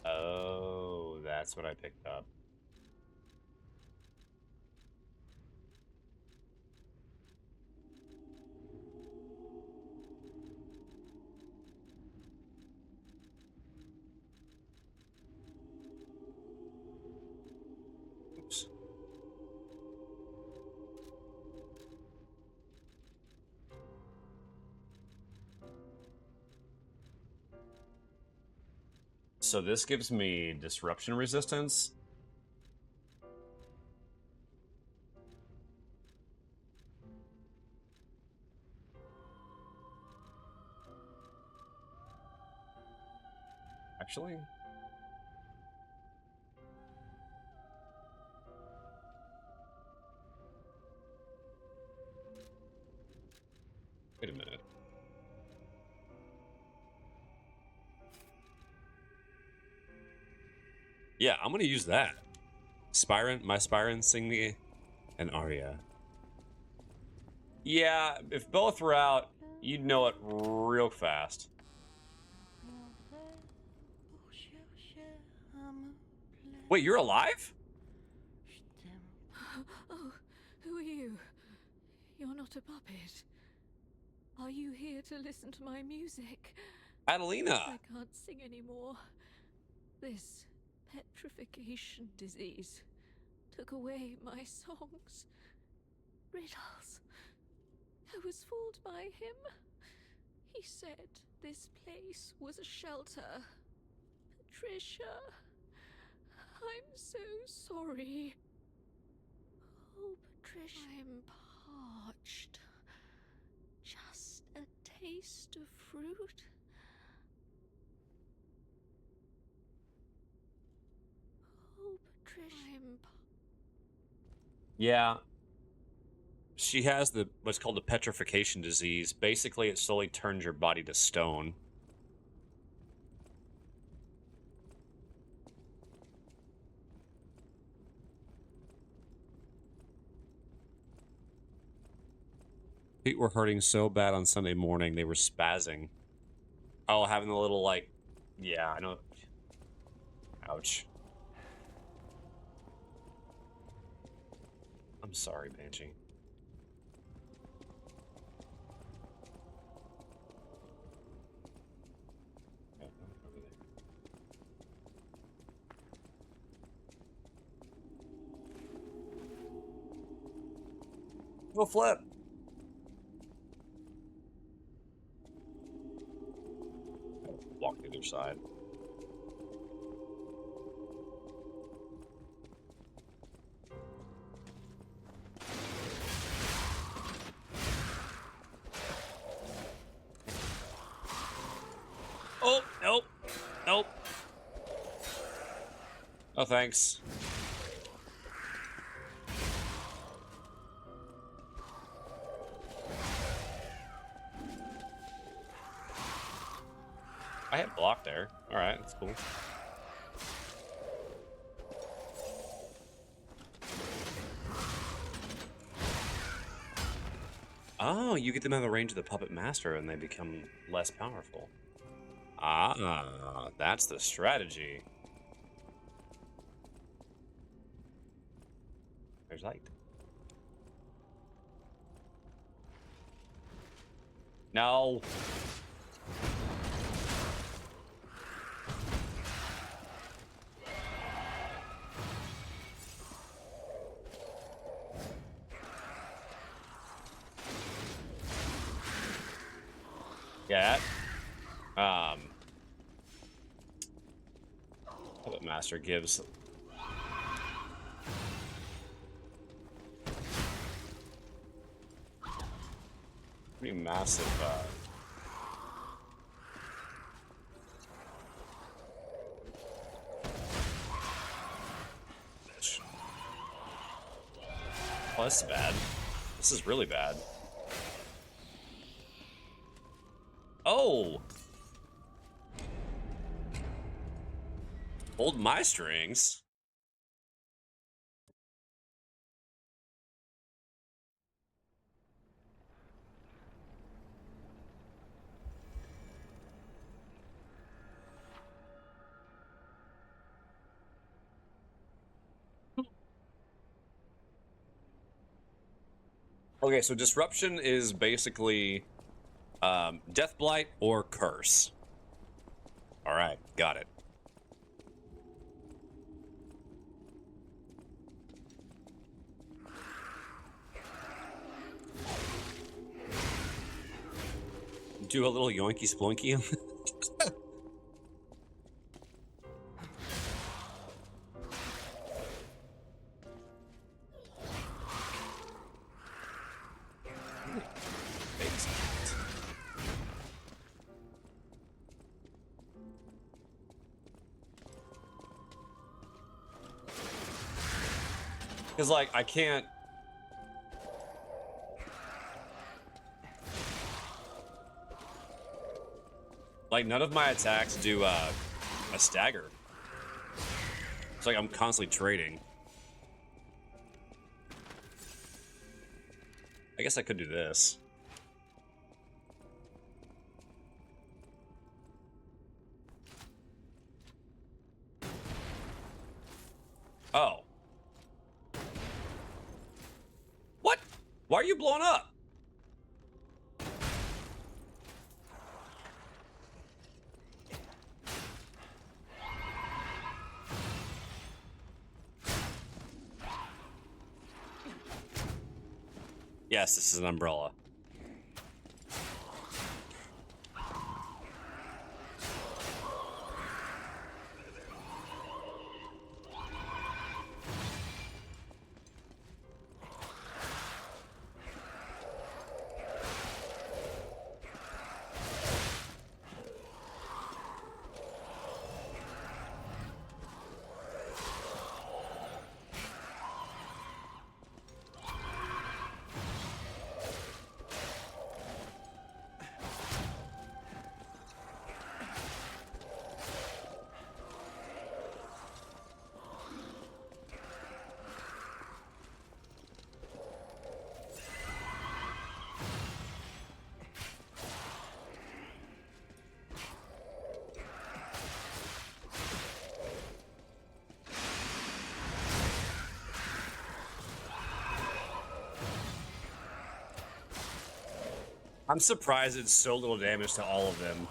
Oh, that's what I picked up. Oops. So this gives me disruption resistance. Actually, wait a minute. Yeah, I'm gonna use that. My Spyron sing me an aria. Yeah, if both were out, you'd know it real fast. Wait, you're alive? Oh, who are you? You're not a puppet. Are you here to listen to my music? Adelina! I can't sing anymore. This petrification disease took away my songs. Riddles. I was fooled by him. He said this place was a shelter. Patricia, I'm so sorry. Oh, Patricia. I'm parched. Just a taste of fruit Yeah. She has what's called the petrification disease. Basically, it slowly turns your body to stone. Feet were hurting so bad on Sunday morning, they were spazzing. Oh, having the little, like... Yeah, I know. Ouch. I'm sorry, Banshee. Go flip. Walk the other side. Oh, nope. Nope. Oh, thanks. I hit block there. Alright, that's cool. Oh, you get them out of the range of the puppet master and they become less powerful. Ah, that's the strategy. There's light. No. Yeah. Puppet Master gives pretty massive, oh, this is bad. This is really bad. Oh! Hold my strings. Okay, so disruption is basically death blight or curse. All right, got it. Do a little yoinky splunky. Because, like, I can't... Like, none of my attacks do, a stagger. It's like I'm constantly trading. I guess I could do this. Oh. What? Why are you blowing up? Yes, this is an umbrella. I'm surprised it's so little damage to all of them.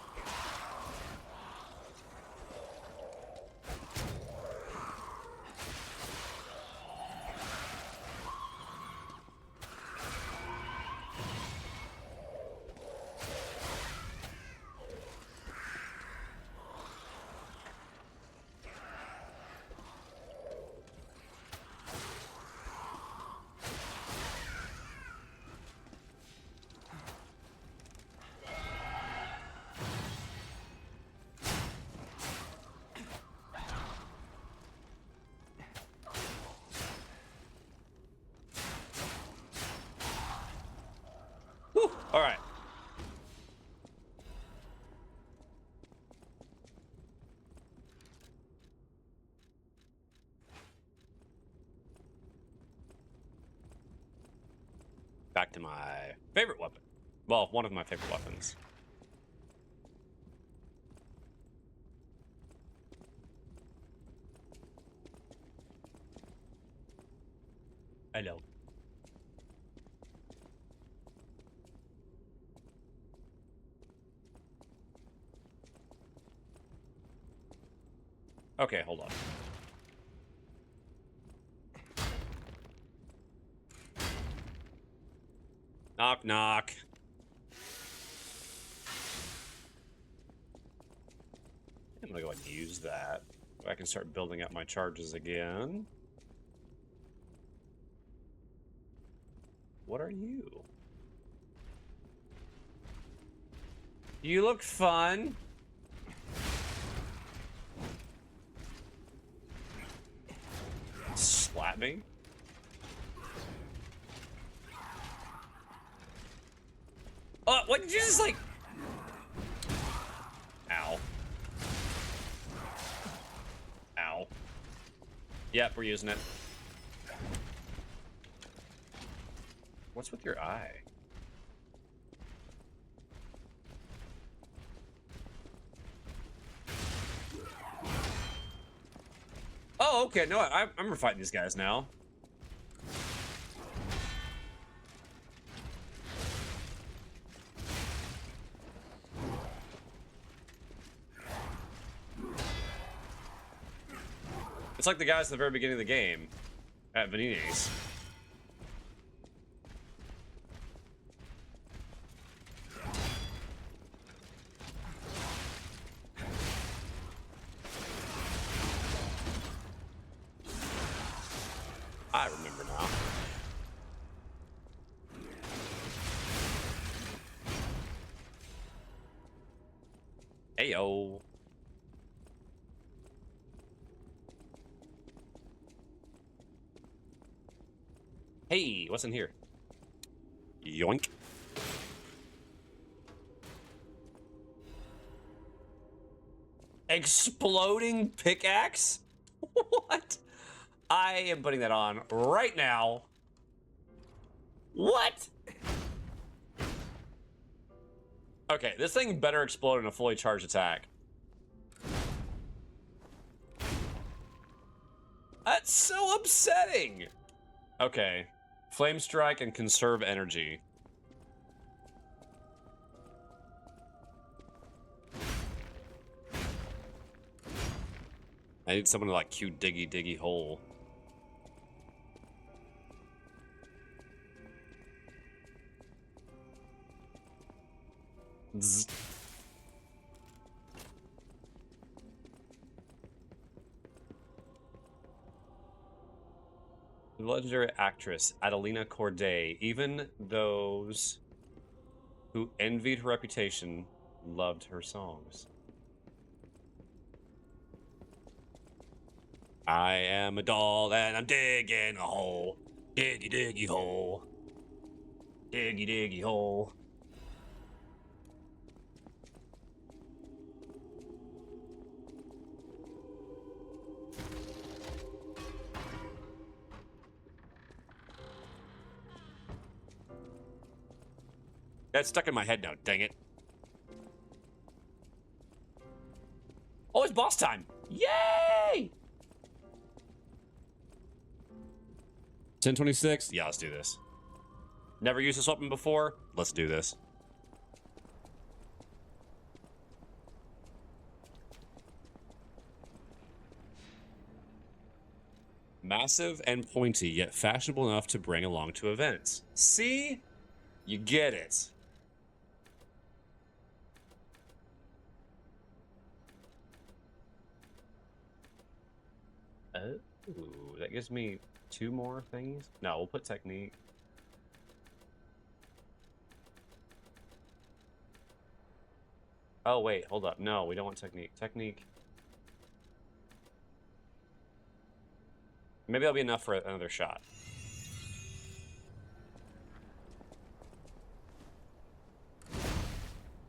All right. Back to my favorite weapon. Well, one of my favorite weapons. Hello. Okay, hold on. Knock, knock. I'm gonna go ahead and use that. I can start building up my charges again. What are you? You look fun. Slap me. Oh, what did you just like? Ow. Ow. Yep, we're using it. What's with your eye? Oh, okay. No, I'm fighting these guys now. It's like the guys at the very beginning of the game at Venini's. I remember now. Heyo. Hey, what's in here? Yoink. Exploding pickaxe? What? I am putting that on right now. What? Okay, this thing better explode in a fully charged attack. That's so upsetting. Okay. Flame strike and conserve energy. I need someone to like cue diggy diggy hole. Zzz. The legendary actress Adelina Corday, even those who envied her reputation loved her songs. I am a doll and I'm digging a hole. Diggy diggy hole. Diggy diggy hole. That's stuck in my head now, dang it. Oh, it's boss time. Yay! 1026? Yeah, let's do this. Never used this weapon before? Let's do this. Massive and pointy, yet fashionable enough to bring along to events. See? You get it. Oh, that gives me 2 more things. No, we'll put technique. Oh, wait, hold up. No, we don't want technique. Technique. Maybe that'll be enough for another shot.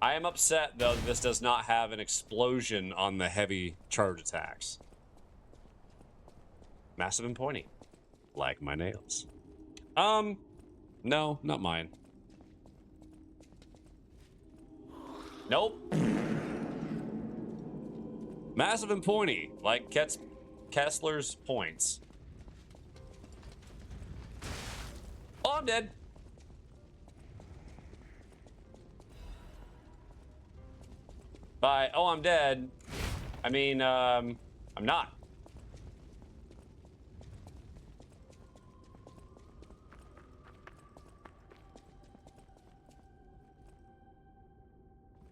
I am upset, though, that this does not have an explosion on the heavy charge attacks. Massive and pointy. Like my nails. No, not mine. Nope. Massive and pointy, like Kessler's points. Oh, I'm dead. By, oh, I'm dead. I mean, I'm not.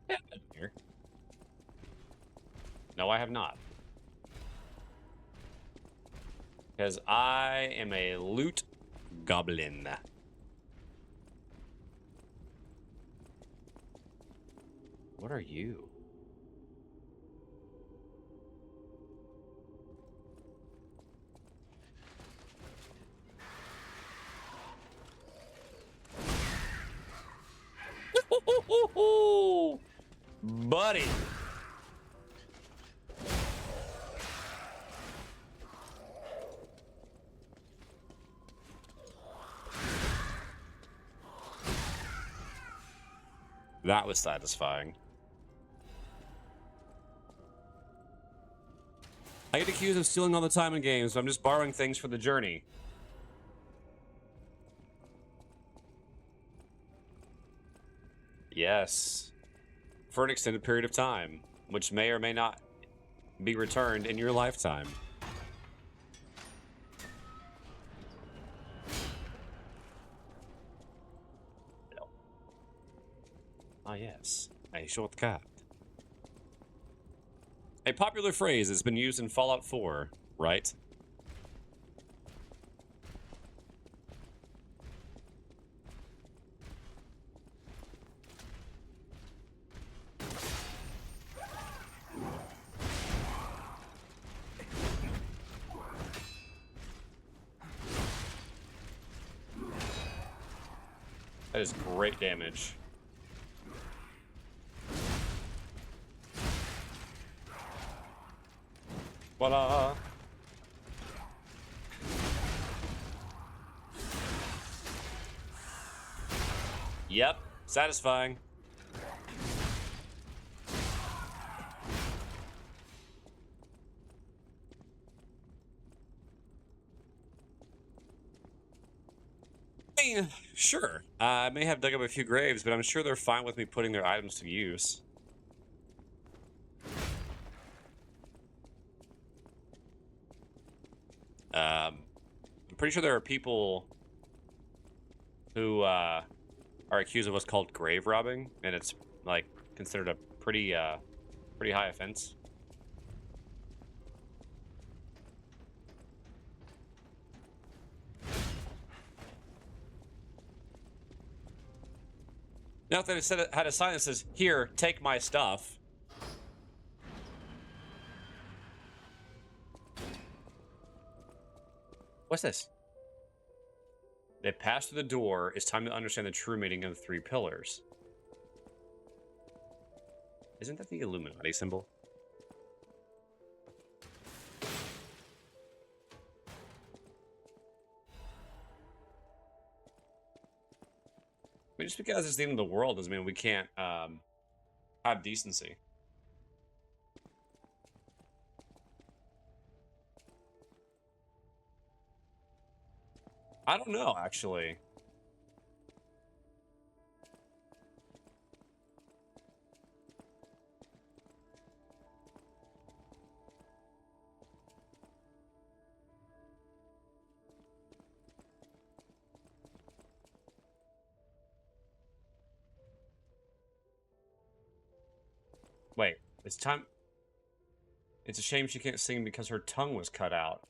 Yeah, here. No, I have not. Because I am a loot goblin. What are you? Buddy. That was satisfying. I get accused of stealing all the time in games, so I'm just borrowing things for the journey. Yes. For an extended period of time, which may or may not be returned in your lifetime. Ah, yes. A shortcut. A popular phrase that's been used in Fallout 4, right? That is great damage. Voila! Yep, satisfying. I mean, sure. I may have dug up a few graves, but I'm sure they're fine with me putting their items to use. I'm pretty sure there are people who are accused of what's called grave robbing, and it's like considered a pretty high offense. Now that it said it had a sign that says, "Here, take my stuff." What's this? They pass through the door. It's time to understand the true meaning of the 3 pillars. Isn't that the Illuminati symbol? I mean, just because it's the end of the world doesn't mean we can't have decency. I don't know, actually. Wait, it's time. It's a shame she can't sing because her tongue was cut out.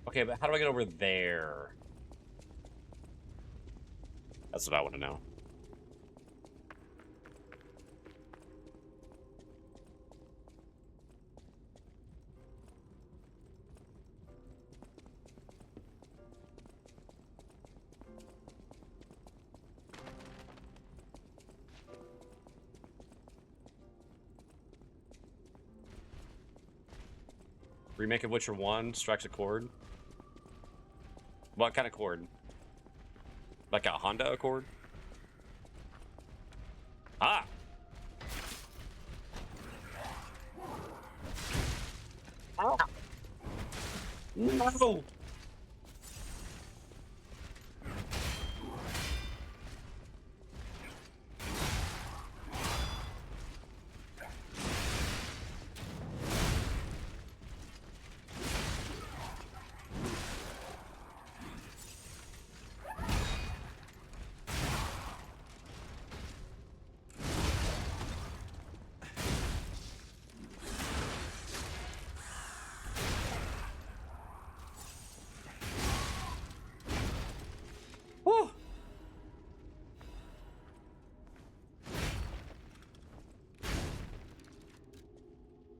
Okay, but how do I get over there? That's what I want to know. Remake of Witcher 1 strikes a chord. What kind of chord? Like a Honda Accord? Ah! Ah! No!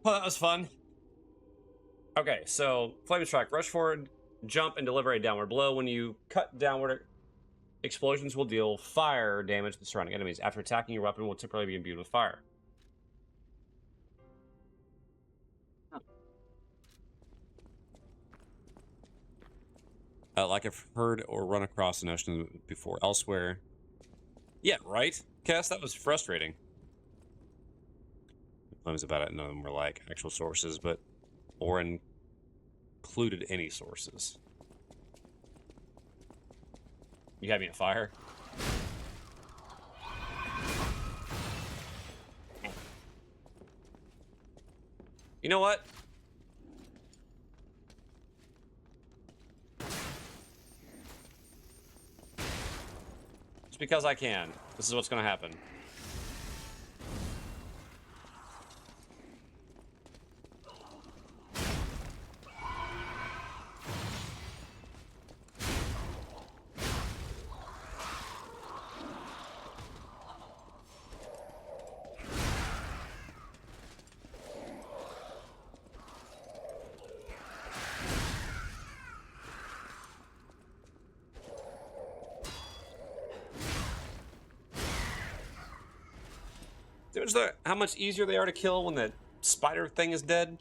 Well, that was fun. Okay, so flame strike, rush forward, jump, and deliver a downward blow. When you cut downward, explosions will deal fire damage to the surrounding enemies. After attacking, your weapon will temporarily be imbued with fire. Like I've heard or run across the notion before elsewhere. Yeah, right? Cass, that was frustrating. Claims about it, none of them were like actual sources, but or included any sources. You have me at fire? You know what? Just because I can. This is what's going to happen. How much easier they are to kill when the spider thing is dead?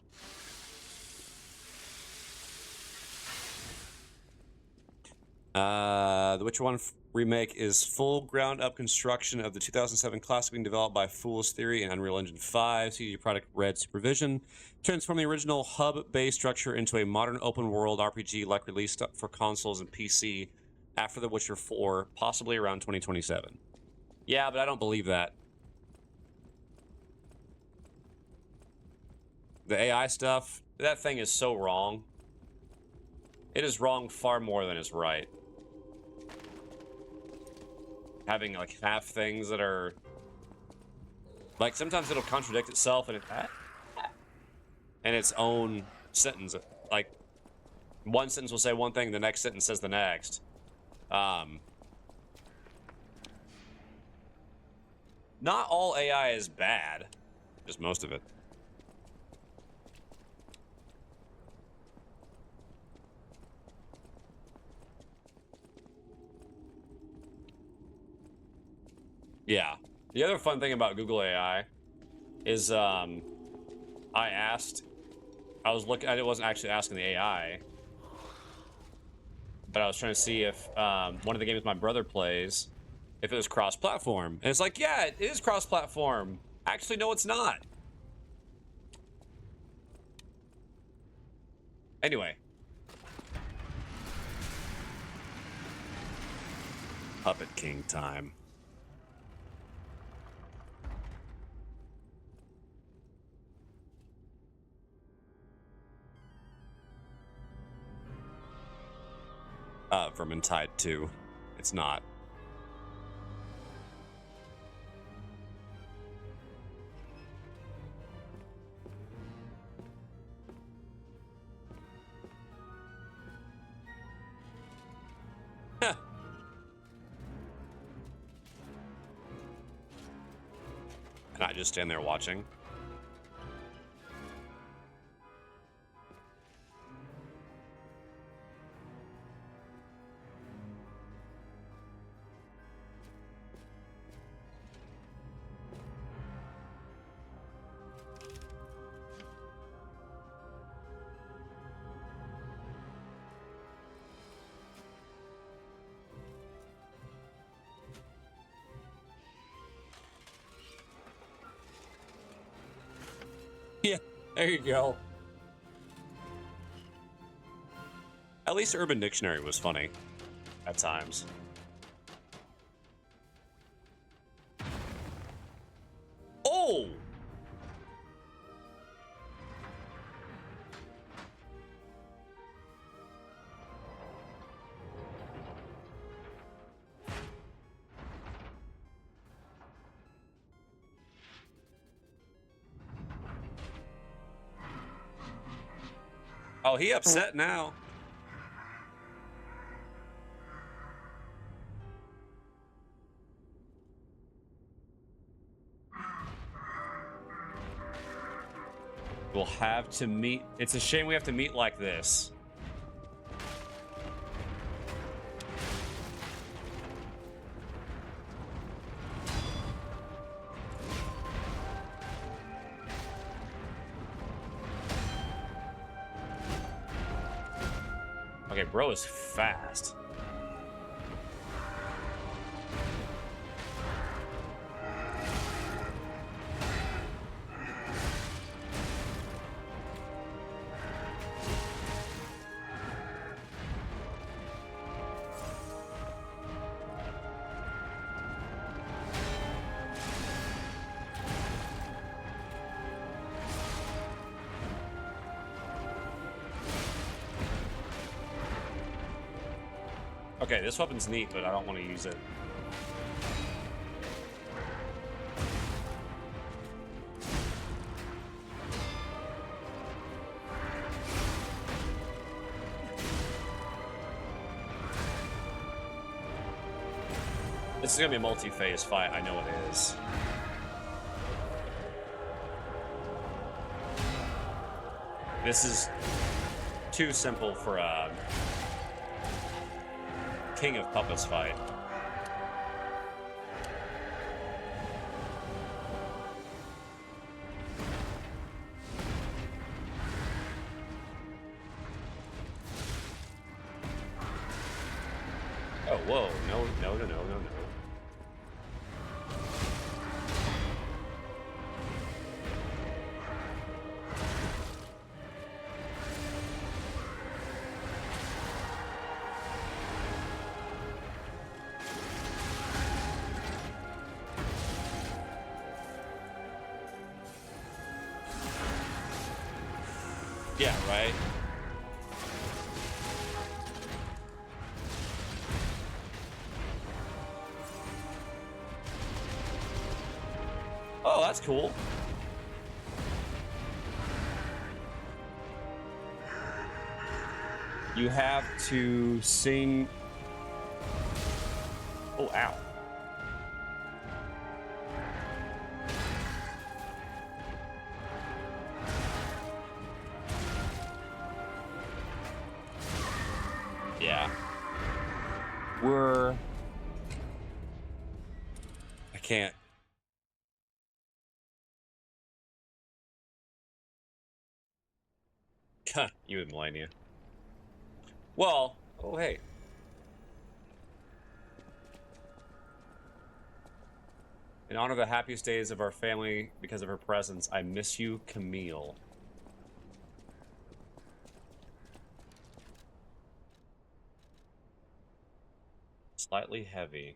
The Witcher 1 remake is full ground-up construction of the 2007 classic being developed by Fool's Theory and Unreal Engine 5. CD Projekt Red supervision. Transform the original hub-based structure into a modern open-world RPG like released for consoles and PC after The Witcher 4, possibly around 2027. Yeah, but I don't believe that. The AI stuff, that thing is so wrong. It is wrong far more than it's right. Having like half things that are like sometimes it'll contradict itself in its own sentence. Like one sentence will say one thing, the next sentence says the next. Not all AI is bad, just most of it. Yeah. The other fun thing about Google AI is I wasn't actually asking the AI, but I was trying to see if one of the games my brother plays if it was cross-platform. And it's like, yeah, it is cross-platform. Actually, no, it's not. Anyway. Puppet King time. Vermintide 2. It's not. Can I just stand there watching? Yeah, there you go. At least Urban Dictionary was funny at times. Oh! Oh, he upset now. We'll have to meet. It's a shame we have to meet like this. Okay, bro is fast. Okay, this weapon's neat, but I don't want to use it. This is gonna be a multi-phase fight, I know it is. This is too simple for a King of Puppets fight. Oh, whoa. No, no, no, no, no, no. Yeah, right? Oh, that's cool. You have to sing... Oh, ow. Yeah. I can't. You and Melania. Well, oh hey. In honor of the happiest days of our family because of her presence, I miss you, Camille. Slightly heavy.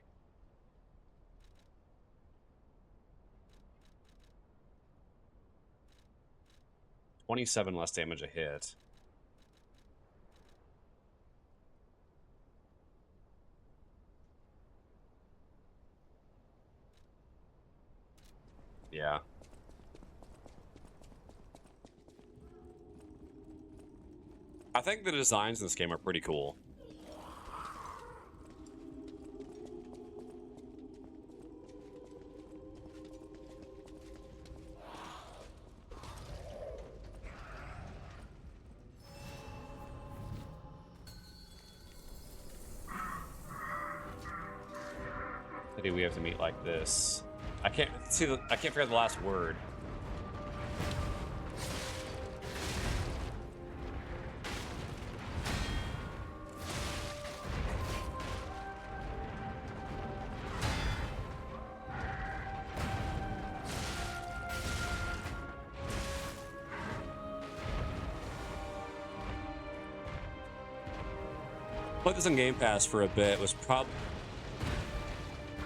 $27 less damage a hit. Yeah. I think the designs in this game are pretty cool. Maybe we have to meet like this. I can't figure out the last word. Put this in Game Pass for a bit. It was probably...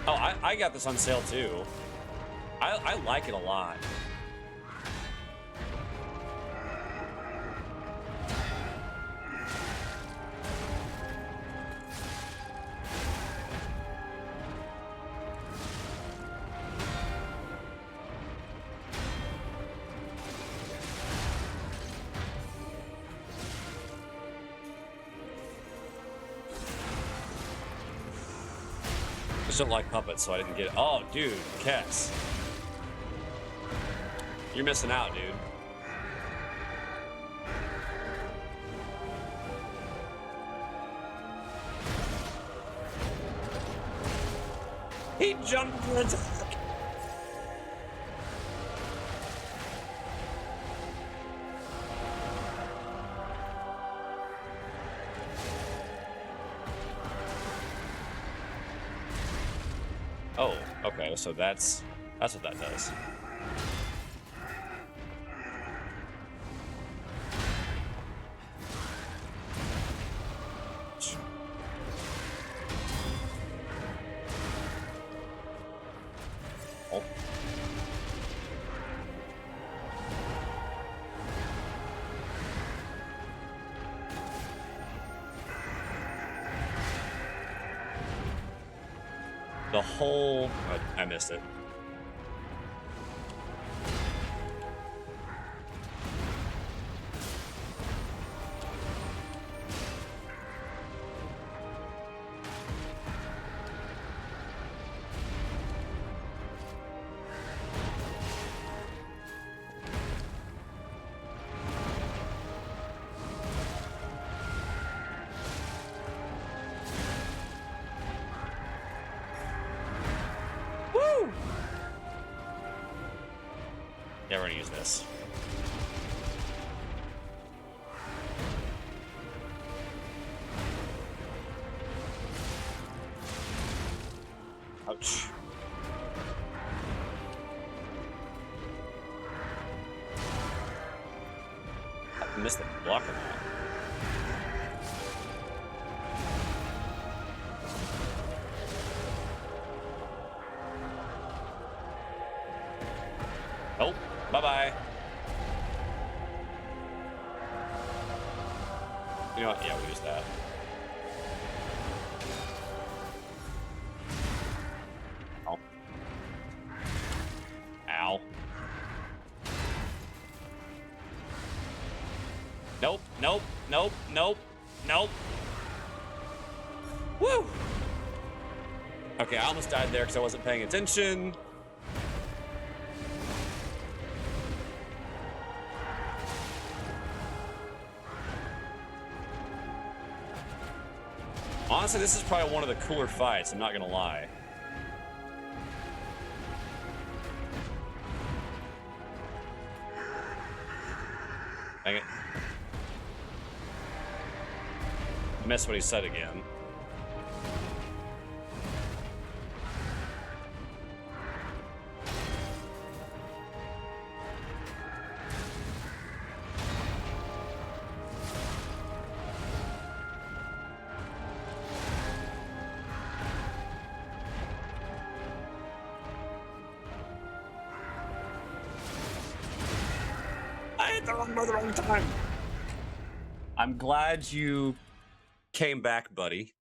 Oh, I got this on sale too. I like it a lot. I just don't like puppets, so I didn't get it. Oh, dude, Kess. You're missing out, dude. He jumped for an attack. Oh, okay, so that's what that does. Oh. The whole... I missed it. Yeah, we're gonna use this. Ouch. I missed the block on that. Oh, bye-bye. You know what? Yeah, we'll use that. Oh. Ow. Nope, nope, nope, nope, nope. Woo! Okay, I almost died there because I wasn't paying attention. Honestly, this is probably one of the cooler fights, I'm not gonna lie. Dang it. I missed what he said again. about the wrong time. I'm glad you came back, buddy.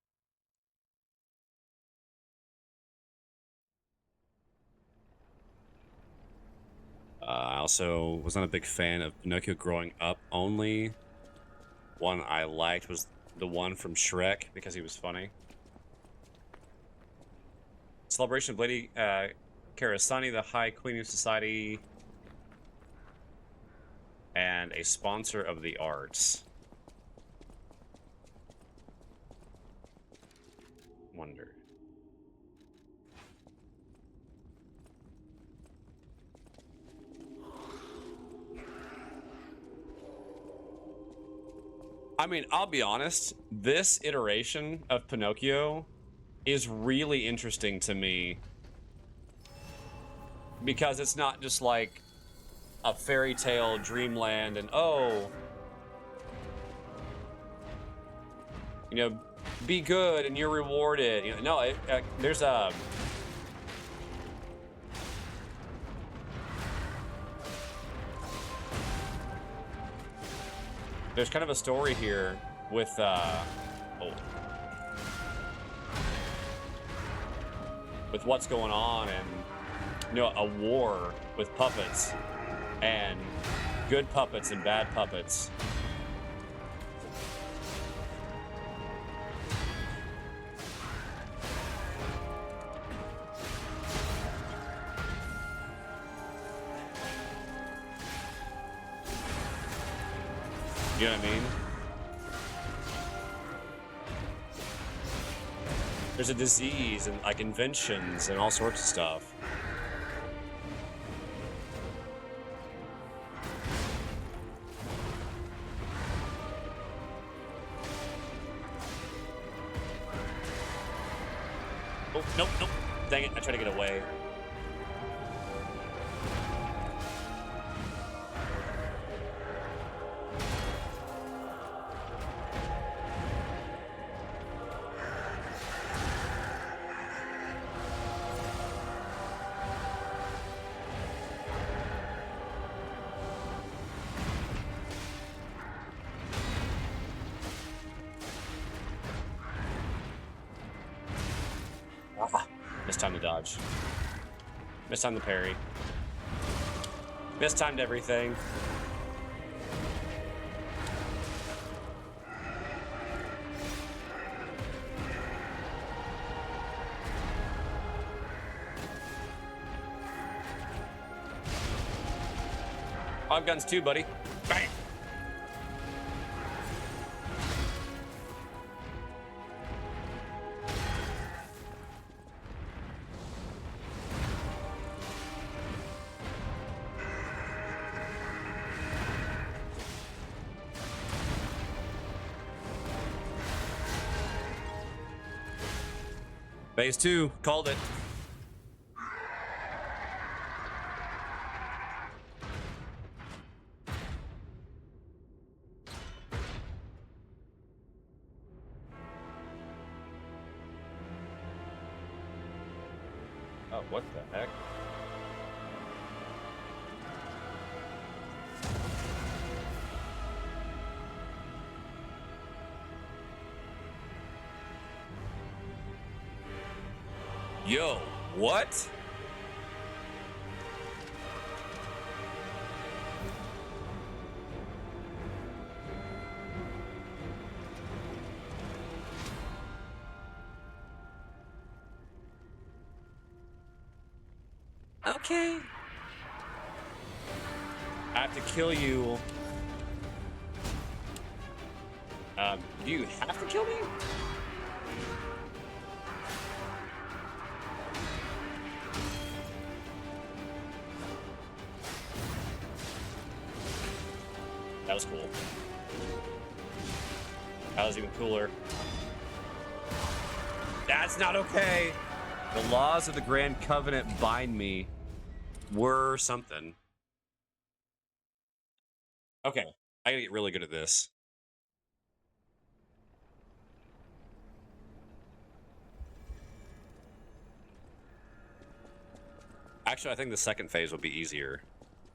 I also was not a big fan of Pinocchio growing up. Only one I liked was the one from Shrek because he was funny. Celebration of Lady Karasani, the High Queen of Society, and a sponsor of the arts. Wonder. I mean, I'll be honest, this iteration of Pinocchio is really interesting to me because it's not just like a fairy tale dreamland and oh, you know, be good and you're rewarded. You know, no, there's kind of a story here with with what's going on and, you know, a war with puppets and good puppets and bad puppets. You know what I mean? There's a disease and like inventions and all sorts of stuff. Oh, nope, nope. Dang it, I tried to get away. Missed time to dodge. Missed time to parry. Missed timed everything. I have guns too, buddy. Bang! Phase 2, called it. Oh, what the heck? Yo, what? Okay. I have to kill you. Do you have to kill me? That was cool. That was even cooler. That's not okay. The laws of the Grand Covenant bind me. Were something. Okay, I gotta get really good at this. Actually, I think the second phase will be easier.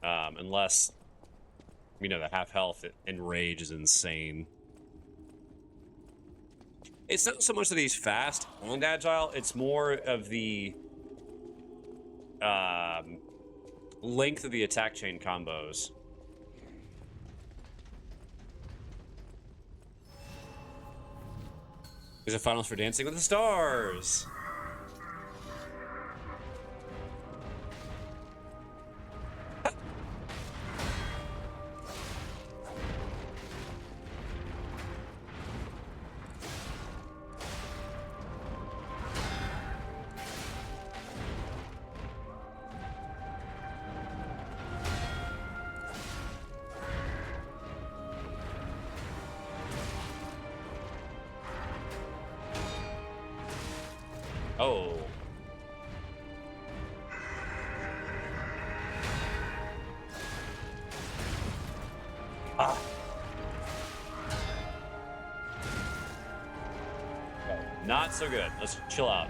Unless You know, the half health and rage is insane. It's not so much that he's fast and agile, it's more of the length of the attack chain combos. There's a finals for Dancing with the Stars. Oh. Ah. Okay. Not so good. Let's chill out.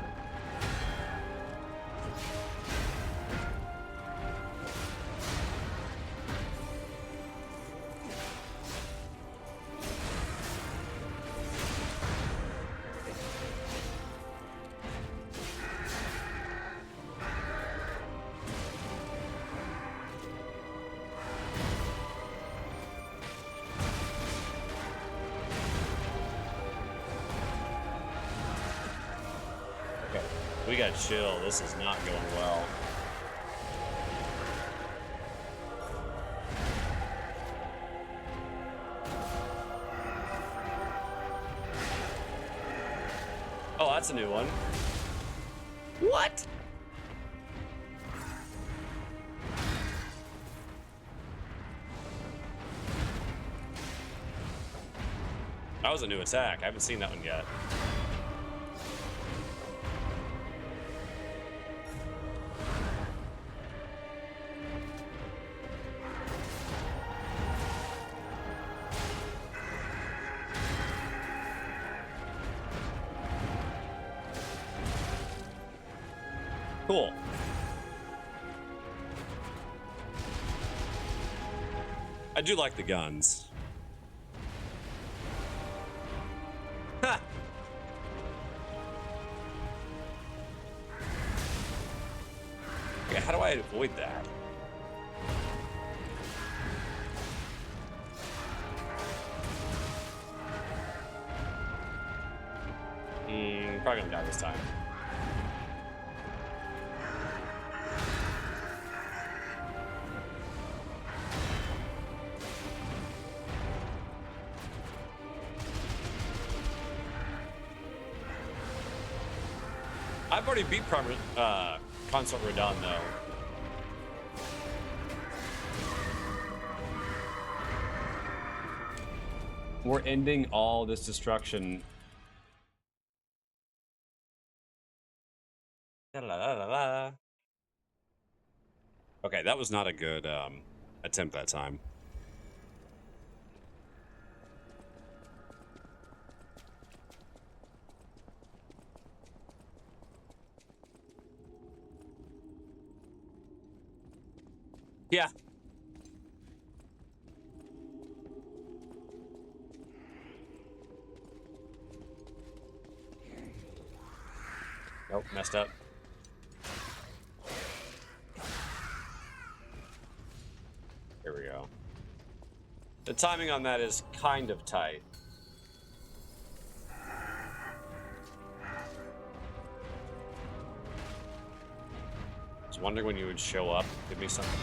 We gotta chill. This is not going well. Oh, that's a new one. What? That was a new attack. I haven't seen that one yet. Cool. I do like the guns. Ha! Okay, how do I avoid that? Probably gonna die this time. I've already beat Consort Radon, though. We're ending all this destruction. La, la, la, la. Okay, that was not a good attempt that time. Yeah. Nope, messed up. Here we go. The timing on that is kind of tight. I was wondering when you would show up. Give me something.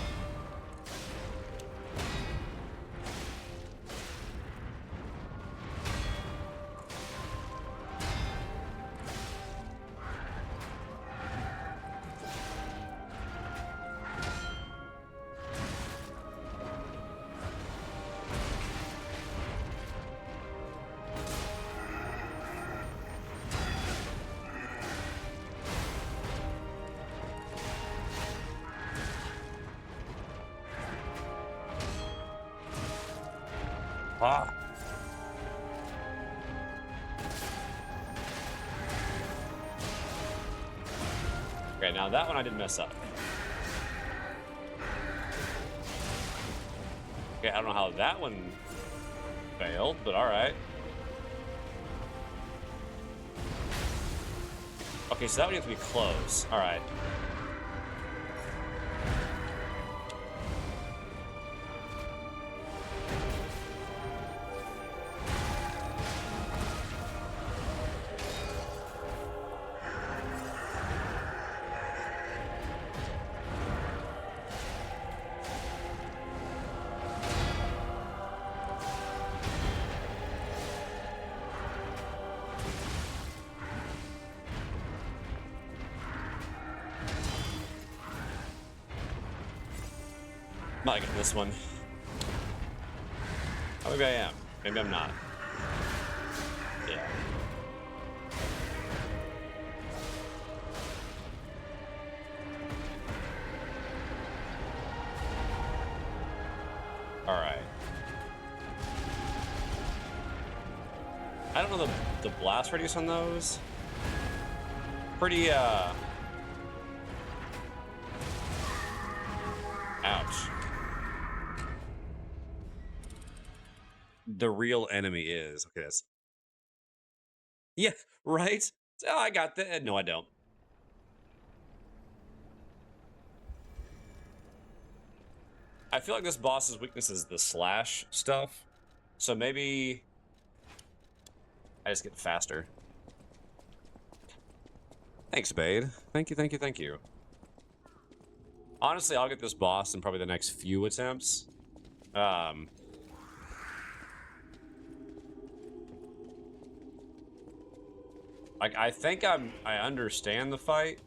Ah. Okay, now that one I didn't mess up. Okay, I don't know how that one failed, but alright. Okay, so that one needs to be close. Alright. Might get this one. Oh, maybe I am. Maybe I'm not. Yeah. Alright. I don't know the blast radius on those. Pretty, ouch. The real enemy is. Okay, that's... Yeah, right? Oh, I got that. No, I don't. I feel like this boss's weakness is the slash stuff. So maybe... I just get faster. Thanks, Bade. Thank you, thank you, thank you. Honestly, I'll get this boss in probably the next few attempts. Like, I think I understand the fight.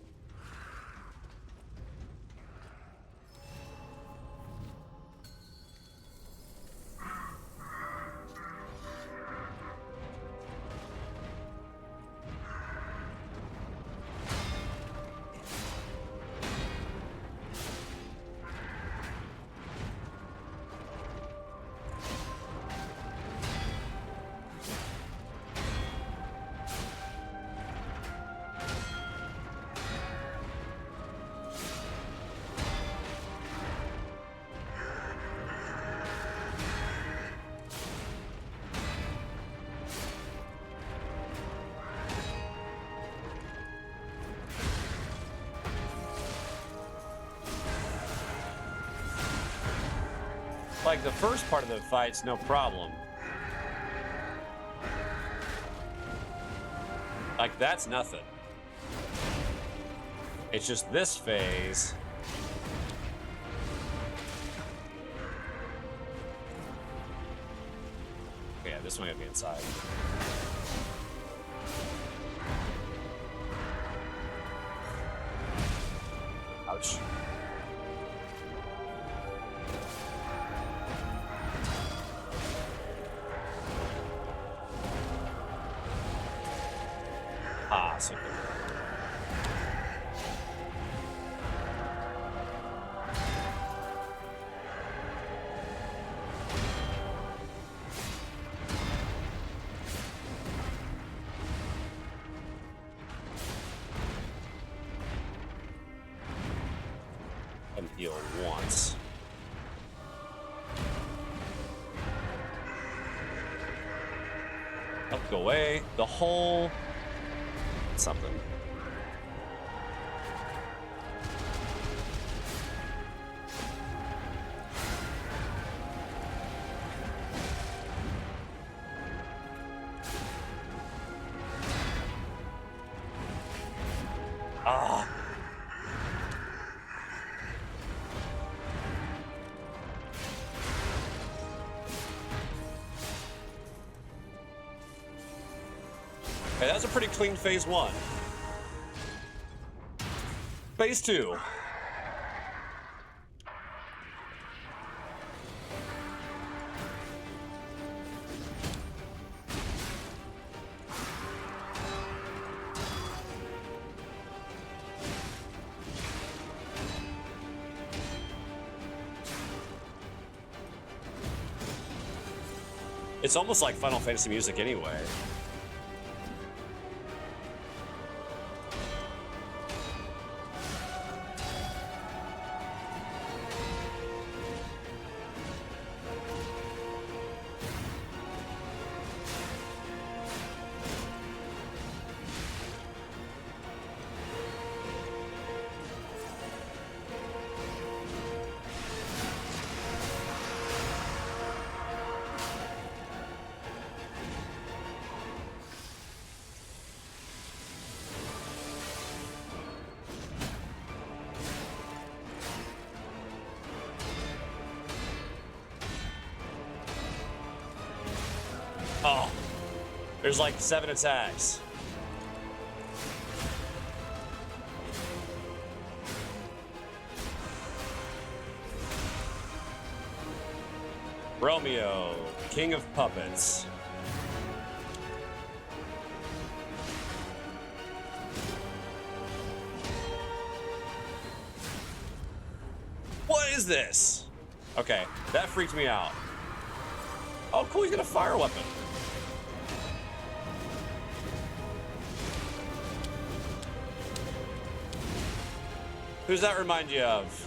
Like, the first part of the fight's no problem. Like, that's nothing. It's just this phase. Okay, yeah, this one gotta be inside. Ouch. Ah, so good. And heal once. Up, go away. The whole... something. Ah. Okay, that's a pretty clean phase one. Phase two. It's almost like Final Fantasy music anyway. There's like 7 attacks. Romeo, King of Puppets. What is this? Okay, that freaked me out. Oh, cool, he's got a fire weapon. Who does that remind you of?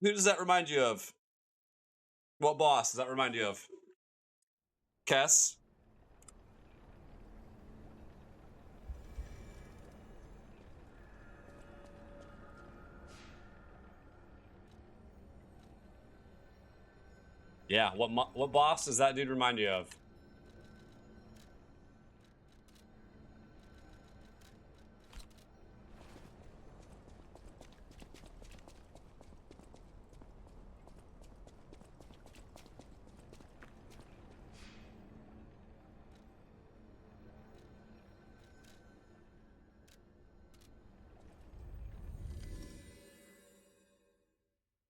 Who does that remind you of? What boss does that remind you of? Kess? Yeah, what boss does that dude remind you of?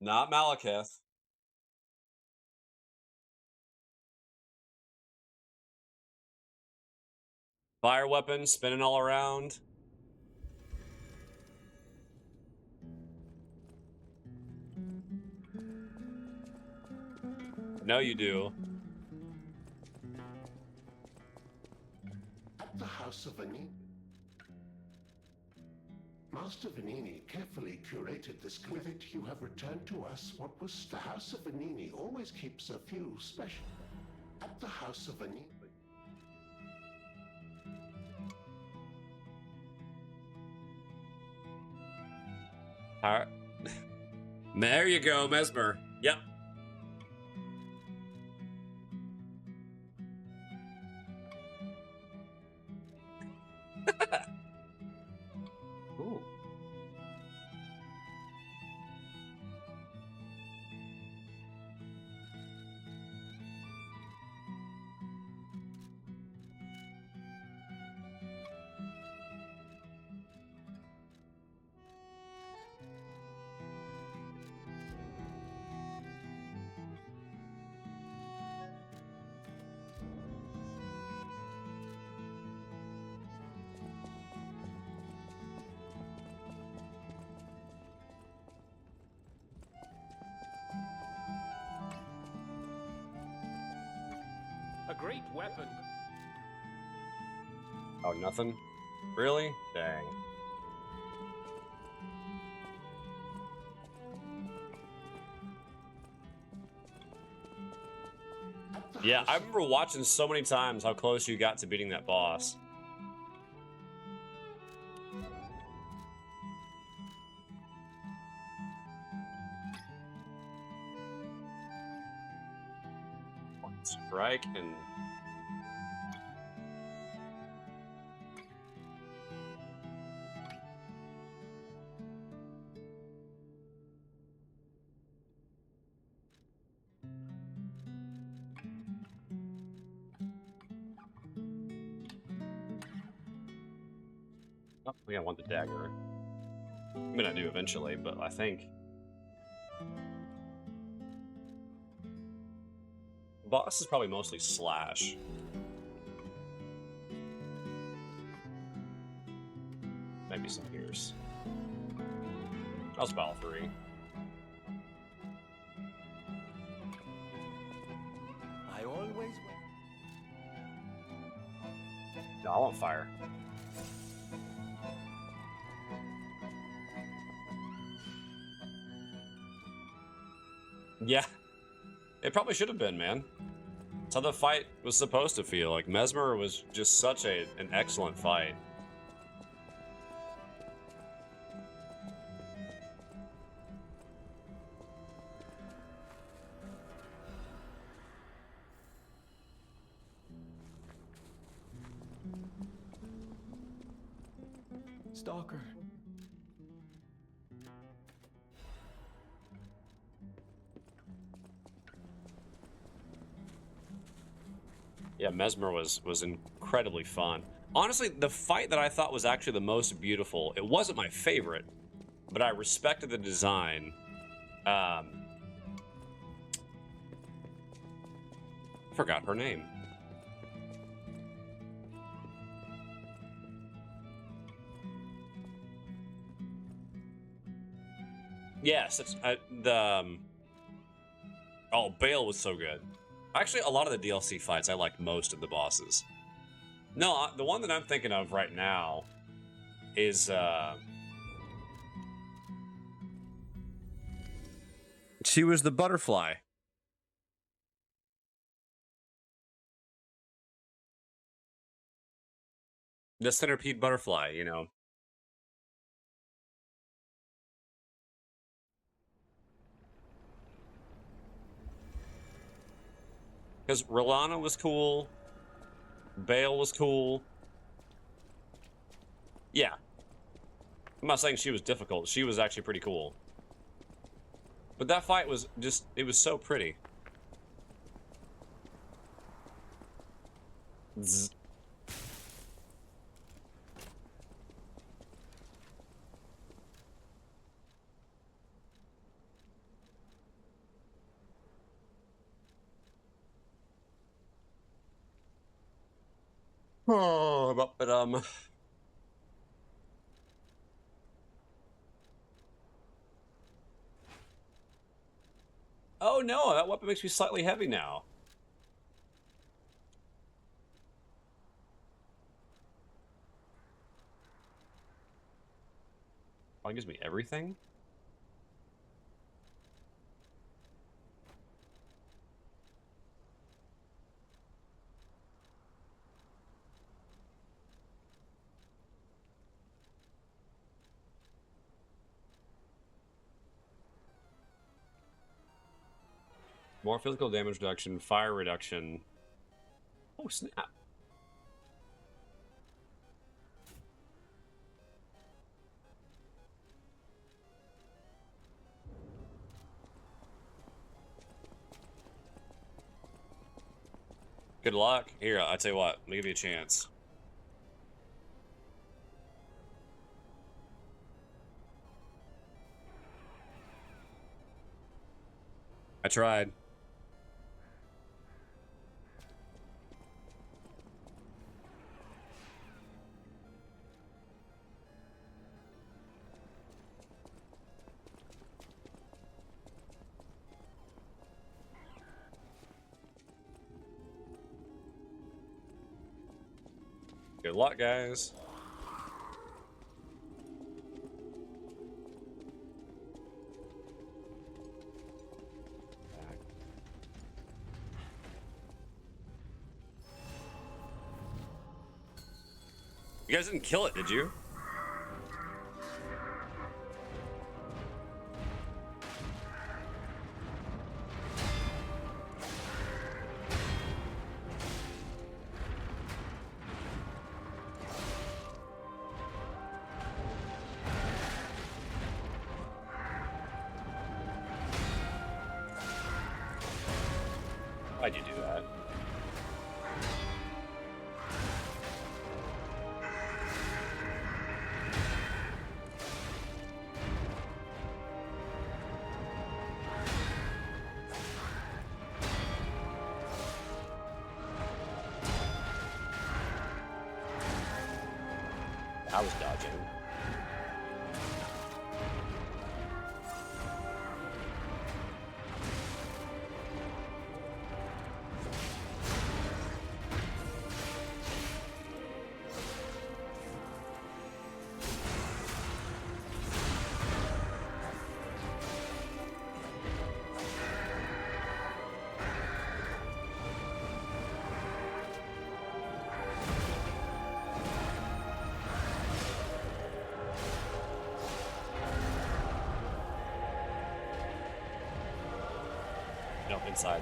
Not Malekith. Fire weapon spinning all around. No, you do. At the House of Vanini. Master Vanini carefully curated this. With it, you have returned to us what was the House of Vanini always keeps a few special. At the House of Vanini. All right. There you go, Mesmer. Yep. Ooh. A great weapon. Oh, nothing? Really? Dang. Yeah, I remember watching so many times how close you got to beating that boss. Strike and... Oh, yeah, I want the dagger. I mean, I do eventually, but I think... The boss is probably mostly slash. Maybe some pierce. I'll spell 3. I always win. No, I want fire. Yeah. It probably should have been, man. That's how the fight was supposed to feel. Like, Mesmer was just such an excellent fight. stalker. Yeah, Mesmer was incredibly fun. Honestly, the fight that I thought was actually the most beautiful, it wasn't my favorite, but I respected the design. Forgot her name. Yes, it's, oh, Bale was so good. Actually, a lot of the DLC fights I liked most of the bosses. No, the one that I'm thinking of right now is, she was the butterfly. The centipede butterfly, you know. Because Rolana was cool. Bale was cool. Yeah. I'm not saying she was difficult. She was actually pretty cool. But that fight was just, it was so pretty. Zzz. Oh, but oh no, that weapon makes me slightly heavy now. Oh, it gives me everything? More physical damage reduction, fire reduction. Oh, snap. Good luck. Here, I tell you what, let me give you a chance. I tried. Good luck, guys. You guys didn't kill it, did you? Why'd you do that? I was dodging. No, inside.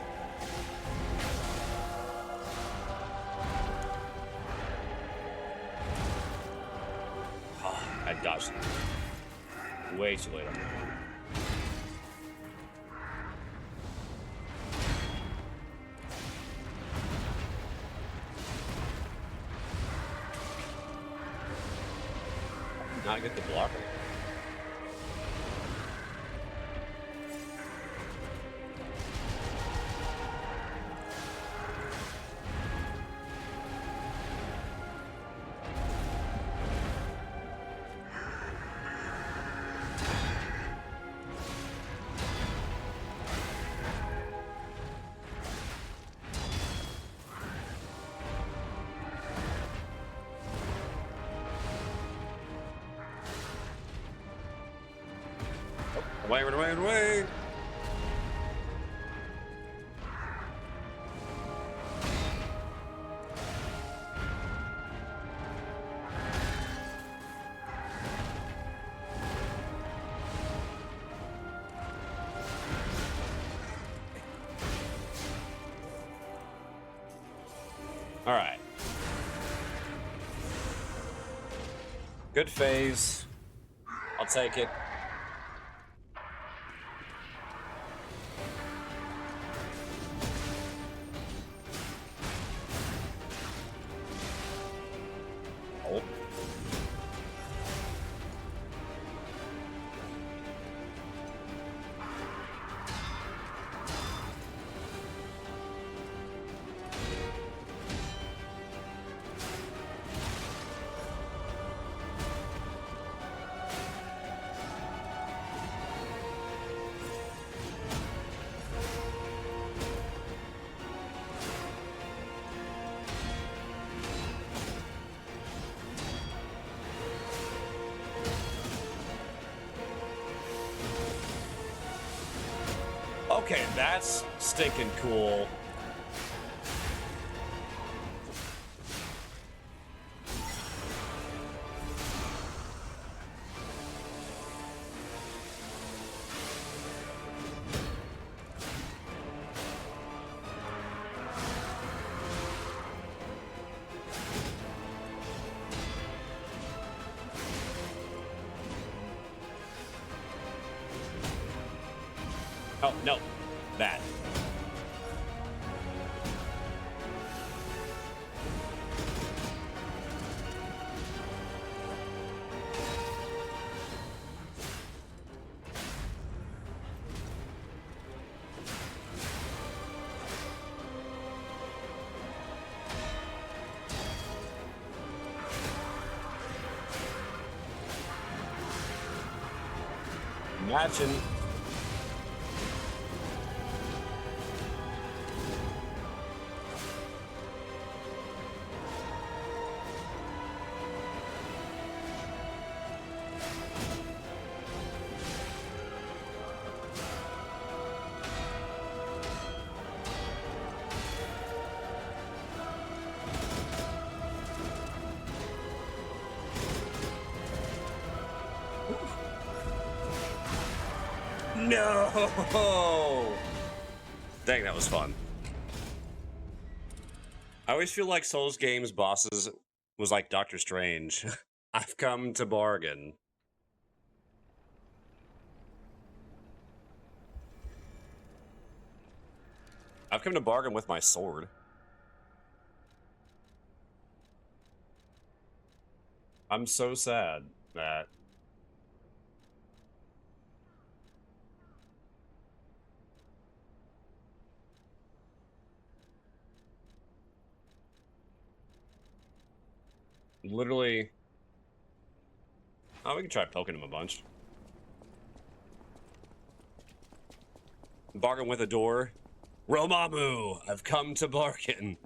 Oh, I gosh. Way too late on that one. Not get the blocker. Away, away, away! All right. Good phase. I'll take it. Okay, that's stinking cool. Oh, no. That. Imagine. No! Dang, that was fun. I always feel like Souls games bosses was like Doctor Strange. I've come to bargain. I've come to bargain with my sword. I'm so sad that literally. Oh, we can try poking him a bunch. Bargain with a door. Romamu, I've come to bargain.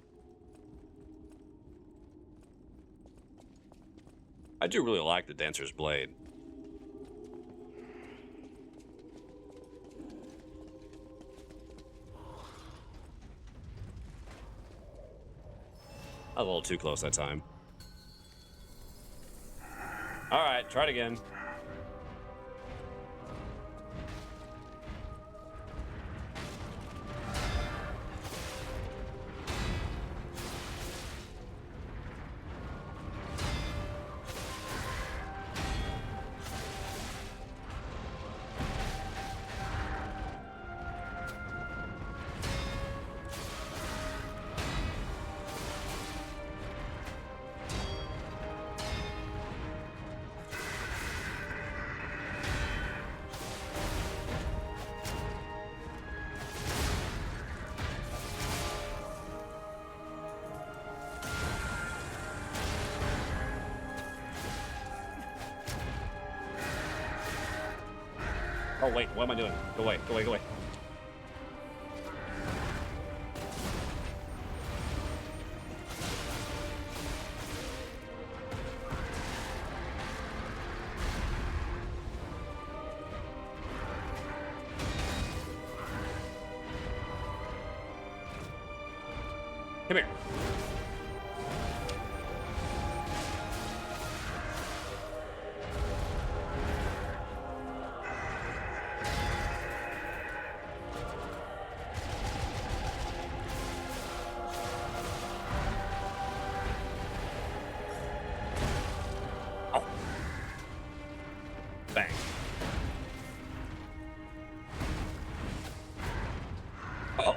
I do really like the Dancer's Blade. A little too close that time. All right, try it again. Oh, wait, what am I doing? Go away, go away, go away. Come here. Oh. Bang. Oh.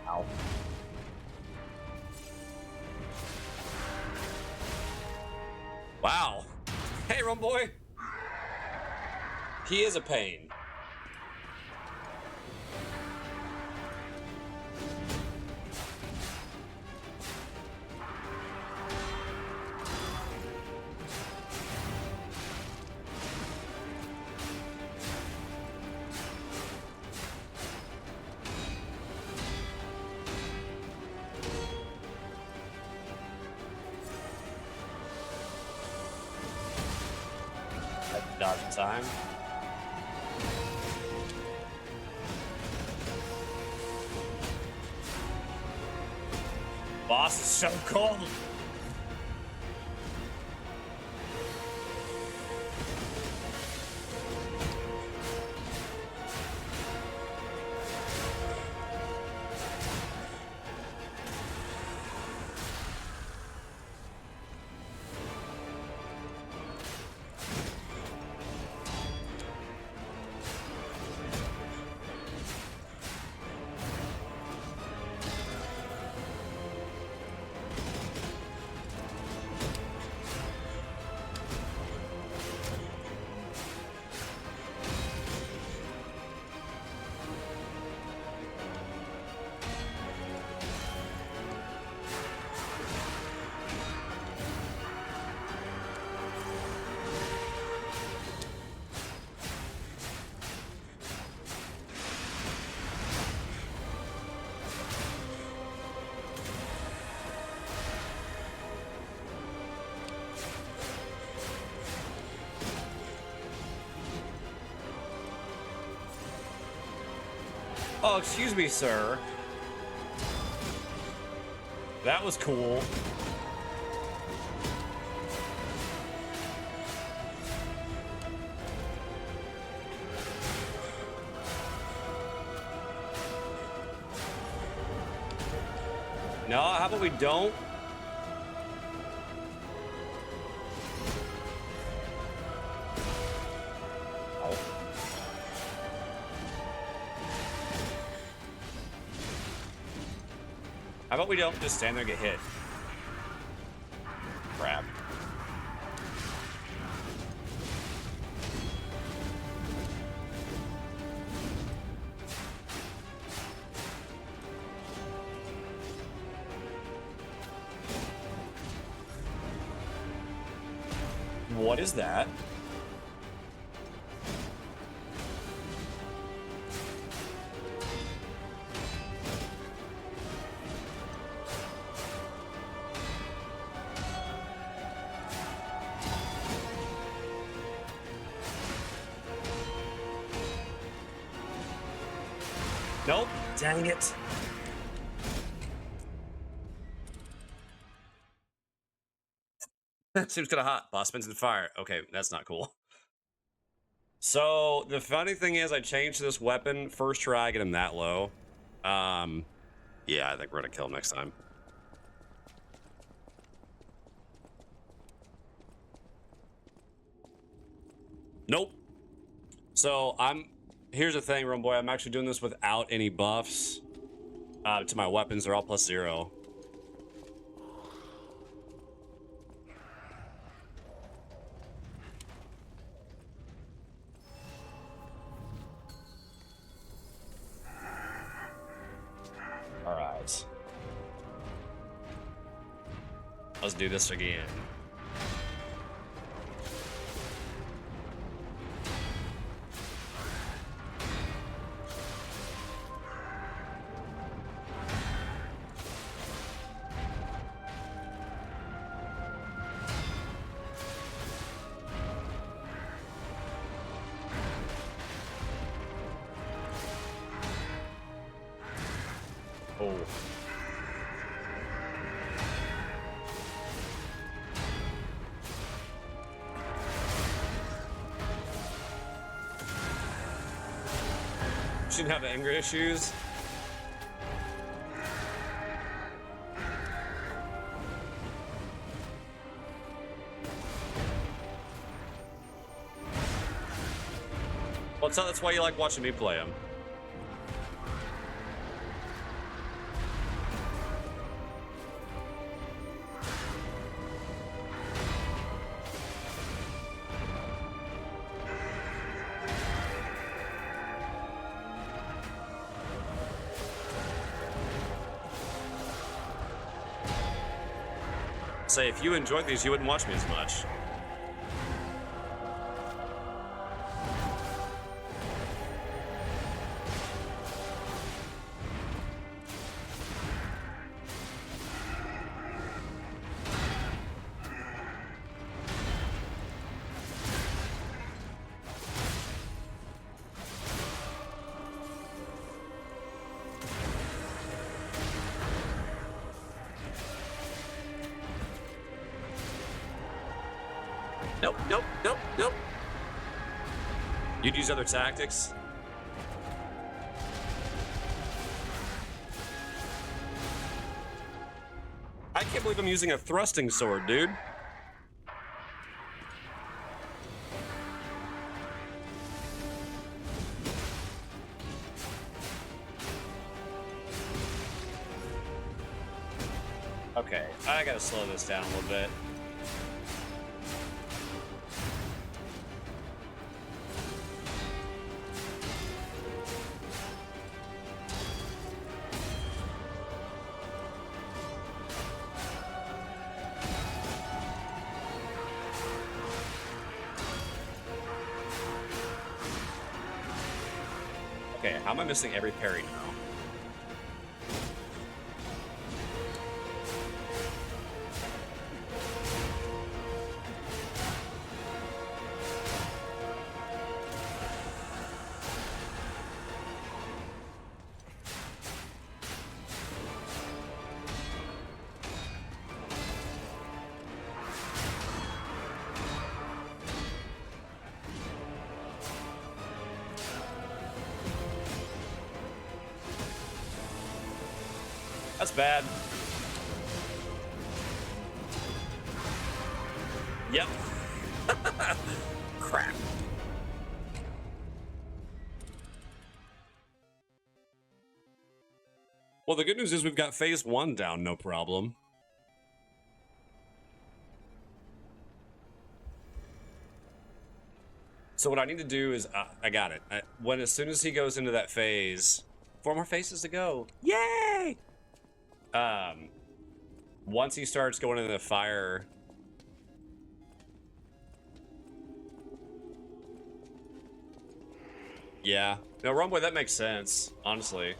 Ow. Wow. Hey, Rum Boy. He is a pain. Dodge in time. Boss is so cold. Oh, excuse me, sir. That was cool. No, how about we don't? How about we don't just stand there and get hit? Crap. What is that? Nope. Dang it. Seems kind of hot. Boss spins in the fire. Okay, that's not cool. So, the funny thing is, I changed this weapon. First try, get him that low. Yeah, I think we're gonna kill him next time. Nope. So here's the thing, Rumboy. I'm actually doing this without any buffs to my weapons. They're all +0. All right. Let's do this again. Oh. Shouldn't have anger issues. Well, that's why you like watching me play him. Say, if you enjoyed these, you wouldn't watch me as much. Nope, nope, nope, nope. You'd use other tactics? I can't believe I'm using a thrusting sword, dude. Okay, I gotta slow this down a little bit. Okay, how am I missing every parry now? That's bad. Yep. Crap. Well, the good news is we've got phase 1 down, no problem. So what I need to do is, I got it. As soon as he goes into that phase, 4 more phases to go. Yay! Once he starts going into the fire, yeah. No, Rumboy, that makes sense, honestly.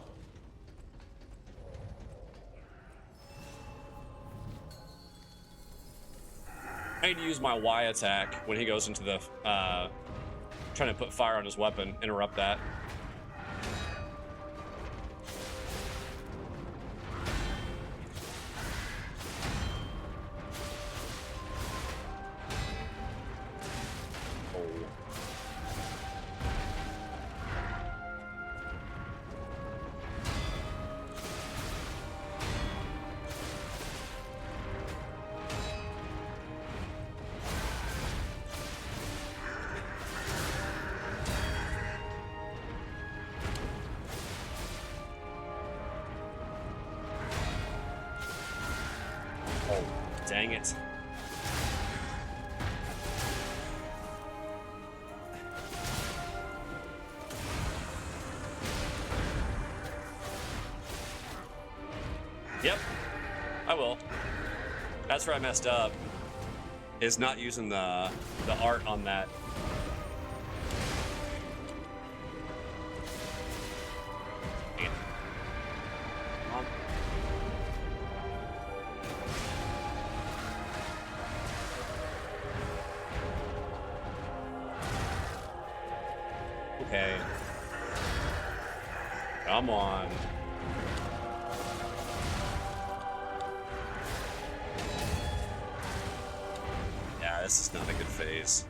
I need to use my Y attack when he goes into the, trying to put fire on his weapon, interrupt that. Oh, dang it. Yep, I will. That's where I messed up. Is not using the art on that. Damn. Come on. Okay. Come on. Yeah, this is not a good phase.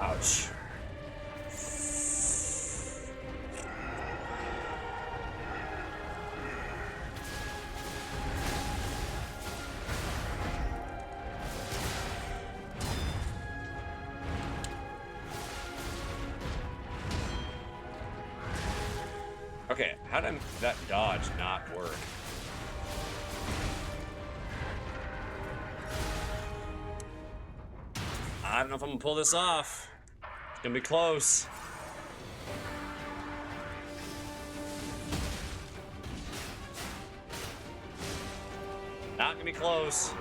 Ouch. Okay, how did that dodge not work? I don't know if I'm gonna pull this off. It's gonna be close. Not gonna be close.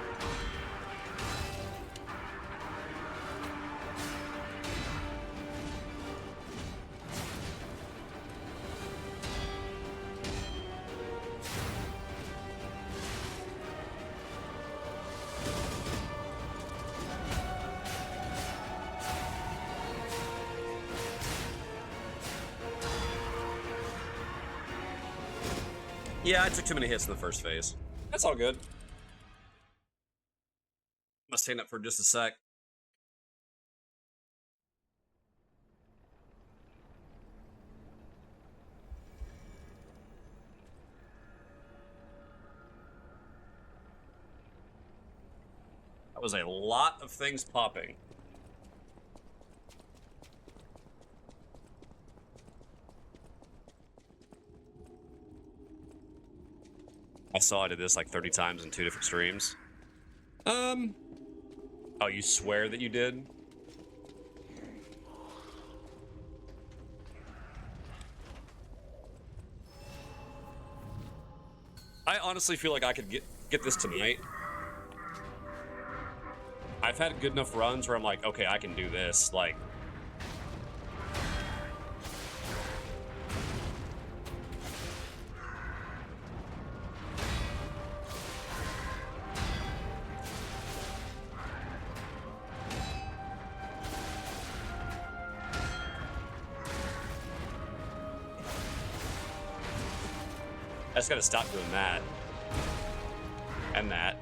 Yeah, I took too many hits in the first phase. That's all good. Must stand up for just a sec. That was a lot of things popping. I saw I did this like 30 times in 2 different streams. Oh, you swear that you did? I honestly feel like I could get this tonight. I've had good enough runs where I'm like, okay, I can do this. Like, I just gotta stop doing that. And that.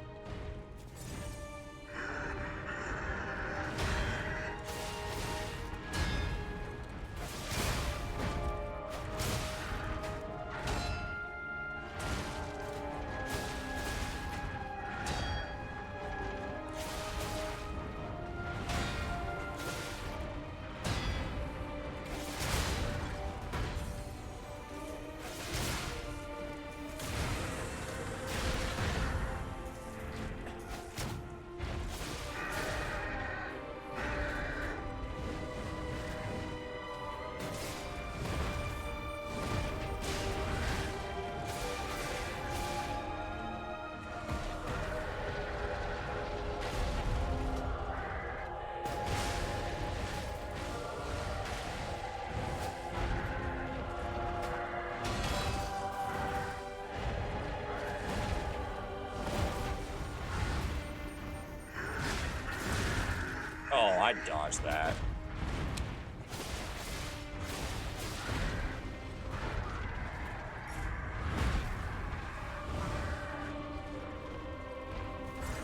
Oh, I dodged that.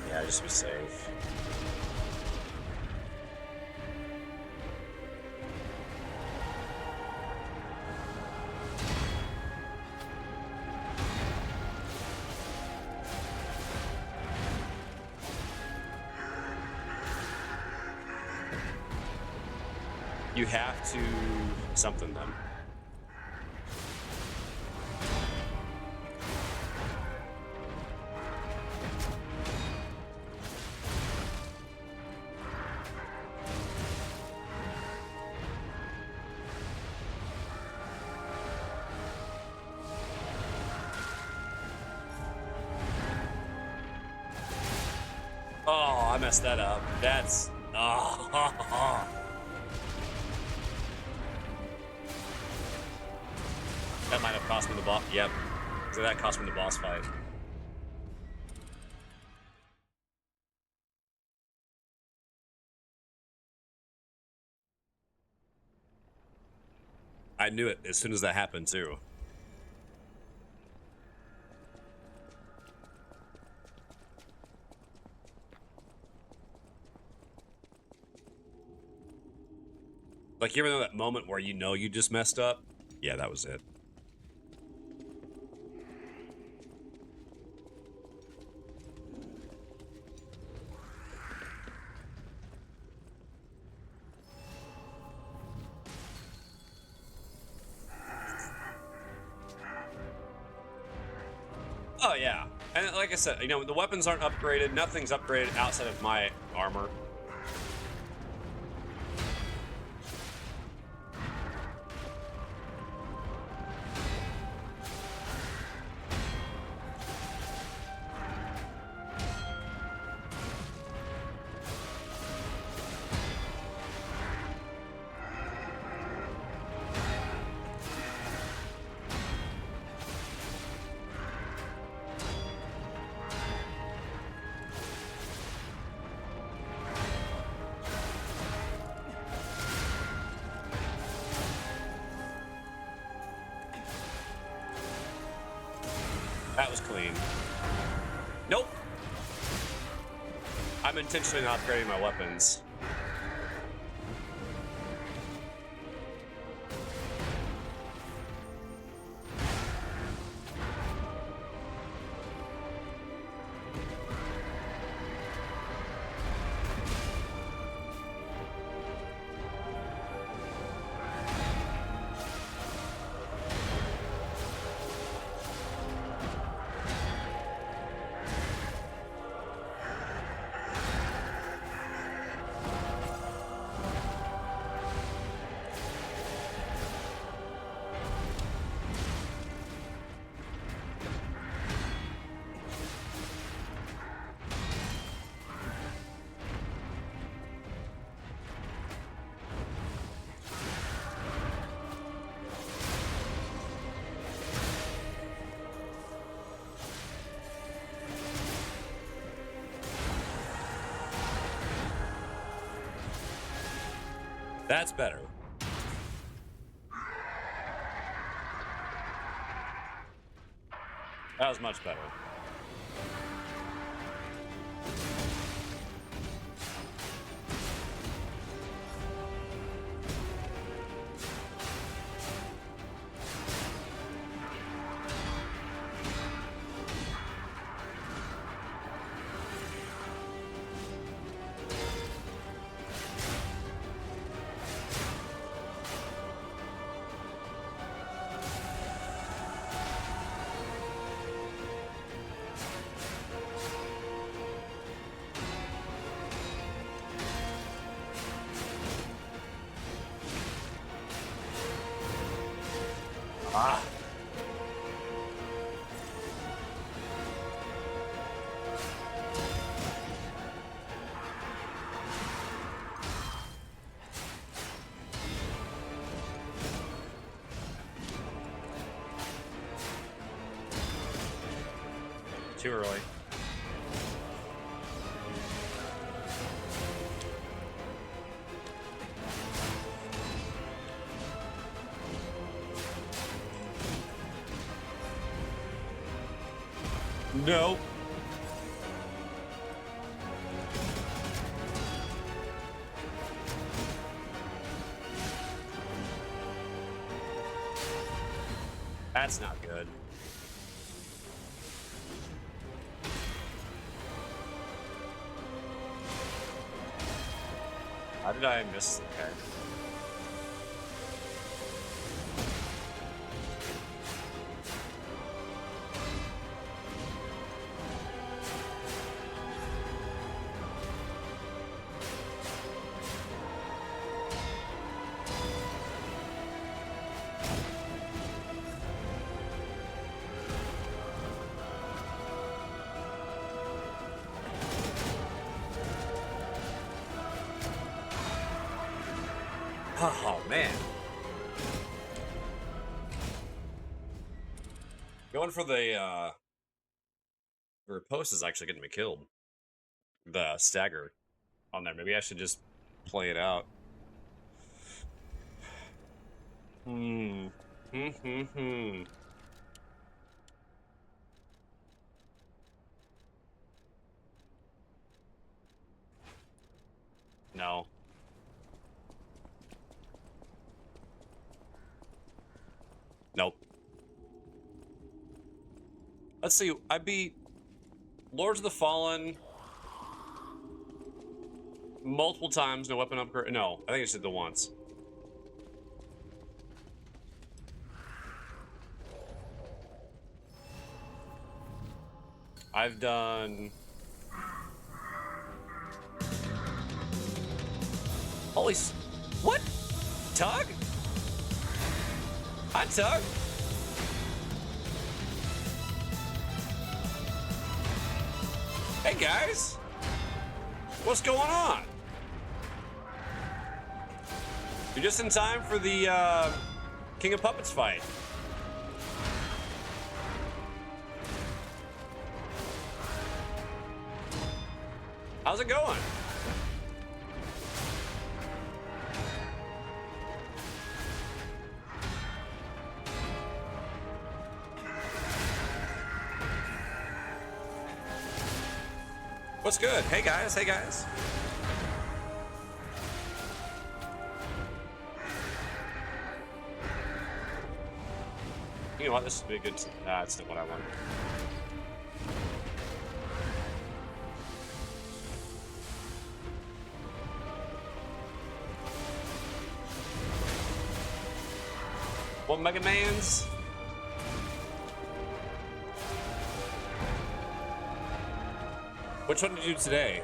Yeah, just be safe. You have to something them. Oh, I messed that up. That's... Oh. That might have cost me the boss. Yep. So that cost me the boss fight. I knew it as soon as that happened, too. Like, you ever know that moment where you know you just messed up? Yeah, that was it. Oh, yeah. And like I said, you know, the weapons aren't upgraded. Nothing's upgraded outside of my armor. That was clean. Nope. I'm intentionally not upgrading my weapons. That's better. That was much better. Ah. Too early. No. That's not good. How did I miss? Okay. Oh, man. Going for the riposte is actually getting me killed. The stagger on there. Maybe I should just play it out. Hmm. No. Nope. Let's see. I beat Lords of the Fallen multiple times. No weapon upgrade. No, I think I just did the once. I've done... Holy... What? Tug? Hi, Tug. Hey, guys. What's going on? You're just in time for the King of Puppets fight. How's it going? What's good? Hey guys, hey guys. You know what? This would be a good. That's not what I want. What Mega Man's? Which one did you do today?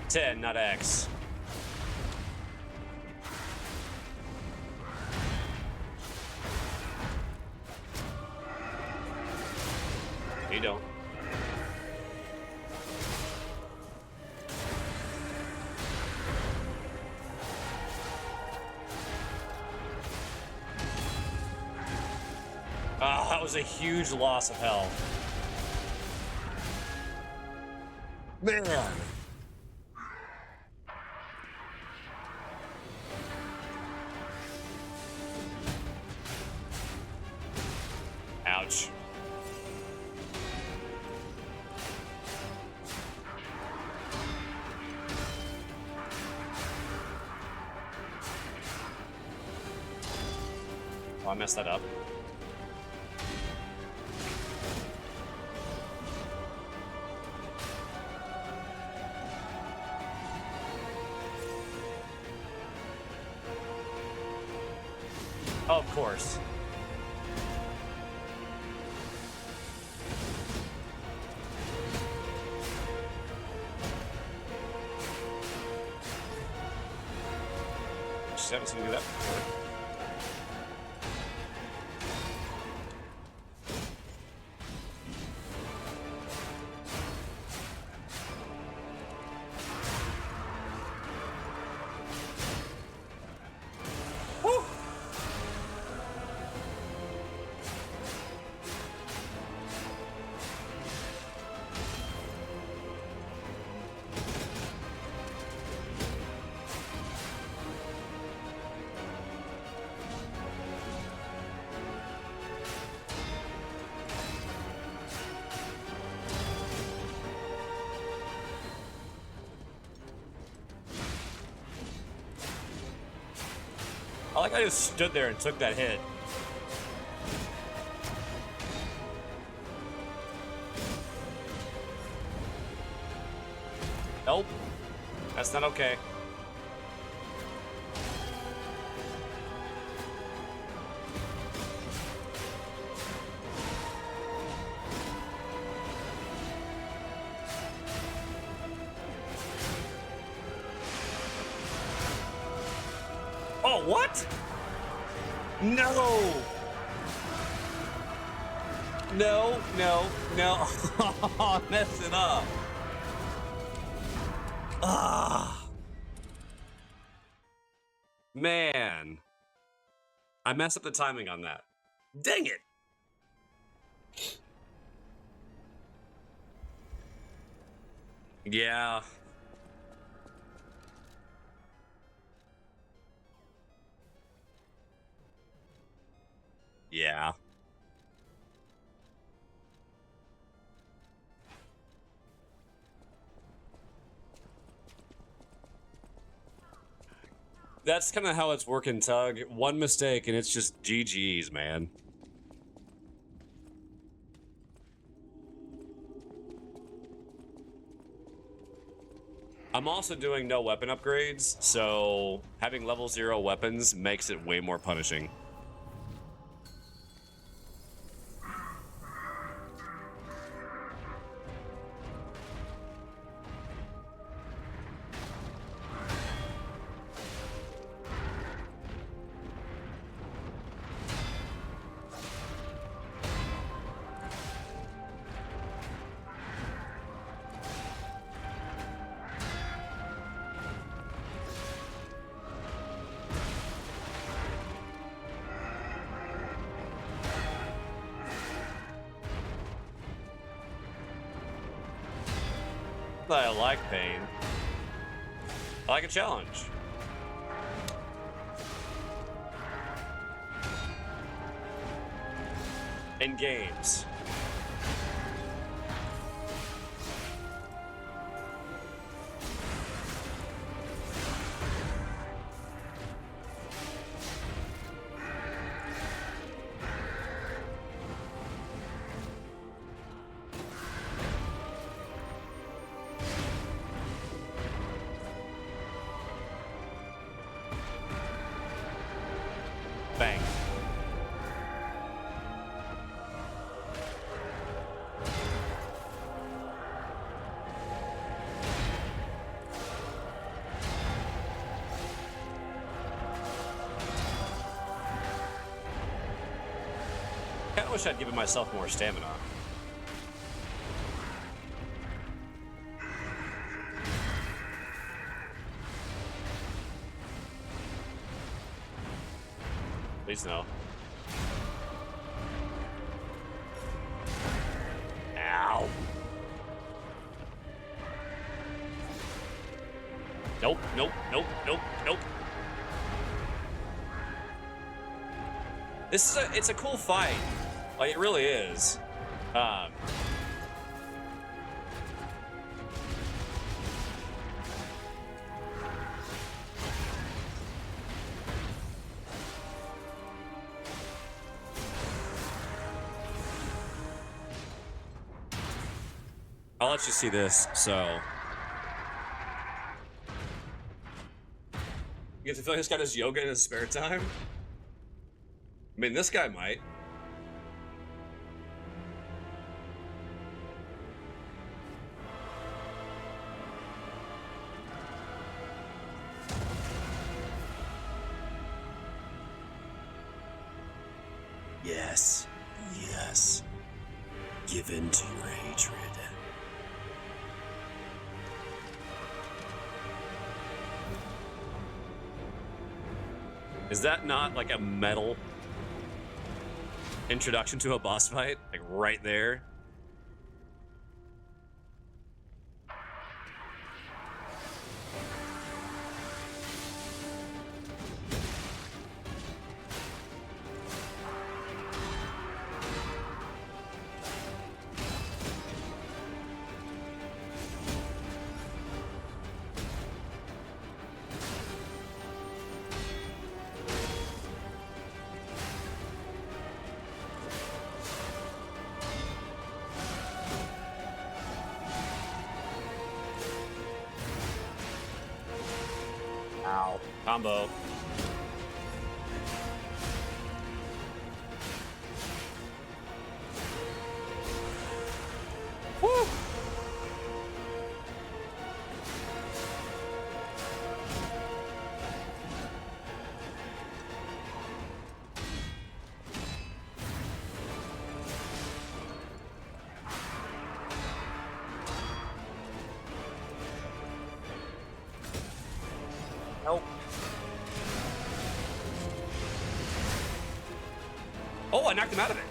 Ten, not X. You don't. Oh, that was a huge loss of health. Man. Ouch. Oh, I messed that up. Oh, of course. Just haven't seen me do that before. I like I just stood there and took that hit. Nope. That's not okay. What? No! No, no, no. I messed it up. Ah. Man. I messed up the timing on that. Dang it! Yeah. Yeah. That's kind of how it's working, Tug. One mistake and it's just GG's, man. I'm also doing no weapon upgrades, so having level 0 weapons makes it way more punishing. I like pain. I like a challenge. In games. Bang. I wish I'd given myself more stamina. Please no. Ow. Nope, nope, nope, nope, nope. It's a cool fight. Like, it really is. I'll let you see this, so. You get to feel like this guy does yoga in his spare time? I mean, this guy might. Yes, yes. Give in to your hatred. Is that not like a metal introduction to a boss fight? Like right there? Ow. Combo. Woo! I knocked him out of it.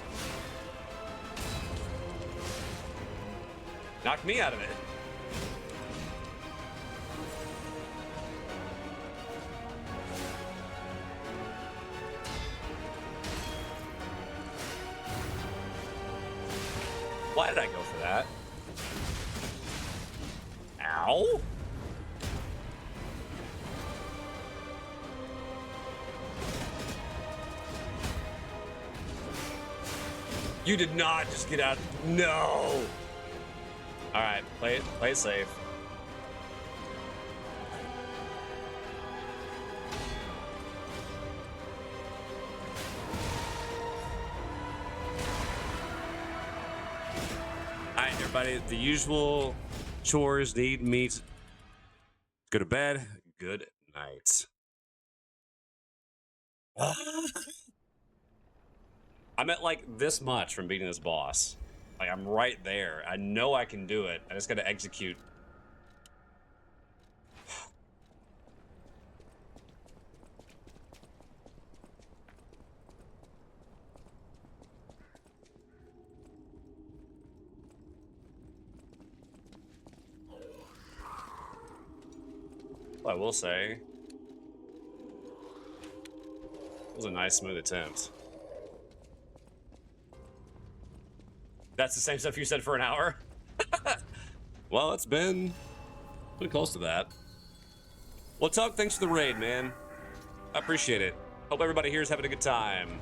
Knocked me out of it. Why did I go for that? Ow! You did not just get out. No! Alright, play it safe. Alright, everybody, the usual chores need me to go to bed. Good night. I'm at like this much from beating this boss. Like, I'm right there. I know I can do it. I just gotta execute. Well, I will say, it was a nice, smooth attempt. That's the same stuff you said for an hour? Well, it's been pretty close to that. Well, Tug, thanks for the raid, man. I appreciate it. Hope everybody here is having a good time.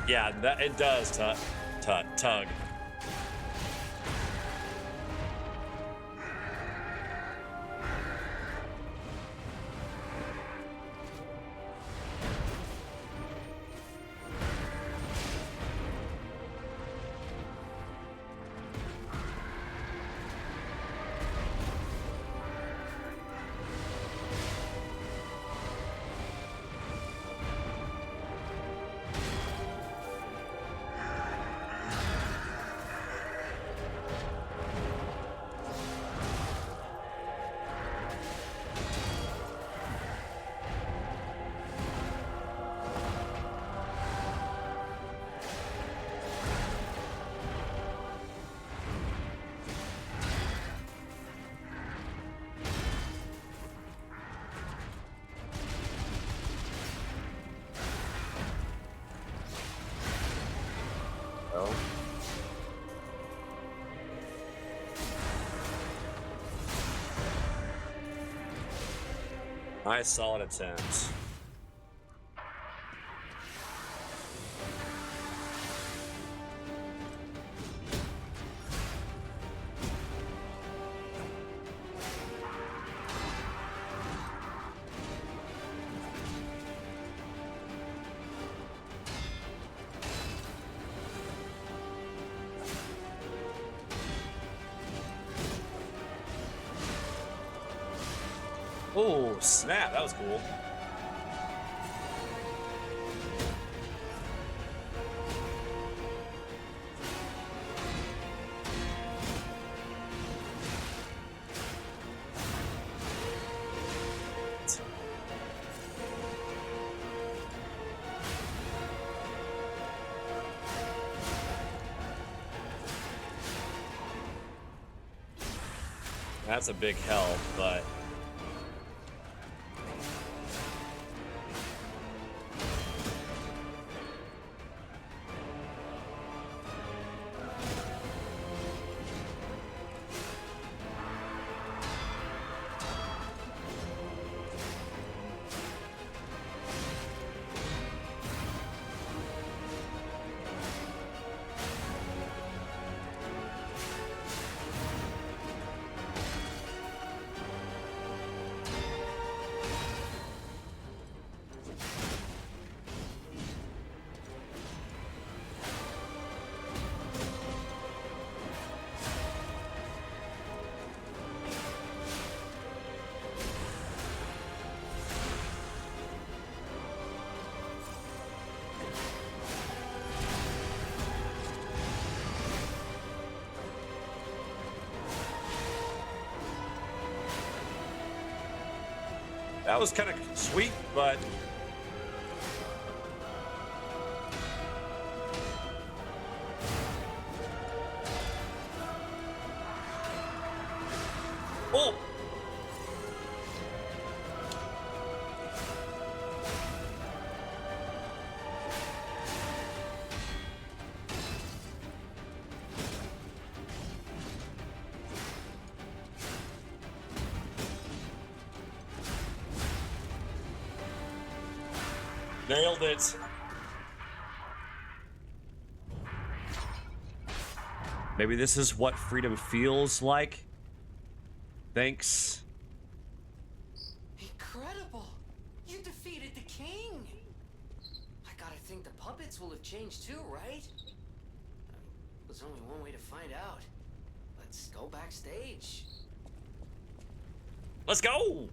Yeah, that it does, Tug. Nice, solid attempt. Oh, snap, that was cool. That's a big help, but That was kind of sweet, but... Oh! Nailed it. Maybe this is what freedom feels like. Thanks. Incredible! You defeated the king! I gotta think the puppets will have changed too, right? There's only one way to find out. Let's go backstage. Let's go!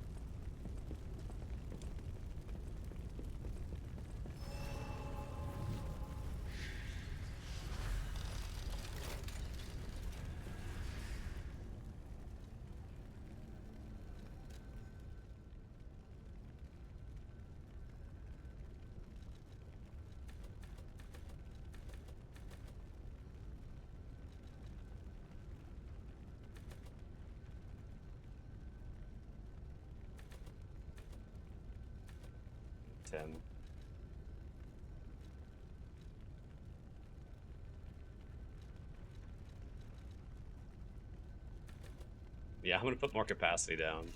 Yeah, I'm gonna put more capacity down.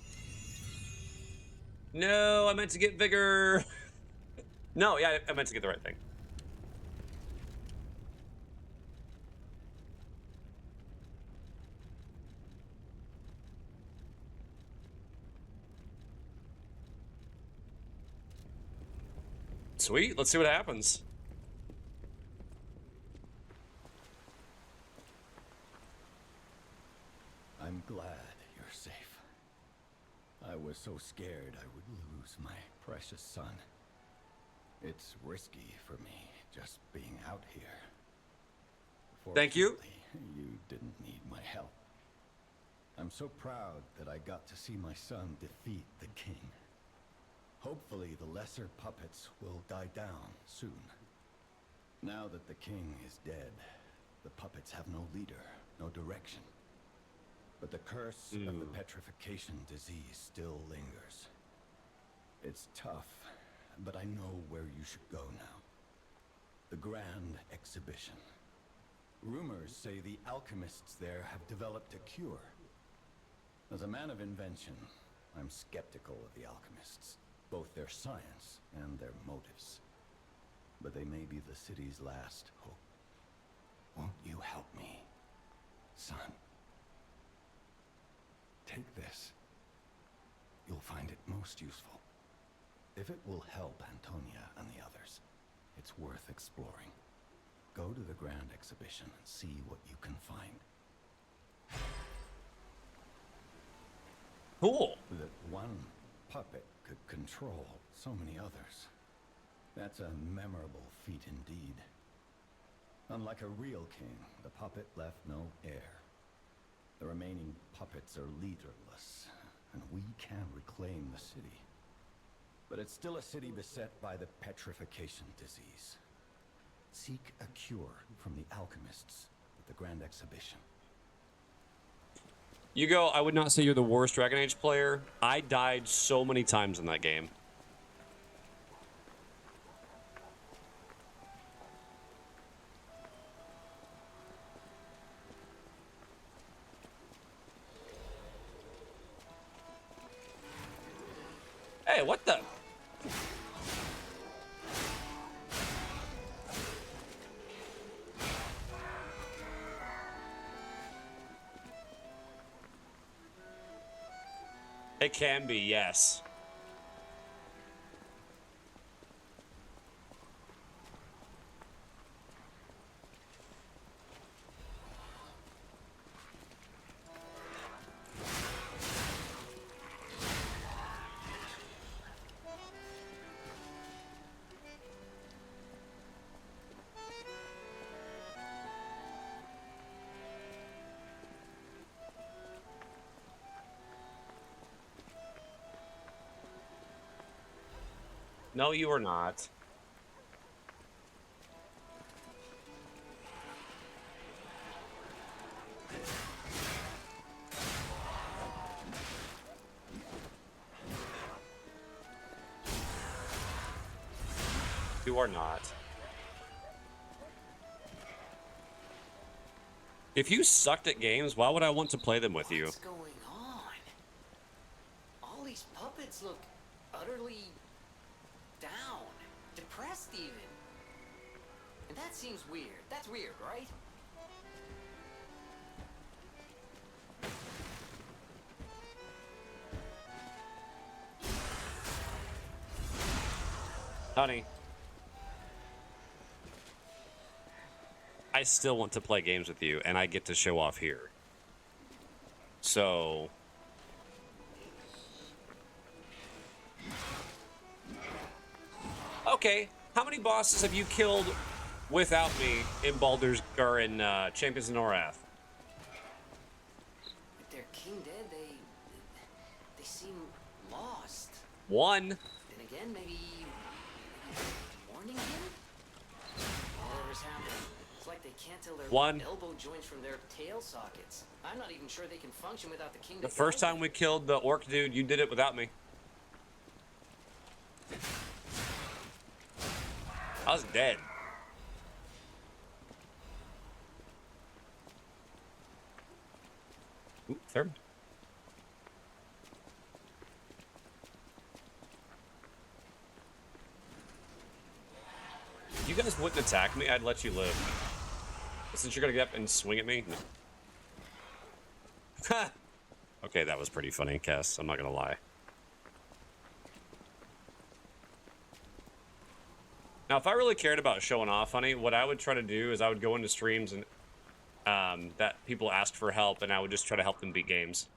No, I meant to get vigor. No, yeah, I meant to get the right thing. Sweet, let's see what happens. I'm glad you're safe. I was so scared I would lose my precious son. It's risky for me just being out here. Thank you. Fortunately, you didn't need my help. I'm so proud that I got to see my son defeat the king. Hopefully the lesser puppets will die down soon. Now that the king is dead, the puppets have no leader, no direction. But the curse of the petrification disease still lingers. It's tough, but I know where you should go now. The Grand Exhibition. Rumors say the alchemists there have developed a cure. As a man of invention, I'm skeptical of the alchemists, both their science and their motives. But they may be the city's last hope. Won't you help me, son? Take this. You'll find it most useful. If it will help Antonia and the others, it's worth exploring. Go to the Grand Exhibition and see what you can find. Cool. That one puppet could control so many others. That's a memorable feat indeed. Unlike a real king, the puppet left no heir. The remaining puppets are leaderless, and we can reclaim the city. But it's still a city beset by the petrification disease. Seek a cure from the alchemists at the Grand Exhibition. Hugo, I would not say you're the worst Dragon Age player. I died so many times in that game. Hey, what the? It can be, yes. No, you are not. You are not. If you sucked at games, why would I want to play them with you? What's going on? All these puppets look utterly down, depressed even. And that seems weird. That's weird, right? Honey, I still want to play games with you, and I get to show off here. So... Okay, how many bosses have you killed without me in Baldur's... or in Champions of Norath? With their king dead, they seem lost. One. Then again, maybe warning him? Whatever's happening. It's like they can't tell their elbow joints from their tail sockets. I'm not even sure they can function without the king. The first time we killed the orc dude, you did it without me. I was dead. Ooh, third. If you guys wouldn't attack me, I'd let you live. But since you're gonna get up and swing at me, no. Okay, that was pretty funny, Cass. I'm not gonna lie. Now, if I really cared about showing off, honey, what I would try to do is I would go into streams and that people asked for help, and I would just try to help them beat games.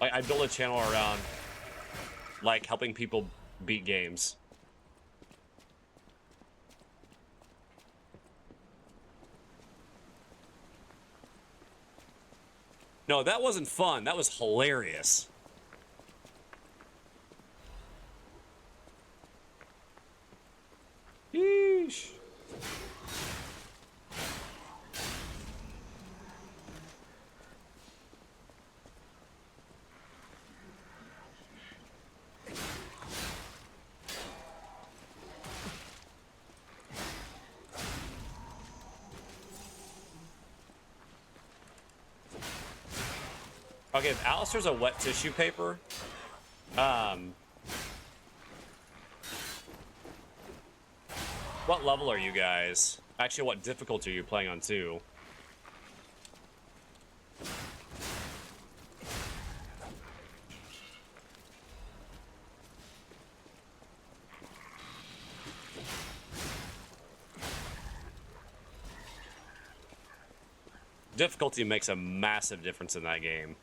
Like, I built a channel around, like, helping people beat games. No, that wasn't fun. That was hilarious. Yeesh. Okay, if Alistair's a wet tissue paper, what level are you guys? Actually, what difficulty are you playing on too? Difficulty makes a massive difference in that game.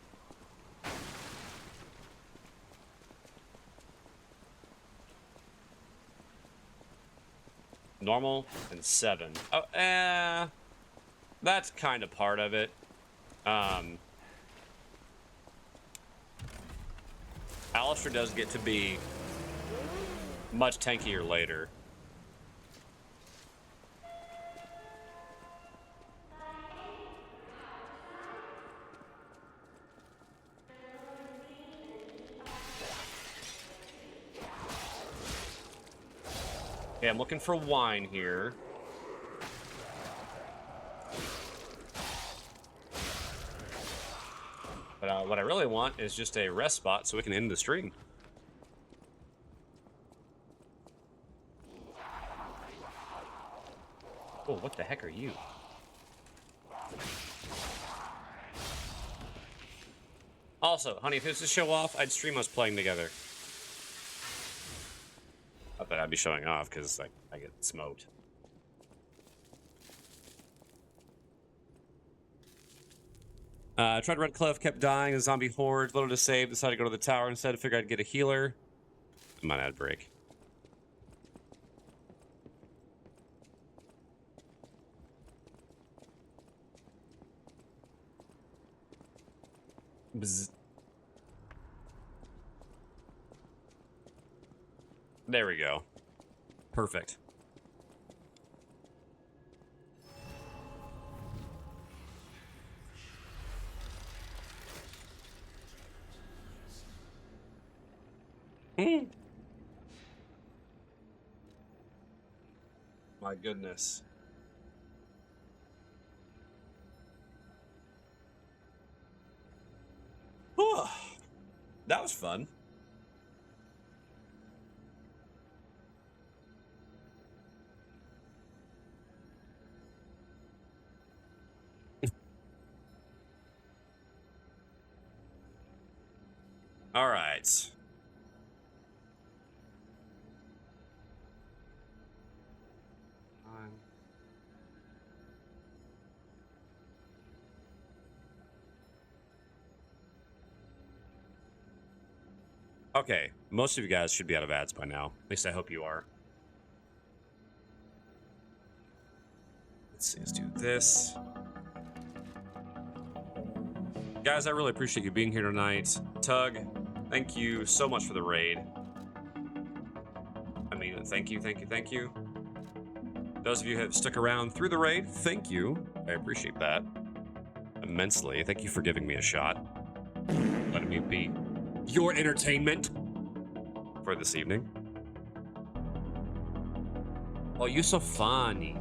Normal and 7. Oh, that's kind of part of it. Alistair does get to be much tankier later. Okay, I'm looking for wine here. But what I really want is just a rest spot so we can end the stream. Oh, what the heck are you? Also, honey, if it was to show off, I'd stream us playing together. Not that I'd be showing off, because I get smoked. Tried Red Cliff, kept dying, a zombie horde, loaded to save, decided to go to the tower instead, figured I'd get a healer. I might add break. Bzz. There we go. Perfect. My goodness. Whew. That was fun. All right. Okay, most of you guys should be out of ads by now. At least I hope you are. Let's see, let's do this. Guys, I really appreciate you being here tonight. Tug, thank you so much for the raid. I mean, thank you, thank you, thank you. Those of you who have stuck around through the raid, thank you. I appreciate that immensely. Thank you for giving me a shot. Letting me be your entertainment for this evening. Oh, you're so funny.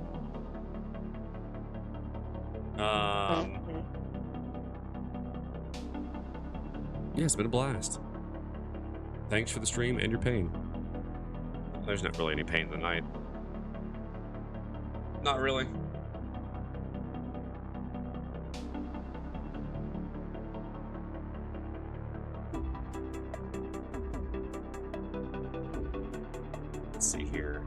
Yeah, it's been a blast. Thanks for the stream and your pain. There's not really any pain tonight. Not really. Let's see here.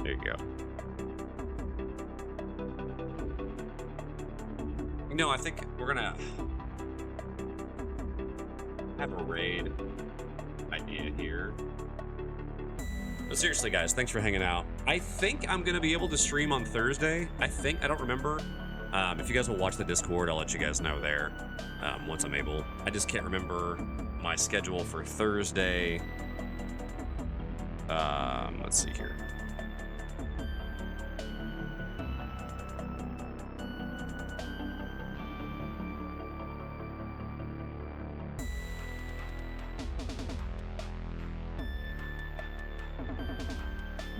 There you go. No, I think we're gonna have a raid idea here. But seriously, guys, thanks for hanging out. I think I'm gonna be able to stream on Thursday. I don't remember. If you guys will watch the Discord, I'll let you guys know there once I'm able. I just can't remember my schedule for Thursday. Let's see here.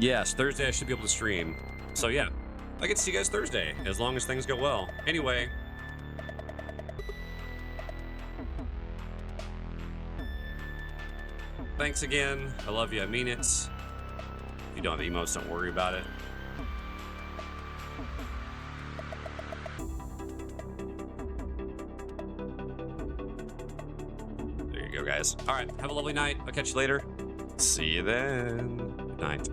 Yes, Thursday I should be able to stream. So yeah, I get to see you guys Thursday, as long as things go well. Anyway. Thanks again. I love you. I mean it. If you don't have emotes, don't worry about it. There you go, guys. All right, have a lovely night. I'll catch you later. See you then. Good night.